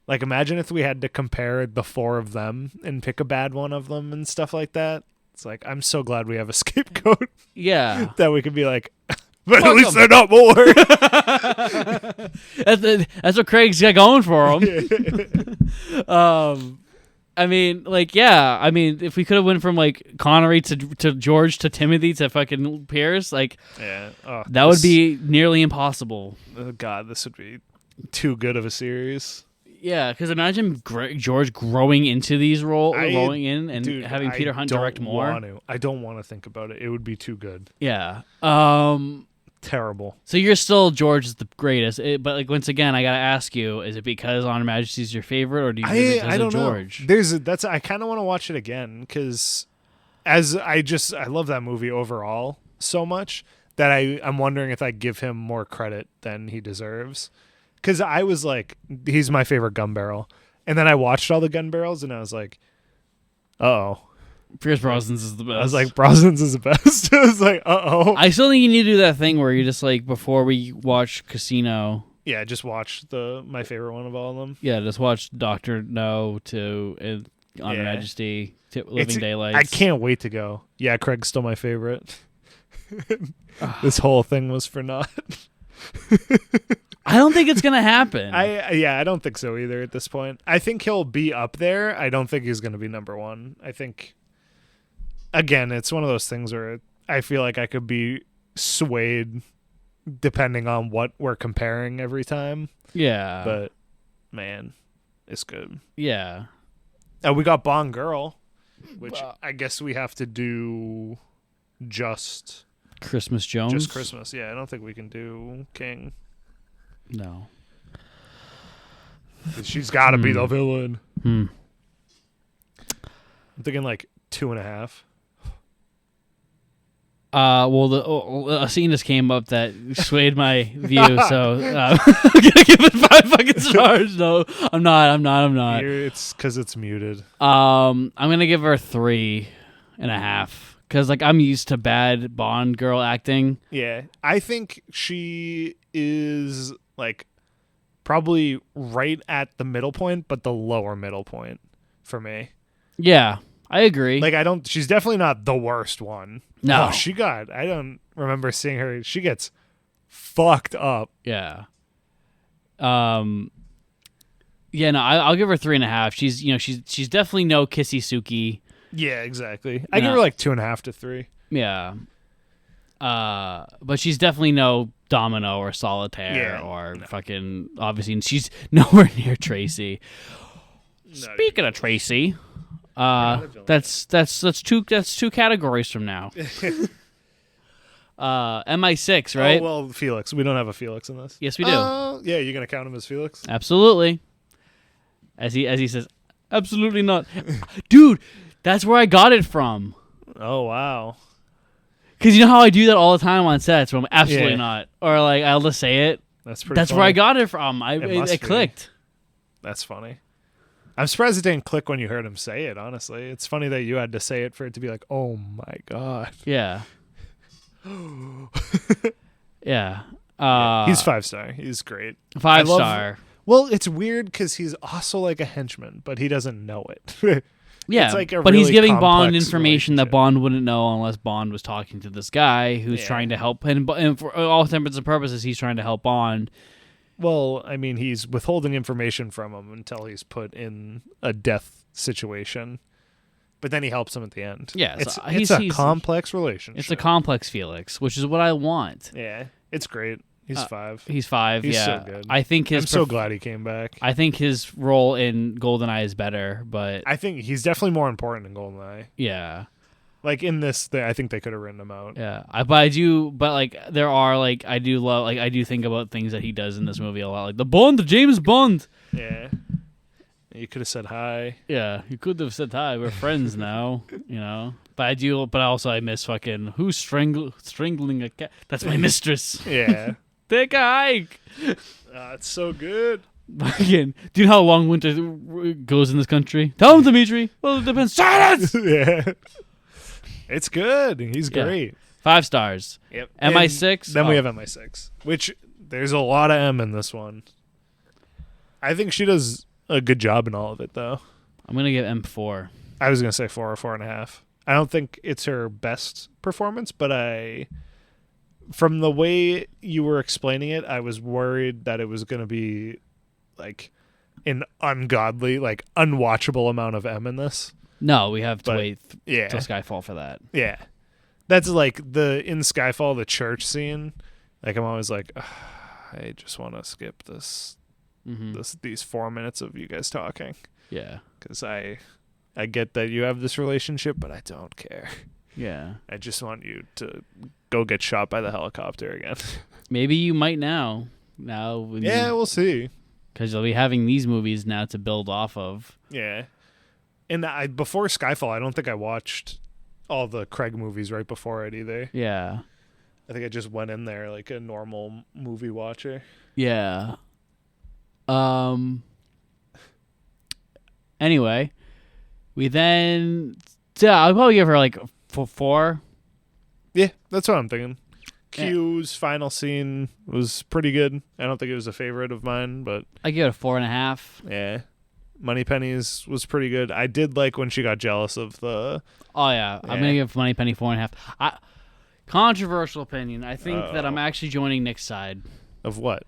Like, imagine if we had to compare the 4 of them and pick a bad one of them and stuff like that. It's like, I'm so glad we have a scapegoat. Yeah. That we could be like, but at least they're not more. That's what Craig's got going for him. I mean, if we could have went from like Connery to George to Timothy to fucking Pierce, like, that would be nearly impossible. Oh God, this would be too good of a series. Yeah, because imagine George growing into these roles, rolling in, and having Peter Hunt direct more. I don't want to think about it. It would be too good. Yeah. Terrible. So you're still George is the greatest, but like once again, I gotta ask you: is it because On Her Majesty's your favorite, or do you? I don't George? Know. I kind of want to watch it again because, I love that movie overall so much that I'm wondering if I give him more credit than he deserves. Because I was like, he's my favorite gun barrel. And then I watched all the gun barrels, and I was like, uh-oh. Pierce Brosnan's is the best. I was like, Brosnan's is the best. I was like, uh-oh. I still think you need to do that thing where you just, like, before we watch Casino... Yeah, just watch my favorite one of all of them. Yeah, just watch Dr. No to On Her Majesty, to Living Daylights. I can't wait to go. Yeah, Craig's still my favorite. This whole thing was for naught. I don't think it's gonna happen. I don't think so either at this point. I think he'll be up there. I don't think he's gonna be number 1. I think, again, it's one of those things where I feel like I could be swayed depending on what we're comparing every time. Yeah. But man, it's good. Yeah. We got Bond Girl, which I guess we have to do just Christmas Jones. Just Christmas. Yeah, I don't think we can do King. No. She's got to be the villain. I'm thinking like 2.5. A scene just came up that swayed my view, so I'm gonna give it 5 fucking stars. No, I'm not. It's because it's muted. I'm gonna give her 3.5 because like I'm used to bad Bond girl acting. Yeah, I think she is like probably right at the middle point, but the lower middle point for me. Yeah, I agree. Like she's definitely not the worst one. No, I don't remember seeing her. She gets fucked up. Yeah. I'll give her 3.5. She's definitely no Kissy Suki. Yeah, exactly. I give her like 2.5 to 3. Yeah. But she's definitely no Domino or Solitaire or no. fucking obviously, and she's nowhere near Tracy. Speaking of Tracy, that's two categories from now. MI6, right? Oh, well, Felix. We don't have a Felix in this. Yes, we do. Yeah, you're gonna count him as Felix? Absolutely. As he says, absolutely not, dude. That's where I got it from. Oh wow. Because you know how I do that all the time on sets, where I'm absolutely not, or like I'll just say it. That's pretty. That's funny. where I got it from. It clicked. That's funny. I'm surprised it didn't click when you heard him say it. Honestly, it's funny that you had to say it for it to be like, oh my god. Yeah. Yeah. He's 5-star. He's great. 5-star. Well, it's weird because he's also like a henchman, but he doesn't know it. Yeah, it's like but he's really giving Bond information that relationship. Bond wouldn't know unless Bond was talking to this guy who's trying to help. And for all intents and purposes, he's trying to help Bond. Well, I mean, he's withholding information from him until he's put in a death situation. But then he helps him at the end. Yeah, it's so a complex relationship. It's a complex Felix, which is what I want. Yeah, it's great. He's 5. He's 5. He's yeah, so good. I think I'm so glad he came back. I think his role in GoldenEye is better, but I think he's definitely more important in GoldenEye. Yeah, like in this, I think they could have written him out. Yeah, but like there are like I do love like I do think about things that he does in this movie a lot, like the Bond, James Bond. Yeah, you could have said hi. Yeah, you could have said hi. We're friends now, you know. But also I miss fucking who's strangling a cat. That's my mistress. Yeah. Take a hike. It's so good. Fucking, do you know how long winter goes in this country? Tell him, Dimitri. Well, it depends. Silence! Yeah. It's good. He's great. 5 stars. Yep. MI6. Then we have MI6, which there's a lot of M in this one. I think she does a good job in all of it, though. I'm going to give M4. I was going to say 4 or 4.5. I don't think it's her best performance, but from the way you were explaining it, I was worried that it was going to be like an ungodly, like unwatchable amount of M in this. No, we have to wait till Skyfall for that. Yeah. That's like in Skyfall, the church scene. Like I'm always like, I just want to skip this, these 4 minutes of you guys talking. Yeah. Because I get that you have this relationship, but I don't care. Yeah. I just want you to go get shot by the helicopter again. Maybe you might now. We'll see. Because you'll be having these movies now to build off of. Yeah. And before Skyfall, I don't think I watched all the Craig movies right before it either. Yeah. I think I just went in there like a normal movie watcher. Yeah. Anyway, we then... Yeah, I'll probably give her like 4. Yeah, that's what I'm thinking. Q's final scene was pretty good. I don't think it was a favorite of mine, but... I give it a 4.5. Yeah. Moneypenny's was pretty good. I did like when she got jealous of the... Oh, yeah. I'm going to give Moneypenny 4.5. Controversial opinion. I think that I'm actually joining Nick's side. Of what?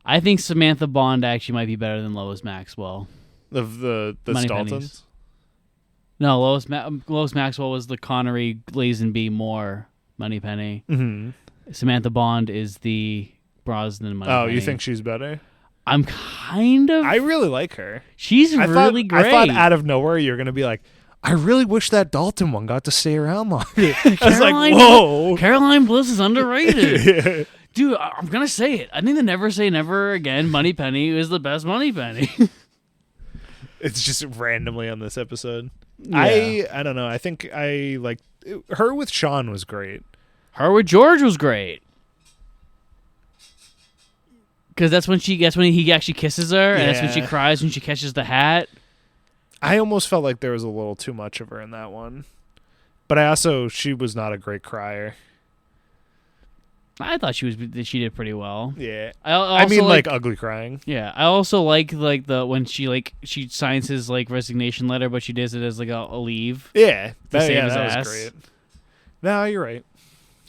I think Samantha Bond actually might be better than Lois Maxwell. Of the Daltons? No, Lois Maxwell was the Connery Lazenby Moore Moneypenny. Mm-hmm. Samantha Bond is the Brosnan Moneypenny. Oh, you think she's better? I'm kind of... I really like her. She's really great. I thought out of nowhere you're going to be like, I really wish that Dalton one got to stay around longer. I was like, whoa. Caroline Bliss is underrated. Yeah. Dude, I'm going to say it. I need to never say never again. Moneypenny is the best Moneypenny. It's just randomly on this episode. Yeah. I don't know. I think I like her with Sean was great. Her with George was great. Because that's when he actually kisses her, and that's when she cries when she catches the hat. I almost felt like there was a little too much of her in that one. But she was not a great crier. I thought she did pretty well. Yeah. I mean like ugly crying. Yeah. I also like the when she signs his like resignation letter, but she does it as like a leave. Yeah. That was great. No, you're right.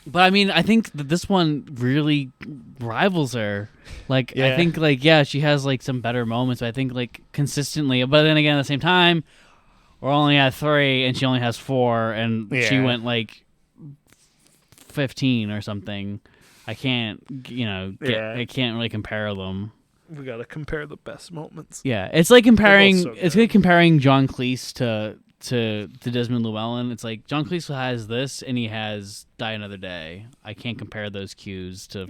But I mean, I think that this one really rivals her. Like, yeah. I think she has like some better moments. But I think like consistently, but then again, at the same time, we're only at 3 and she only has 4, and she went like 15 or something. I can't, I can't really compare them. We gotta compare the best moments. Yeah, it's like comparing. So it's like comparing John Cleese to Desmond Llewellyn. It's like John Cleese has this, and he has Die Another Day. I can't compare those cues to.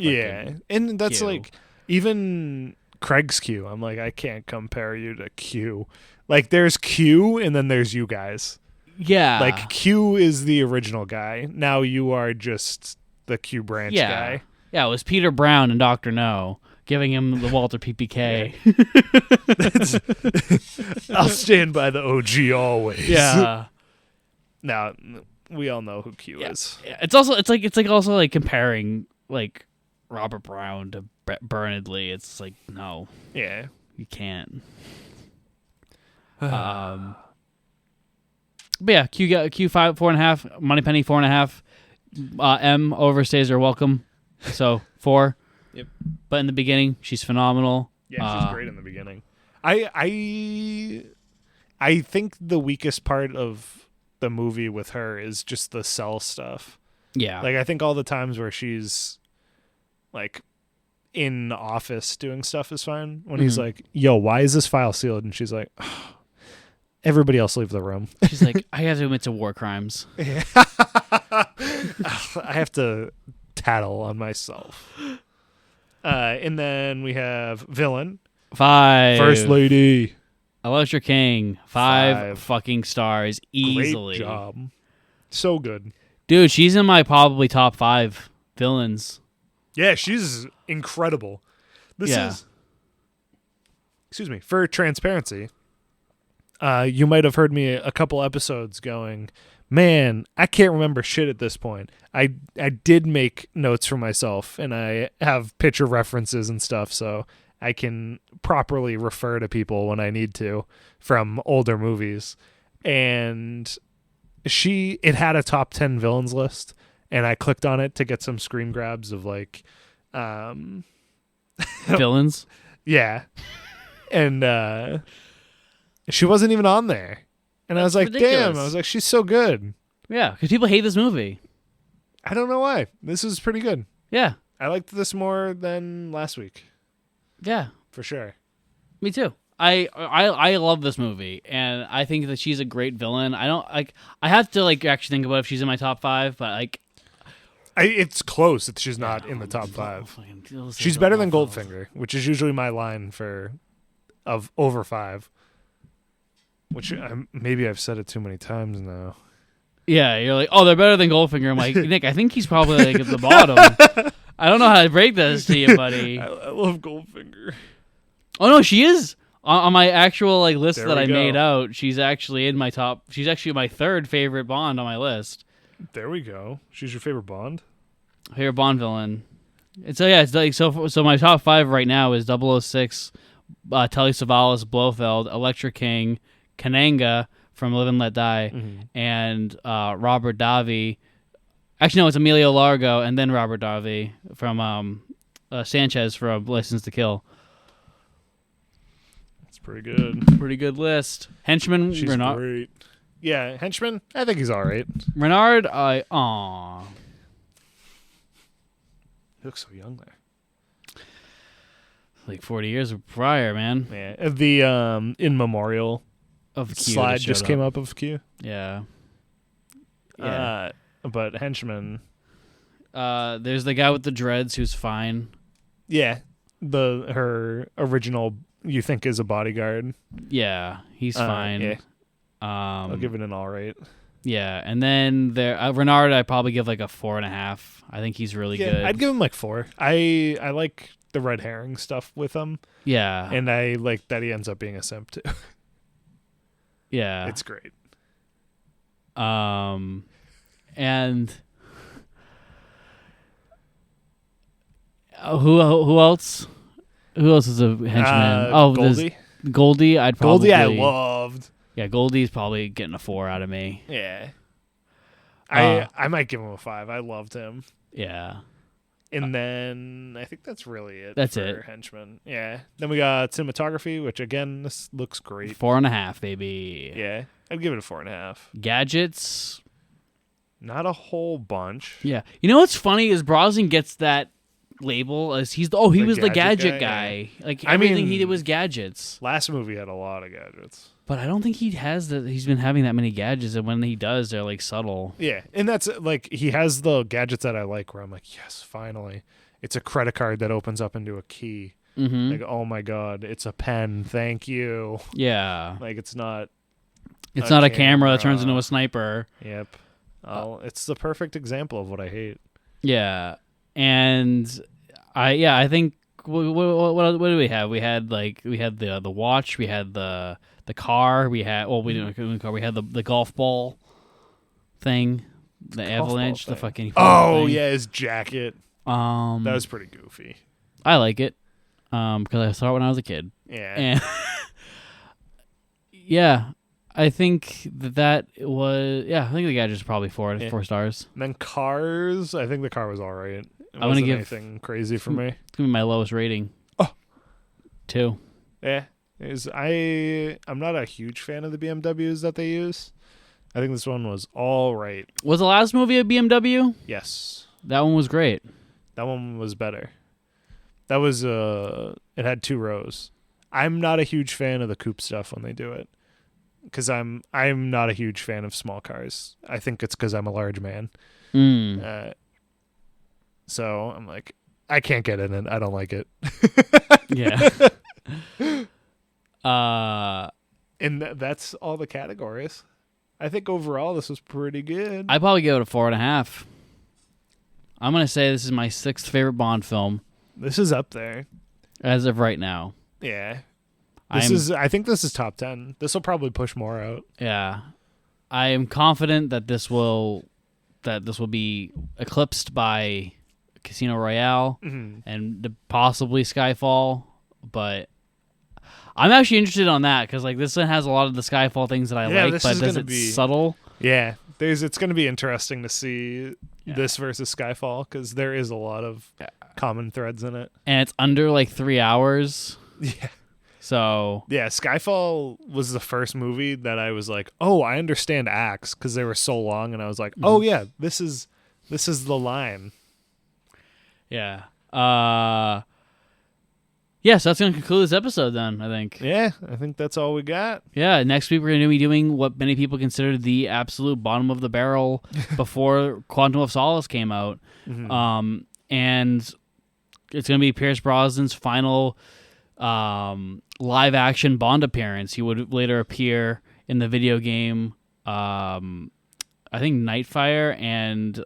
And that's Q. like even Craig's Q. I'm like, I can't compare you to Q. Like, there's Q, and then there's you guys. Yeah, Like Q is the original guy. Now you are just the Q branch guy. Yeah, it was Peter Brown and Dr. No. Giving him the Walter PPK. I'll stand by the OG always. Yeah. Now we all know who Q is. Yeah. It's also like comparing like Robert Brown to Bernard-Lee. It's like no. Yeah. You can't. But yeah, Q got Q5 4.5, Moneypenny 4.5. M overstays are welcome. So 4. Yep. But in the beginning, she's phenomenal. Yeah, she's great in the beginning. I think the weakest part of the movie with her is just the cell stuff. Yeah. Like, I think all the times where she's like in the office doing stuff is fine. When he's like, "Yo, why is this file sealed?" And she's like, oh, "Everybody else leave the room." She's like, "I have to admit to war crimes." Yeah. I have to tattle on myself. And then we have villain. 5. First lady. Electra King. 5 fucking stars easily. Great job. So good. Dude, she's in my probably top 5 villains. Yeah, she's incredible. This is, excuse me, for transparency. You might have heard me a couple episodes going, man, I can't remember shit at this point. I did make notes for myself, and I have picture references and stuff, so I can properly refer to people when I need to from older movies. And it had a top 10 villains list, and I clicked on it to get some screen grabs of like villains. Yeah. And she wasn't even on there. And I was like, ridiculous. damn. I was like, she's so good. Yeah, because people hate this movie. I don't know why. This is pretty good. Yeah. I liked this more than last week. Yeah. For sure. Me too. I love this movie, and I think that she's a great villain. I don't like. I have to like actually think about if she's in my top 5, but like, it's close that she's not in the top 5. She's better than Goldfinger, which is usually my line of over 5. Which maybe I've said it too many times now. Yeah, you're like, oh, they're better than Goldfinger. I'm like, Nick, I think he's probably like at the bottom. I don't know how to break this to you, buddy. I love Goldfinger. Oh no, she is on my actual like list There that we I go. made out. She's actually in my top. She's actually my 3rd favorite Bond on my list. There we go. She's your favorite Bond? Favorite Bond villain. And so yeah, it's like so my top 5 right now is 006, Telly Savalas, Blofeld, Electra King, Kananga from Live and Let Die, and Robert Davi. Actually, no, it's Emilio Largo and then Robert Davi from Sanchez from License to Kill. That's pretty good. Pretty good list. Henchman, She's great. Yeah, Henchman, I think he's all right. Renard, He looks so young there. like 40 years prior, man. Yeah, the In Memorial Of Q slide just came up of Q. Yeah. But Henchman. There's the guy with the dreads who's fine. Yeah, her original you think is a bodyguard. Yeah, he's fine. Yeah. I'll give it an all right. Yeah, and then there Renard, I probably give like a 4.5. I think he's really good. I'd give him like 4. I like the red herring stuff with him. Yeah, And I like that he ends up being a simp too. yeah, It's great. And who else? Who else is a henchman? Goldie. Goldie. I'd probably. Goldie, I loved. Yeah, Goldie's probably getting a 4 out of me. Yeah. I might give him a 5. I loved him. Yeah. And then I think that's really it. That's for it. Henchman. Yeah. Then we got cinematography, which again, this looks great. 4.5, baby. Yeah. I'd give it a 4.5. Gadgets. Not a whole bunch. Yeah. You know what's funny is Brosnan gets that label as he was the gadget guy. Yeah. Like everything he did was gadgets. Last movie had a lot of gadgets. But I don't think he's been having that many gadgets, and when he does, they're like subtle. Yeah, and that's like he has the gadgets that I like where I'm like, yes, finally. It's a credit card that opens up into a key. Mm-hmm. Like, oh my god, it's a pen. Thank you. Yeah. Like it's not a camera that turns into a sniper. Yep. It's the perfect example of what I hate. Yeah. And I think what do we have? We had the watch, we had the car, we had we had the golf ball thing, the avalanche, the fucking thing. Yeah, his jacket. That was pretty goofy. I like it because I saw it when I was a kid. Yeah. And yeah, I think that was I think the gadget's probably 4 stars. And then Cars, I think the car was all right. It I'm wasn't gonna give anything crazy for me. It's gonna be my lowest rating. 2. Yeah. I'm not a huge fan of the BMWs that they use. I think this one was all right. Was the last movie a BMW? Yes. That one was great. That one was better. That was it had 2 rows. I'm not a huge fan of the coupe stuff when they do it. Because I'm not a huge fan of small cars. I think it's because I'm a large man. So I'm like, I can't get in it. I don't like it. Yeah. And that's all the categories. I think overall this was pretty good. I'd probably give it a 4.5. I'm gonna say this is my 6th favorite Bond film. This is up there as of right now. Yeah. I think this is top 10. This will probably push more out. Yeah. I am confident that this will be eclipsed by Casino Royale and possibly Skyfall, but I'm actually interested on that because like this one has a lot of the Skyfall things that I like, but does it subtle? Yeah, it's going to be interesting to see this versus Skyfall because there is a lot of common threads in it, and it's under like 3 hours. Yeah. So yeah, Skyfall was the first movie that I was like, oh, I understand acts because they were so long, and I was like, oh yeah, this is the line. Yeah. Yeah, so that's going to conclude this episode then, I think. Yeah, I think that's all we got. Yeah, next week we're going to be doing what many people consider the absolute bottom of the barrel before Quantum of Solace came out. And it's going to be Pierce Brosnan's final live-action Bond appearance. He would later appear in the video game, I think Nightfire and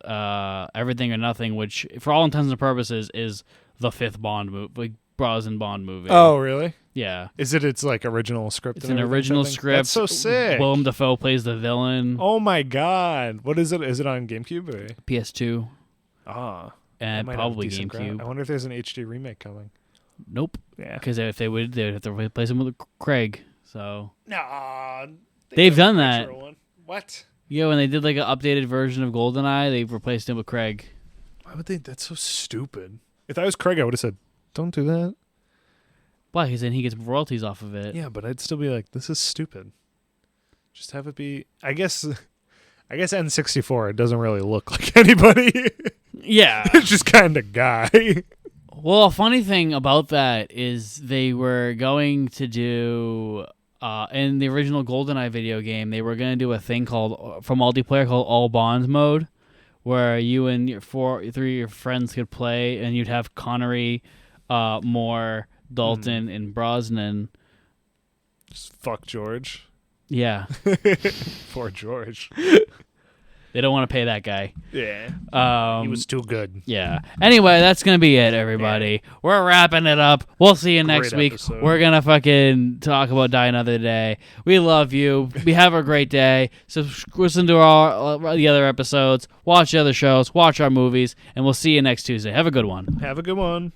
Everything or Nothing, which, for all intents and purposes, is the 5th Bond movie, like Brosnan Bond movie. Oh, really? Yeah. Is it its like original script? It's an original script. That's so sick. Willem Dafoe plays the villain. Oh my god! What is it? Is it on GameCube or PS2? And might probably have GameCube. I wonder if there's an HD remake coming. Nope. Yeah. Because if they would, they'd have to replace him with Craig. So. Nah. They've done that. What? Yeah, when they did like an updated version of GoldenEye, they replaced him with Craig. Why would they? That's so stupid. If I was Craig, I would have said, "Don't do that." Why? Because then he gets royalties off of it. Yeah, but I'd still be like, "This is stupid." Just have it be. I guess N64. It doesn't really look like anybody. Yeah, it's just kind of guy. Well, a funny thing about that is they were going to do in the original GoldenEye video game, they were going to do a thing called for multiplayer called All Bonds mode, where you and three of your friends could play, and you'd have Connery, Moore, Dalton, and Brosnan. Just fuck George. Yeah. Poor George. They don't want to pay that guy. Yeah. He was too good. Yeah. Anyway, that's going to be it, everybody. Yeah. We're wrapping it up. We'll see you next week. Episode. We're going to fucking talk about Die Another Day. We love you. We have a great day. So listen to the other episodes. Watch the other shows. Watch our movies. And we'll see you next Tuesday. Have a good one. Have a good one.